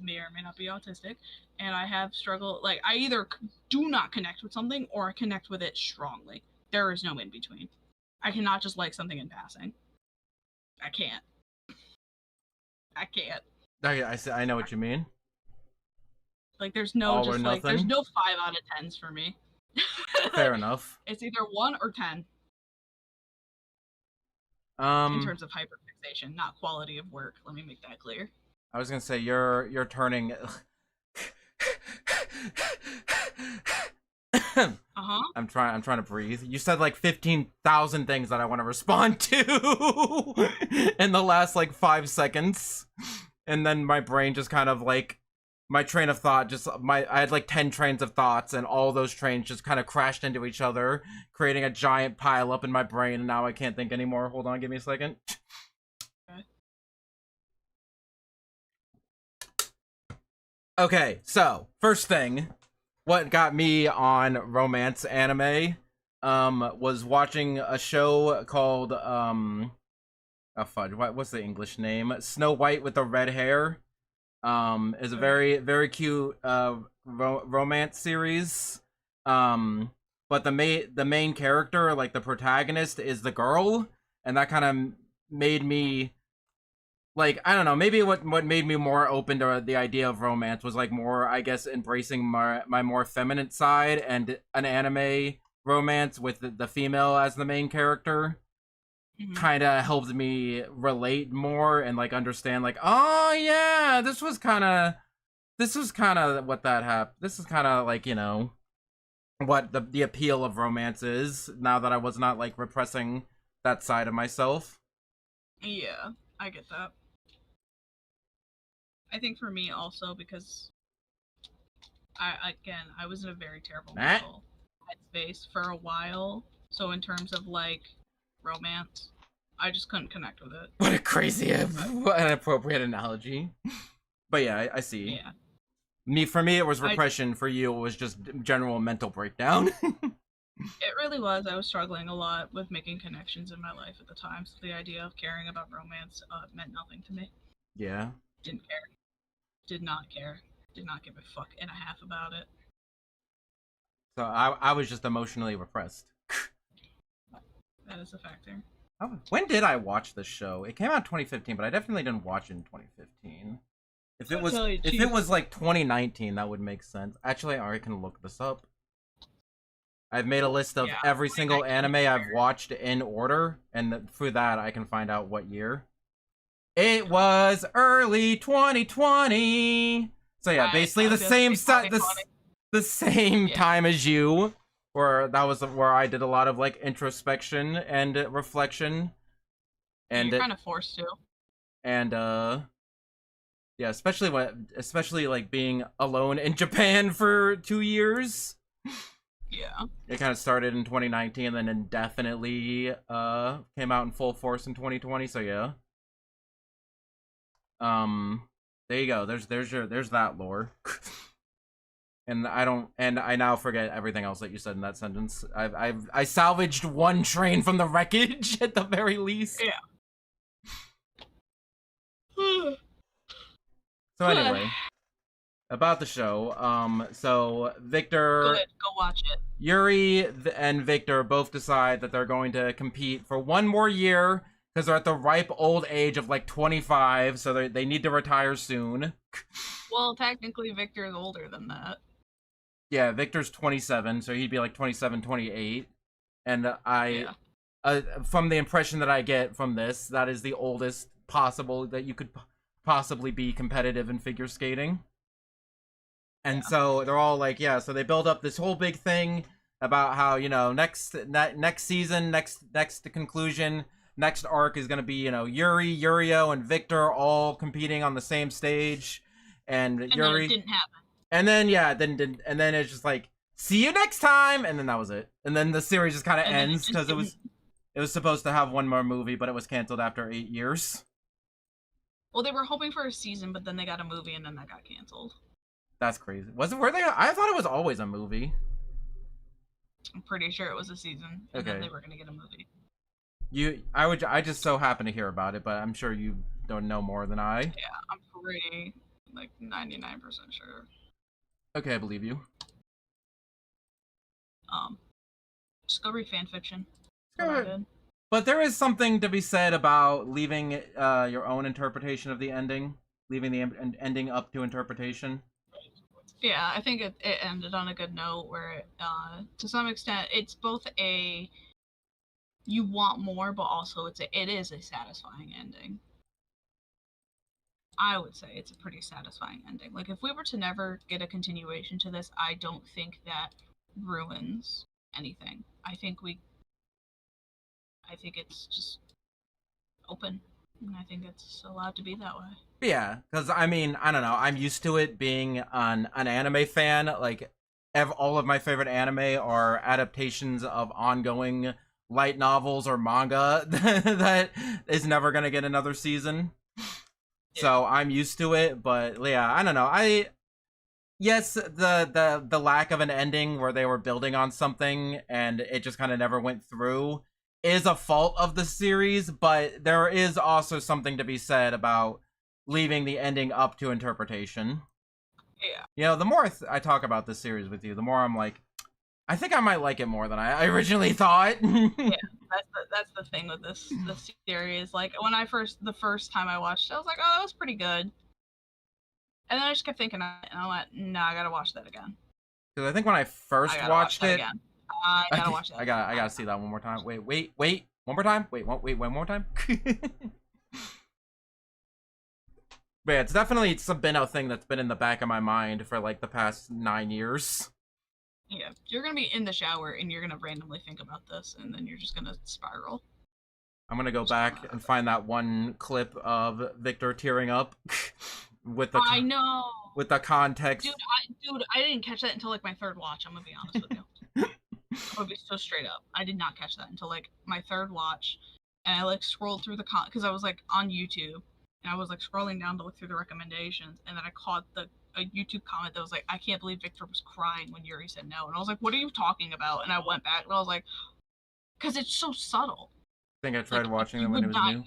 may or may not be autistic, and I have struggled. Like I either do not connect with something or I connect with it strongly. There is no in between. I cannot just like something in passing. I can't. I can't. I know what you mean. Like there's no all just or like nothing. there's no 5 out of 10s for me. Fair enough. It's either 1 or 10. In terms of hyperfixation, not quality of work. Let me make that clear. I was gonna say you're turning. I'm trying to breathe. You said like 15,000 things that I want to respond to in the last like 5 seconds, and then my brain just kind of like my train of thought I had like 10 trains of thoughts, and all those trains just kind of crashed into each other, creating a giant pile up in my brain, and now I can't think anymore. Hold on, give me a second. Okay, so first thing, what got me on romance anime was watching a show called oh fudge, what's the English name? Snow White with the Red Hair. Is a very, very cute romance series. But the main character, like the protagonist, is the girl, and that kind of made me like, I don't know, maybe what made me more open to the idea of romance was like more, I guess, embracing my more feminine side, and an anime romance with the female as the main character kind of helped me relate more and like understand like, oh yeah, this was kind of what that happened. This is kind of like, you know, what the appeal of romance is, now that I was not like repressing that side of myself. Yeah, I get that. I think for me also, because I was in a very terrible mental headspace for a while, so in terms of like romance, I just couldn't connect with it. What a crazy, what an appropriate analogy. But yeah, I see. Yeah. For me, it was repression. For you, it was just general mental breakdown. It really was. I was struggling a lot with making connections in my life at the time, so the idea of caring about romance meant nothing to me. Yeah. Didn't care. Did not care. Did not give a fuck and a half about it. So I was just emotionally repressed. That is a factor. When did I watch this show? It came out in 2015, but I definitely didn't watch it in 2015. If it was like 2019, that would make sense. Actually, I can look this up. I've made a list of every single anime I've watched in order, and through that I can find out what year. It was early 2020. So yeah, basically the same time as you, where that was where I did a lot of like introspection and reflection. And you're kind of forced to. And yeah, especially like being alone in Japan for 2 years. Yeah. It kind of started in 2019 and then indefinitely came out in full force in 2020, so yeah. There you go. There's that lore. And I now forget everything else that you said in that sentence. I salvaged one train from the wreckage at the very least. Yeah. So anyway, about the show. So Victor, go watch it. Yuuri and Victor both decide that they're going to compete for one more year because they're at the ripe old age of like 25, so they need to retire soon. Well, technically, Victor is older than that. Yeah, Victor's 27, so he'd be like 27, 28. And Yeah. From the impression that I get from this, that is the oldest possible that you could possibly be competitive in figure skating. And so they're all like, yeah, so they build up this whole big thing about how, you know, next season, next conclusion, next arc is going to be, you know, Yuuri, Yurio, and Victor all competing on the same stage. And Yuuri... then it didn't happen. And then, yeah, and then it's just like, see you next time! And then that was it. And then the series just kind of ends, because it was supposed to have one more movie, but it was canceled after 8 years. Well, they were hoping for a season, but then they got a movie, and then that got canceled. That's crazy. Were they? I thought it was always a movie. I'm pretty sure it was a season, and then they were gonna get a movie. I just so happen to hear about it, but I'm sure you don't know more than I. Yeah, I'm pretty, like, 99% sure. Okay, I believe you. Just go read fanfiction. But there is something to be said about leaving your own interpretation of the ending, leaving the ending up to interpretation. Yeah, I think it ended on a good note where, to some extent, it's both a you want more, but also it is a satisfying ending. I would say it's a pretty satisfying ending. Like, if we were to never get a continuation to this, I don't think that ruins anything. I think it's just open, and I think it's allowed to be that way. Yeah, because, I mean, I don't know, I'm used to it being an anime fan. Like, all of my favorite anime are adaptations of ongoing light novels or manga that is never going to get another season. So I'm used to it, but yeah, I don't know. Yes, the lack of an ending where they were building on something and it just kind of never went through is a fault of the series, but there is also something to be said about leaving the ending up to interpretation. Yeah. You know, the more I talk about this series with you, the more I'm like, I think I might like it more than I originally thought. Yeah. That's the thing with this series. Like, when the first time I watched it, I was like, oh, that was pretty good. And then I just kept thinking, and I went, no, I gotta watch that again. Because I think when I first watched it, I gotta watch that. I gotta see that one more time. Wait, one more time. Wait, one more time. But yeah, it's definitely been a thing that's been in the back of my mind for like the past 9 years. Yeah, you're gonna be in the shower and you're gonna randomly think about this, and then you're just gonna spiral. I'm gonna go back and find that one clip of Victor tearing up with the I know with the context. Dude, I didn't catch that until like my third watch. I'm gonna be honest with you. I'm gonna be so straight up. I did not catch that until like my third watch, and I like scrolled through the because I was like on YouTube, and I was like scrolling down to look through the recommendations, and then I caught a YouTube comment that was like, I can't believe Victor was crying when Yuuri said no. And I was like, what are you talking about? And I went back and I was like, because it's so subtle. I think I tried watching it when it was new.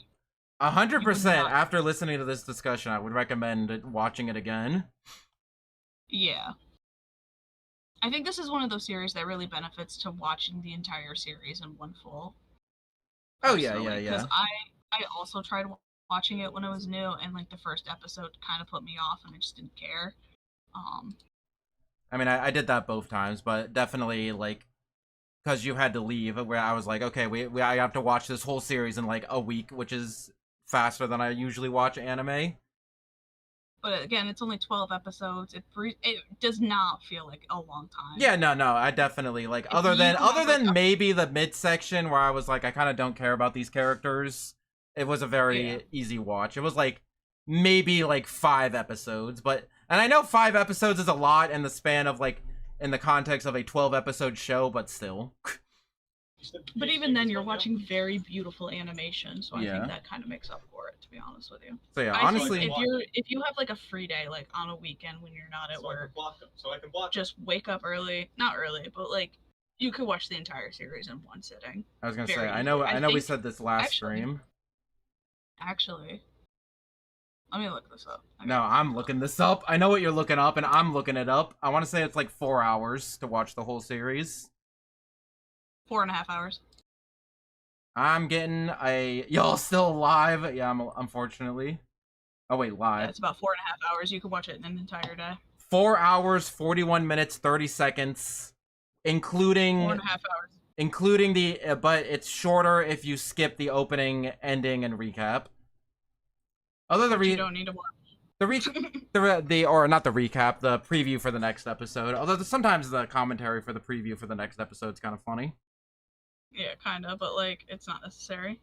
100% after listening to this discussion, I would recommend watching it again. Yeah. I think this is one of those series that really benefits to watching the entire series in one full. Oh, yeah. Because I also tried watching it when it was new, and like the first episode kind of put me off, and I just didn't care. I mean, I did that both times, but definitely like because you had to leave, where I was like, okay, I have to watch this whole series in like a week, which is faster than I usually watch anime. But again, it's only 12 episodes. It does not feel like a long time. Yeah, no, I definitely like other than maybe the midsection where I was like, I kind of don't care about these characters. It was a very easy watch. It was like maybe like 5 episodes, and I know 5 episodes is a lot in the span of like in the context of a 12-episode show, but still. But even then, you're watching very beautiful animation, so I think that kind of makes up for it, to be honest with you. So yeah, honestly, if you have like a free day, like on a weekend when you're not at work, I can block just wake up early, not early, but like you could watch the entire series in one sitting. I was gonna say, I know we said this last stream. Actually, let me look this up. No, I'm looking this up. I know what you're looking up, and I'm looking it up. I want to say it's like 4 hours to watch the whole series. 4.5 hours. I'm getting a... Y'all still alive? Yeah, unfortunately. Oh, wait, Yeah, live. it's about 4.5 hours. You can watch it in an entire day. 4 hours, 41 minutes, 30 seconds, including... 4.5 hours. Including the... but it's shorter if you skip the opening, ending, and recap. Although the You don't need to watch. or not the recap, the preview for the next episode. Although sometimes the commentary for the preview for the next episode is kind of funny. Yeah, kind of, but like it's not necessary.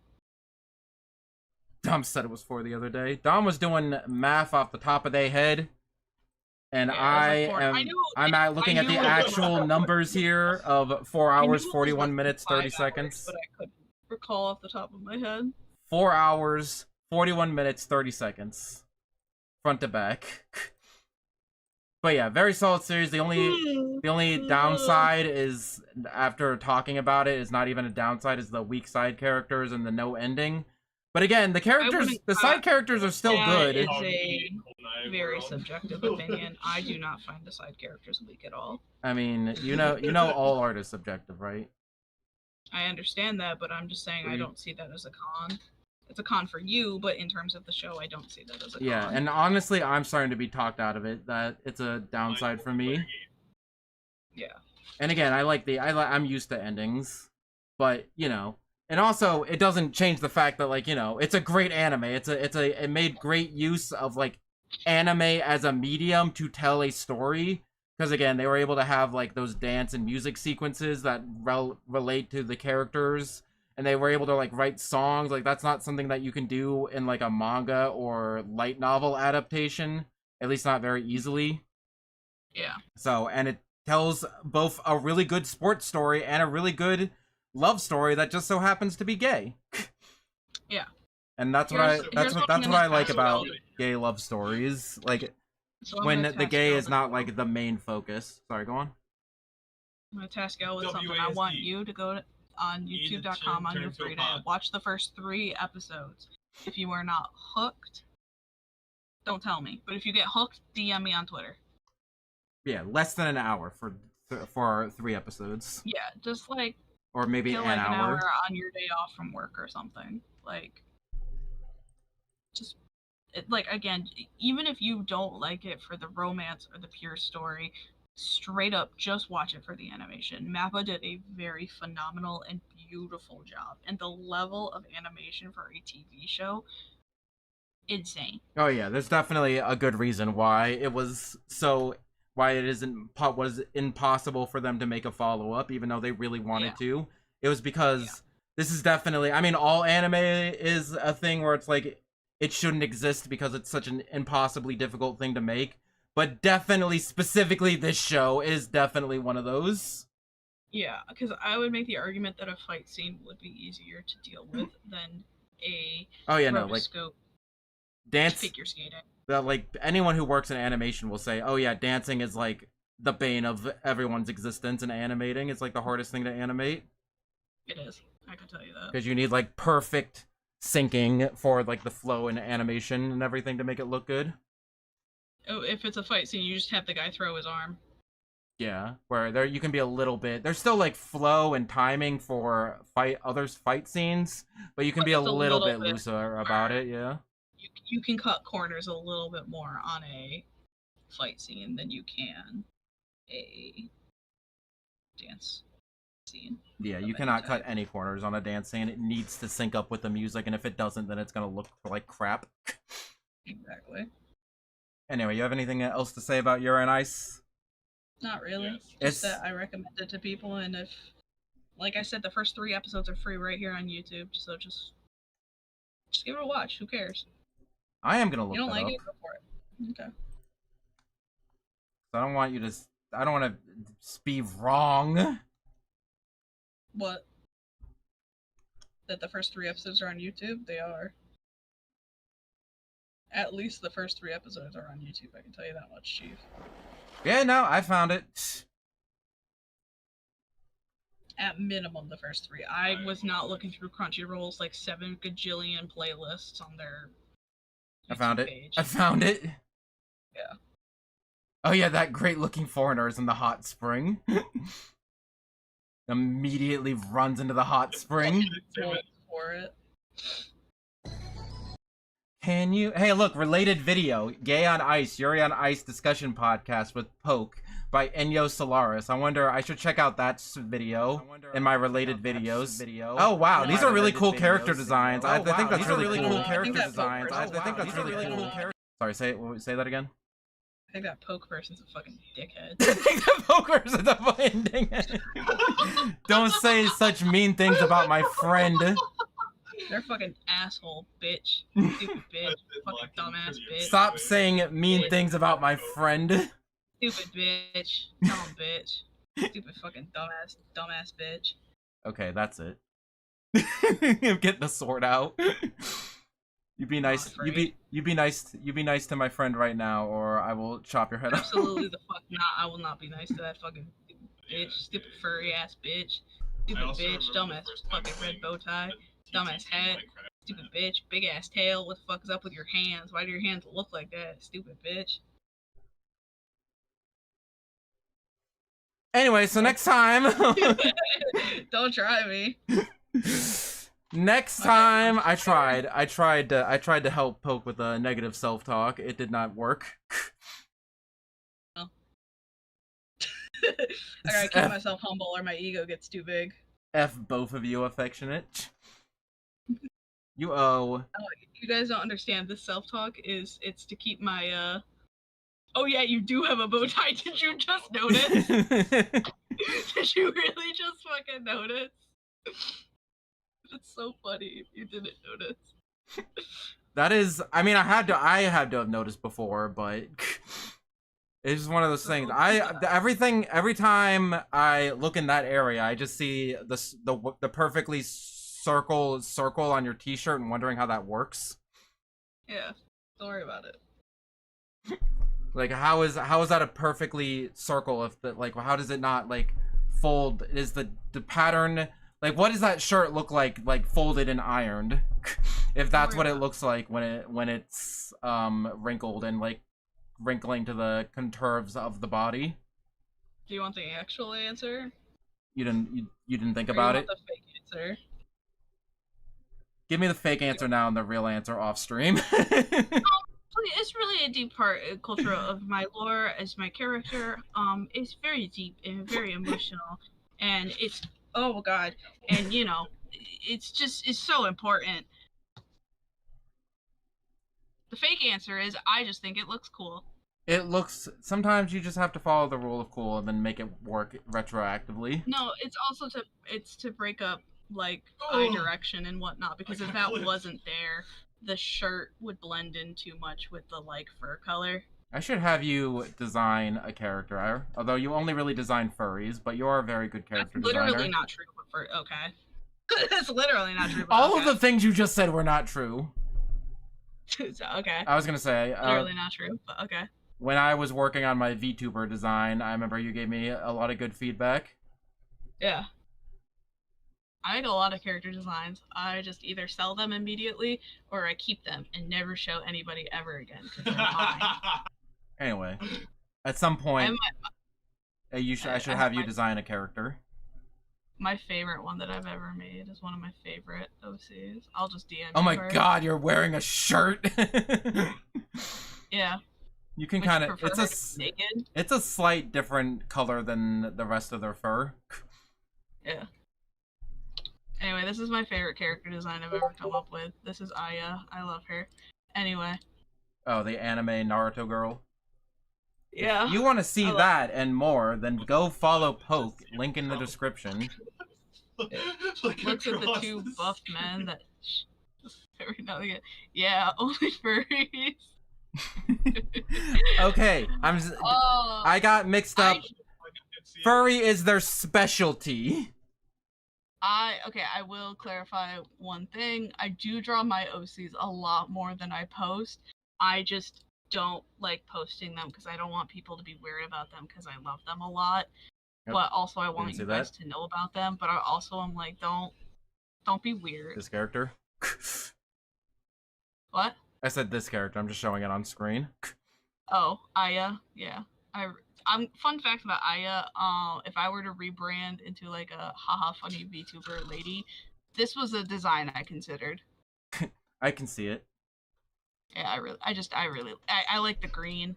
Dom said it was 4 the other day. Dom was doing math off the top of their head, and yeah, I'm looking at the actual numbers here of 4 hours, 41 minutes, 30 seconds. But I couldn't recall off the top of my head. 4 hours, 41 minutes, 30 seconds. Front to back. But yeah, very solid series. The only downside is, after talking about it, is not even a downside, is the weak side characters and the no ending. But again, the side characters are still good. It's a very subjective opinion. I do not find the side characters weak at all. I mean, you know all art is subjective, right? I understand that, but I'm just saying I don't see that as a con. It's a con for you, but in terms of the show, I don't see that as a con. Yeah, and honestly, I'm starting to be talked out of it. That it's a downside for me. Yeah. And again, I'm used to endings, but and also it doesn't change the fact that it's a great anime. It made great use of anime as a medium to tell a story, because again, they were able to have those dance and music sequences that relate to the characters. And they were able to write songs. That's not something that you can do in a manga or light novel adaptation, at least not very easily. Yeah. So, and it tells both a really good sports story and a really good love story that just so happens to be gay. Yeah. And that's what I like about gay love stories. When the gay is not the main focus. Sorry, go on. I'm gonna task you with something. I want you to go on youtube.com on your free day. Watch the first 3 episodes. If you are not hooked, don't tell me. But if you get hooked, DM me on Twitter. Yeah, less than an hour for 3 episodes. Yeah, just or maybe an hour on your day off from work or something. Again, even if you don't like it for the romance or the pure story, straight up just watch it for the animation. Mappa did a very phenomenal and beautiful job, and the level of animation for a TV show, insane. Oh yeah, there's definitely a good reason why it was why it was impossible for them to make a follow-up, even though they really wanted to. It was because this is definitely, I mean, all anime is a thing where it's it shouldn't exist because it's such an impossibly difficult thing to make. But definitely, specifically, this show is definitely one of those. Yeah, because I would make the argument that a fight scene would be easier to deal with than a dance figure skating. Anyone who works in animation will say, oh yeah, dancing is the bane of everyone's existence, and animating is the hardest thing to animate. It is. I can tell you that. Because you need perfect syncing for the flow and animation and everything to make it look good. Oh, if it's a fight scene, you just have the guy throw his arm. Yeah, where you can be a little bit. There's still flow and timing for fight scenes, but you can be a little bit looser about it. Yeah. You can cut corners a little bit more on a fight scene than you can a dance scene. Yeah, you cannot cut any corners on a dance scene. It needs to sync up with the music, and if it doesn't, then it's gonna look like crap. Exactly. Anyway, you have anything else to say about Yuuri on Ice? Not really. Just that I recommend it to people, and if, like I said, the first 3 episodes are free right here on YouTube, so just give it a watch. Who cares? I am gonna look. You don't like up. it? Go for it. Okay. I don't want you to. I don't want to be wrong. What? That the first 3 episodes are on YouTube? They are. At least the first 3 episodes are on YouTube, I can tell you that much, Chief. Yeah, no, I found it. At minimum, the first 3. I was not looking through Crunchyroll's 7 gajillion playlists on their YouTube I found it. page. I found it. Yeah. Oh yeah, that great-looking foreigner is in the hot spring. Immediately runs into the hot spring. for it. Can you? Hey, look, related video. Gay on Ice, Yuuri on Ice discussion podcast with Poke by Enyo Solaris. I wonder, I should check out that video in my related videos. Oh, wow, these are really cool character designs. I think that's really cool character designs. I think that's really cool. Sorry, say that again. I think that Poke person's a fucking dickhead. I think that Poke person's a fucking dickhead. Don't say such mean things about my friend. They're fucking asshole, bitch. Stupid bitch. Fucking dumbass bitch. Stop saying mean things about my friend. Stupid bitch. Dumb bitch. Stupid fucking dumbass bitch. Okay, that's it. Get the sword out. You be nice. You be nice to my friend right now, or I will chop your head off. Absolutely the fuck not. I will not be nice to that fucking stupid bitch. Stupid furry ass bitch. Stupid bitch. Dumbass fucking red bow tie. Dumbass hat, stupid bitch, big ass tail. What the fuck is up with your hands? Why do your hands look like that, stupid bitch? Anyway, so next time. Don't try me. Next time, I tried to help Poke with a negative self-talk. It did not work. Oh. I gotta keep myself humble, or my ego gets too big. F both of you, affectionate. You owe. Oh, you guys don't understand. This self-talk it's to keep my Oh yeah, you do have a bow tie. Did you just notice? Did you really just fucking notice? It's so funny if you didn't notice. That is, I mean, I had to have noticed before, but it's just one of those things. Every time I look in that area, I just see the perfectly circle on your t-shirt and wondering how that works. Yeah, don't worry about it. Like, how is that a perfectly circle if the, like, how does it not like fold? Is the pattern, like, what does that shirt look like folded and ironed? If that's what it looks like when it's wrinkled and like wrinkling to the contours of the body. Do you want the actual answer? You didn't think about it? The fake answer? Give me the fake answer now and the real answer off stream. It's really a deep part culture of my lore as my character. It's very deep and very emotional, and it's, oh god, and you know, it's so important. The fake answer is I just think it looks cool. It looks, sometimes you just have to follow the rule of cool and then make it work retroactively. No, it's also to break up like eye direction and whatnot, because if that wasn't there, the shirt would blend in too much with the like fur color. I should have you design a character, although you only really design furries, but you're a very good character designer. Literally not true, but okay. That's literally not true. All of the things you just said were not true. Okay. I was gonna say literally not true, but okay. When I was working on my VTuber design, I remember you gave me a lot of good feedback. Yeah. I make a lot of character designs. I just either sell them immediately or I keep them and never show anybody ever again because they're mine. Anyway, at some point, I should have you design a character. My favorite one that I've ever made is one of my favorite OCs. I'll just DM. Oh my god, you're wearing a shirt. Yeah. You can kind of. It's a slight different color than the rest of their fur. Yeah. Anyway, this is my favorite character design I've ever come up with. This is Aya. I love her. Anyway. Oh, the anime Naruto girl? Yeah. If you want to see that and more, then go follow Poke. Link in the description. Looks at the two buffed men that... every now and again. Yeah, only furries. Okay, I got mixed up. Furry is their specialty. Okay, I will clarify one thing. I do draw my OCs a lot more than I post. I just don't like posting them because I don't want people to be weird about them because I love them a lot. Yep. But also I want you guys to know about them. But I also am like, don't be weird. This character? What? I said this character. I'm just showing it on screen. Oh, Aya. Yeah. Fun fact about Aya, if I were to rebrand into like a haha funny VTuber lady, this was a design I considered. I can see it. Yeah, I like the green.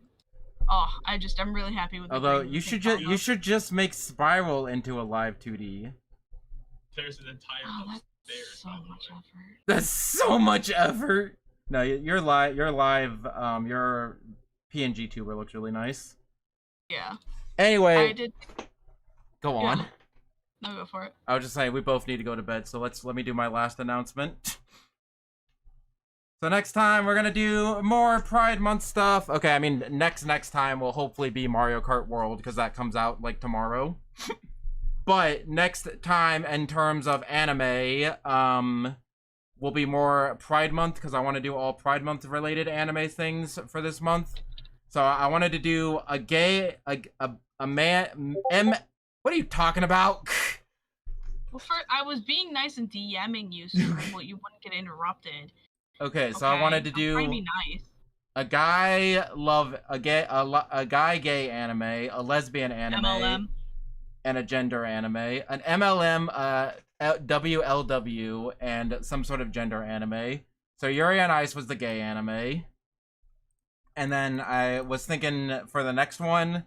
Oh, I'm really happy with the Although green. you should just make Spiral into a live 2D. There's an entire Oh, upstairs. that's so much effort. That's so much effort. No, your PNG tuber looks really nice. Yeah. Anyway, I did. go on. Yeah. No, go for it. I was just saying we both need to go to bed, so let me do my last announcement. So next time we're gonna do more Pride Month stuff. Okay, I mean next time will hopefully be Mario Kart World because that comes out like tomorrow. But next time in terms of anime, will be more Pride Month because I want to do all Pride Month related anime things for this month. So I wanted to do a man. What are you talking about? Well, I was being nice and DMing you so you wouldn't get interrupted. Okay, so I wanted to do trying to be nice. a guy gay anime, a lesbian anime, MLM. and a gender anime, an MLM, WLW, and some sort of gender anime. So Yuri on Ice was the gay anime. And then I was thinking for the next one,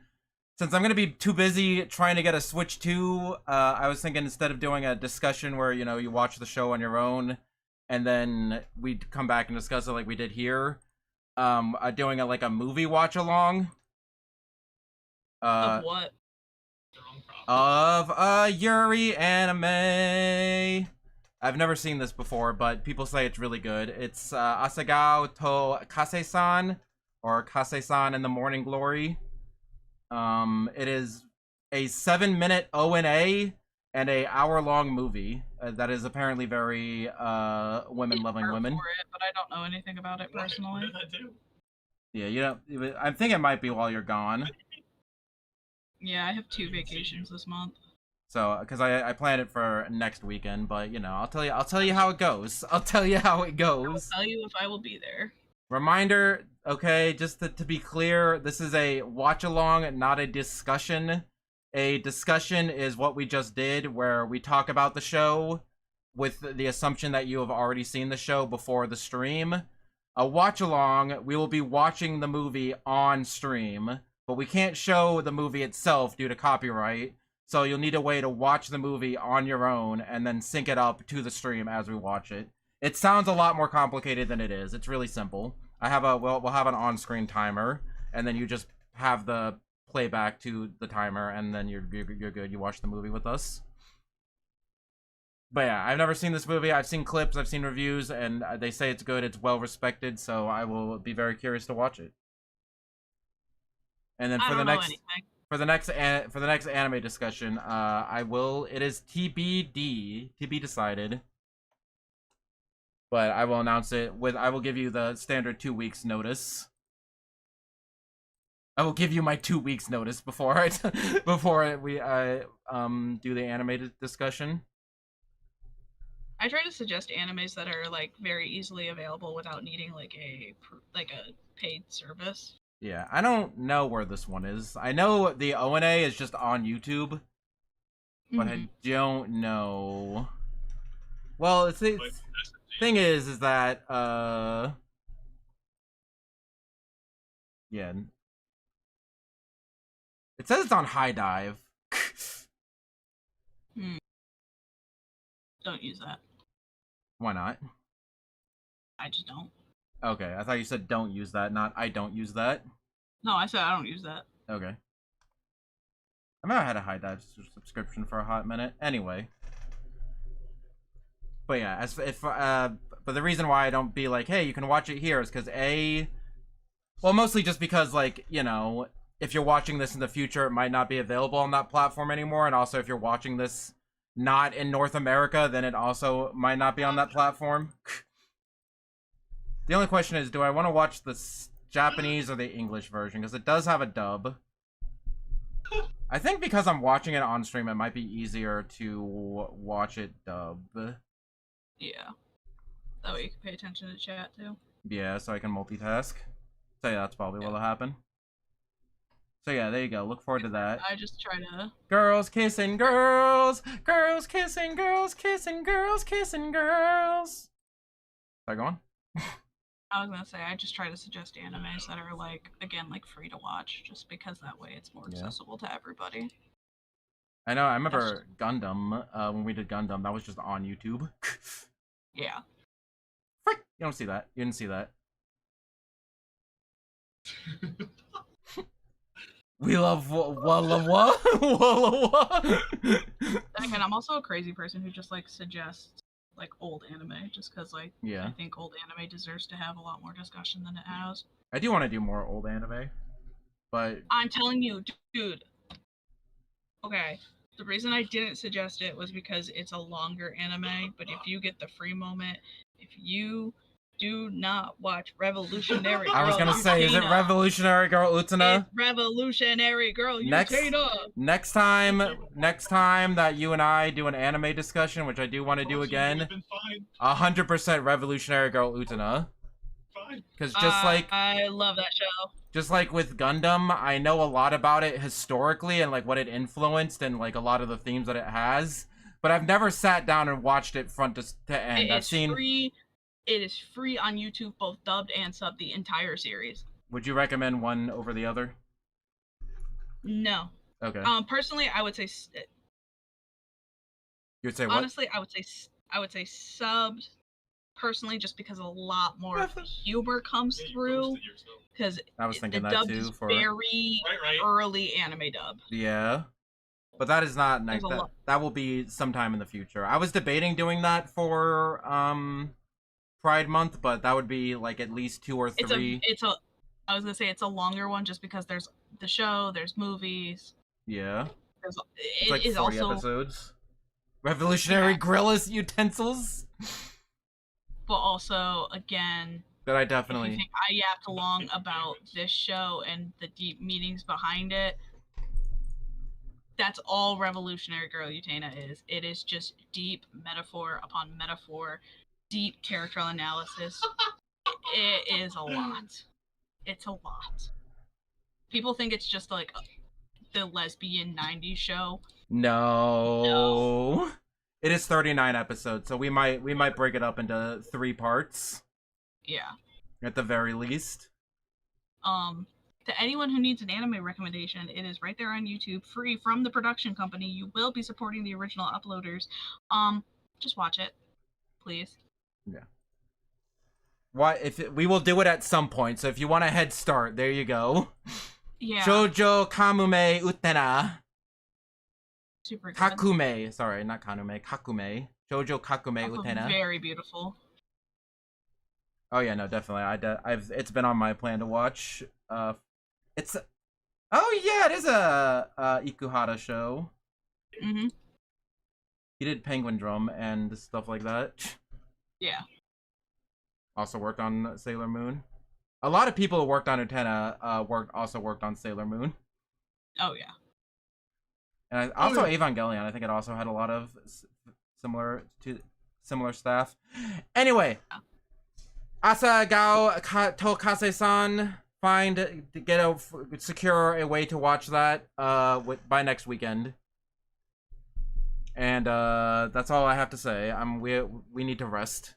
since I'm going to be too busy trying to get a Switch 2, I was thinking instead of doing a discussion where, you watch the show on your own, and then we'd come back and discuss it like we did here, doing a movie watch-along. Of what? Of a Yuri anime. I've never seen this before, but people say it's really good. It's Asagao to Kase-san, or Kase-san in the Morning Glory. It is a 7-minute ONA and a hour-long movie that is apparently very women-loving women. For it, but I don't know anything about it personally. What did that do? Yeah, I think it might be while you're gone. Yeah, I have 2 vacations this month. So, because I planned it for next weekend, but I'll tell you how it goes. I'll tell you how it goes. I'll tell you if I will be there. Reminder, okay, just to be clear, this is a watch-along, not a discussion. A discussion is what we just did, where we talk about the show with the assumption that you have already seen the show before the stream. A watch-along, we will be watching the movie on stream, but we can't show the movie itself due to copyright, so you'll need a way to watch the movie on your own and then sync it up to the stream as we watch it. It sounds a lot more complicated than it is. It's really simple. We'll have an on-screen timer, and then you just have the playback to the timer, and then you're good. You watch the movie with us. But yeah, I've never seen this movie. I've seen clips, I've seen reviews, and they say it's good. It's well respected, so I will be very curious to watch it. And then for the next anime discussion, it is TBD, to be decided. But I will announce it I will give you the standard 2 weeks notice. I will give you my 2 weeks notice before we do the animated discussion. I try to suggest animes that are very easily available without needing a paid service. Yeah, I don't know where this one is. I know the ONA is just on YouTube, but I don't know. Well, it's thing is that yeah, it says it's on High Dive. Don't use that. Why not? I just don't. Okay, I thought you said don't use that, not I don't use that. No, I said I don't use that. Okay. I might have had a High Dive subscription for a hot minute. Anyway. But yeah, but the reason why I don't be like, hey, you can watch it here is because mostly just because if you're watching this in the future, it might not be available on that platform anymore, and also if you're watching this not in North America, then it also might not be on that platform. The only question is, do I want to watch the Japanese or the English version? Because it does have a dub. I think because I'm watching it on stream, it might be easier to watch it dub. Yeah. That way you can pay attention to chat, too. Yeah, so I can multitask. So yeah, that's probably what'll happen. So yeah, there you go. Look forward to that. I just try to. Girls kissing girls, girls kissing girls, kissing girls, kissing girls. Start going. I was gonna say I just try to suggest animes that are like again like free to watch, just because that way it's more accessible to everybody. I know. I remember Gundam. When we did Gundam, that was just on YouTube. Yeah. Frick! You don't see that. You didn't see that. We love Walla Walla. Then again, I'm also a crazy person who just like suggests like old anime, just because like I think old anime deserves to have a lot more discussion than it has. I do want to do more old anime, but I'm telling you, dude. Okay, the reason I didn't suggest it was because it's a longer anime. But if you get the free moment, if you do not watch Revolutionary Girl, I was gonna say, is it Revolutionary Girl Utena? It's Revolutionary Girl Utena. Next time that you and I do an anime discussion, which I do want to do again, 100% Revolutionary Girl Utena. Because just like I love that show. Just like with Gundam, I know a lot about it historically and like what it influenced and like a lot of the themes that it has, but I've never sat down and watched it front to end. I've seen free. It is free on YouTube, both dubbed and subbed, the entire series. Would you recommend one over the other? No. Okay. Personally, I would say. You'd say what? Honestly, I would say subbed. Personally, just because a lot more humor comes through. Because I was thinking the that dub too. is very early anime dub. Yeah. But that is not next. That will be sometime in the future. I was debating doing that for Pride Month, but that would be like at least 2 or 3. I was gonna say it's a longer one just because there's the show, there's movies. Yeah. It's like 40 episodes. Revolutionary Grillis utensils. But also, again, that I definitely. If you think I yapped along about this show and the deep meanings behind it, that's all Revolutionary Girl Utena is. It is just deep metaphor upon metaphor, deep character analysis. It is a lot. It's a lot. People think it's just like the lesbian 90s show. No. It is 39 episodes, so we might break it up into 3 parts. Yeah. At the very least. To anyone who needs an anime recommendation, it is right there on YouTube, free from the production company. You will be supporting the original uploaders. Just watch it, please. Yeah. We will do it at some point, so if you want a head start, there you go. Yeah. Shoujo Kamume Utena. Super good. Kakume, sorry, not Kanume, Kakume. Shoujo Kakume Utena. Very beautiful. Oh yeah, no, definitely. It's been on my plan to watch. Oh yeah, it is a Ikuhara show. Mhm. He did Penguin Drum and stuff like that. Yeah. Also worked on Sailor Moon. A lot of people who worked on Utena also worked on Sailor Moon. Oh yeah. And also Evangelion. I think it also had a lot of similar staff. Anyway, Asagao Tokase-san, secure a way to watch that by next weekend. And that's all I have to say. We need to rest.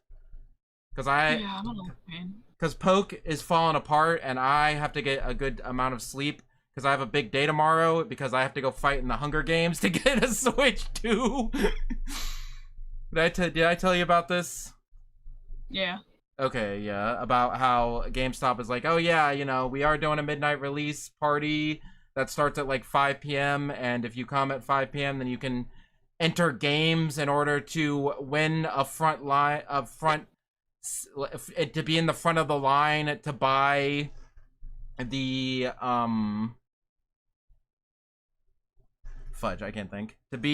Because Poke is falling apart, and I have to get a good amount of sleep. Because I have a big day tomorrow, because I have to go fight in the Hunger Games to get a Switch too. Did I tell you about this? Yeah. Okay, yeah. About how GameStop is like, oh yeah, we are doing a midnight release party that starts at like 5 p.m. And if you come at 5 p.m., then you can enter games in order to win to be in the front of the line to buy the fudge, I can't think. If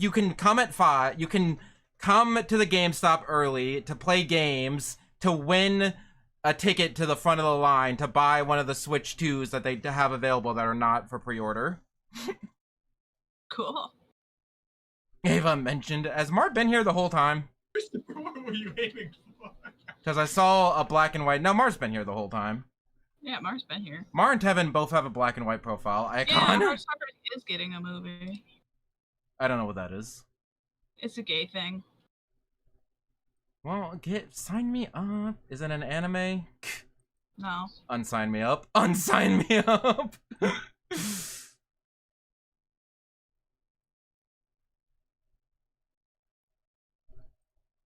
you can come at 5, you can come to the GameStop early to play games to win a ticket to the front of the line to buy one of the Switch 2s that they have available that are not for pre-order. Cool. Ava mentioned, has Mart been here the whole time? What were you aiming for? Because I saw a black and white. No, Mart's been here the whole time. Yeah, Mar's been here. Mar and Tevin both have a black and white profile Yeah, icon. Mar's is getting a movie. I don't know what that is. It's a gay thing. Well, sign me up. Is it an anime? No. Unsign me up. Unsign me up.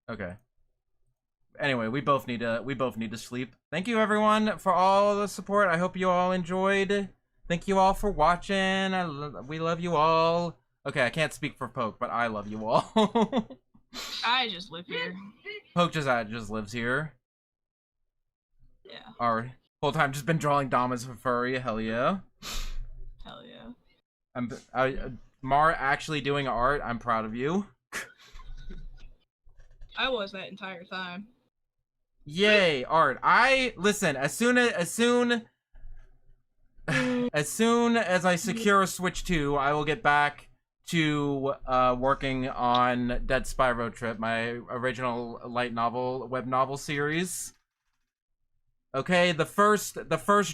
Okay. Anyway, we both need to sleep. Thank you everyone for all the support. I hope you all enjoyed. Thank you all for watching. We love you all. Okay, I can't speak for Poke, but I love you all. I just live here. Poke just lives here. Yeah. Our whole time just been drawing Damas for furry. Hell yeah. Hell yeah. Mar actually doing art. I'm proud of you. I was that entire time. Yay, art. Listen, as soon as I secure a Switch 2, I will get back to working on Dead Spy Road Trip, my original light novel, web novel series. Okay, the first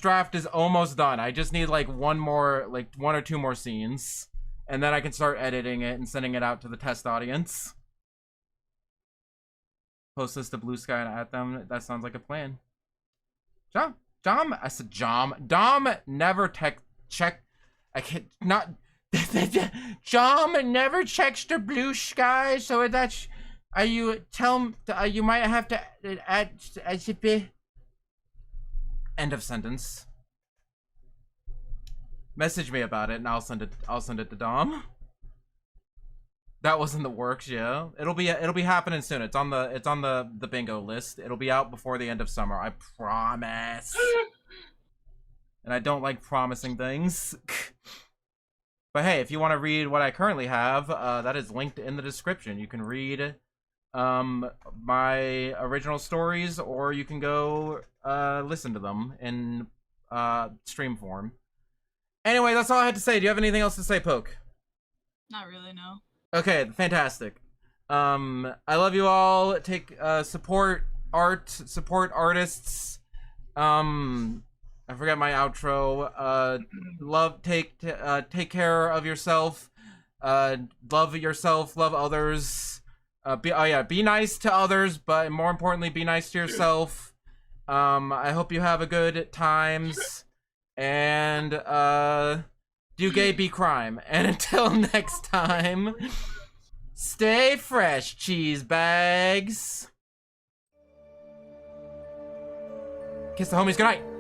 draft is almost done. I just need like one or two more scenes, and then I can start editing it and sending it out to the test audience. Post this to Blue Sky and at them. That sounds like a plan. Dom, I said Dom never check. I can't not. Dom never checks the Blue Sky, so that's. You might have to add. End of sentence. Message me about it, and I'll send it to Dom. That was in the works, yeah. It'll be happening soon. It's on the bingo list. It'll be out before the end of summer. I promise. And I don't like promising things. But hey, if you want to read what I currently have, that is linked in the description. You can read my original stories, or you can go listen to them in stream form. Anyway, that's all I had to say. Do you have anything else to say, Poke? Not really, no. Okay, fantastic. I love you all. Take support art, support artists. I forgot my outro. Take care of yourself. Love yourself, love others. Be nice to others, but more importantly, be nice to yourself. I hope you have a good times, and do gay, be crime. And until next time, stay fresh, cheese bags. Kiss the homies goodnight.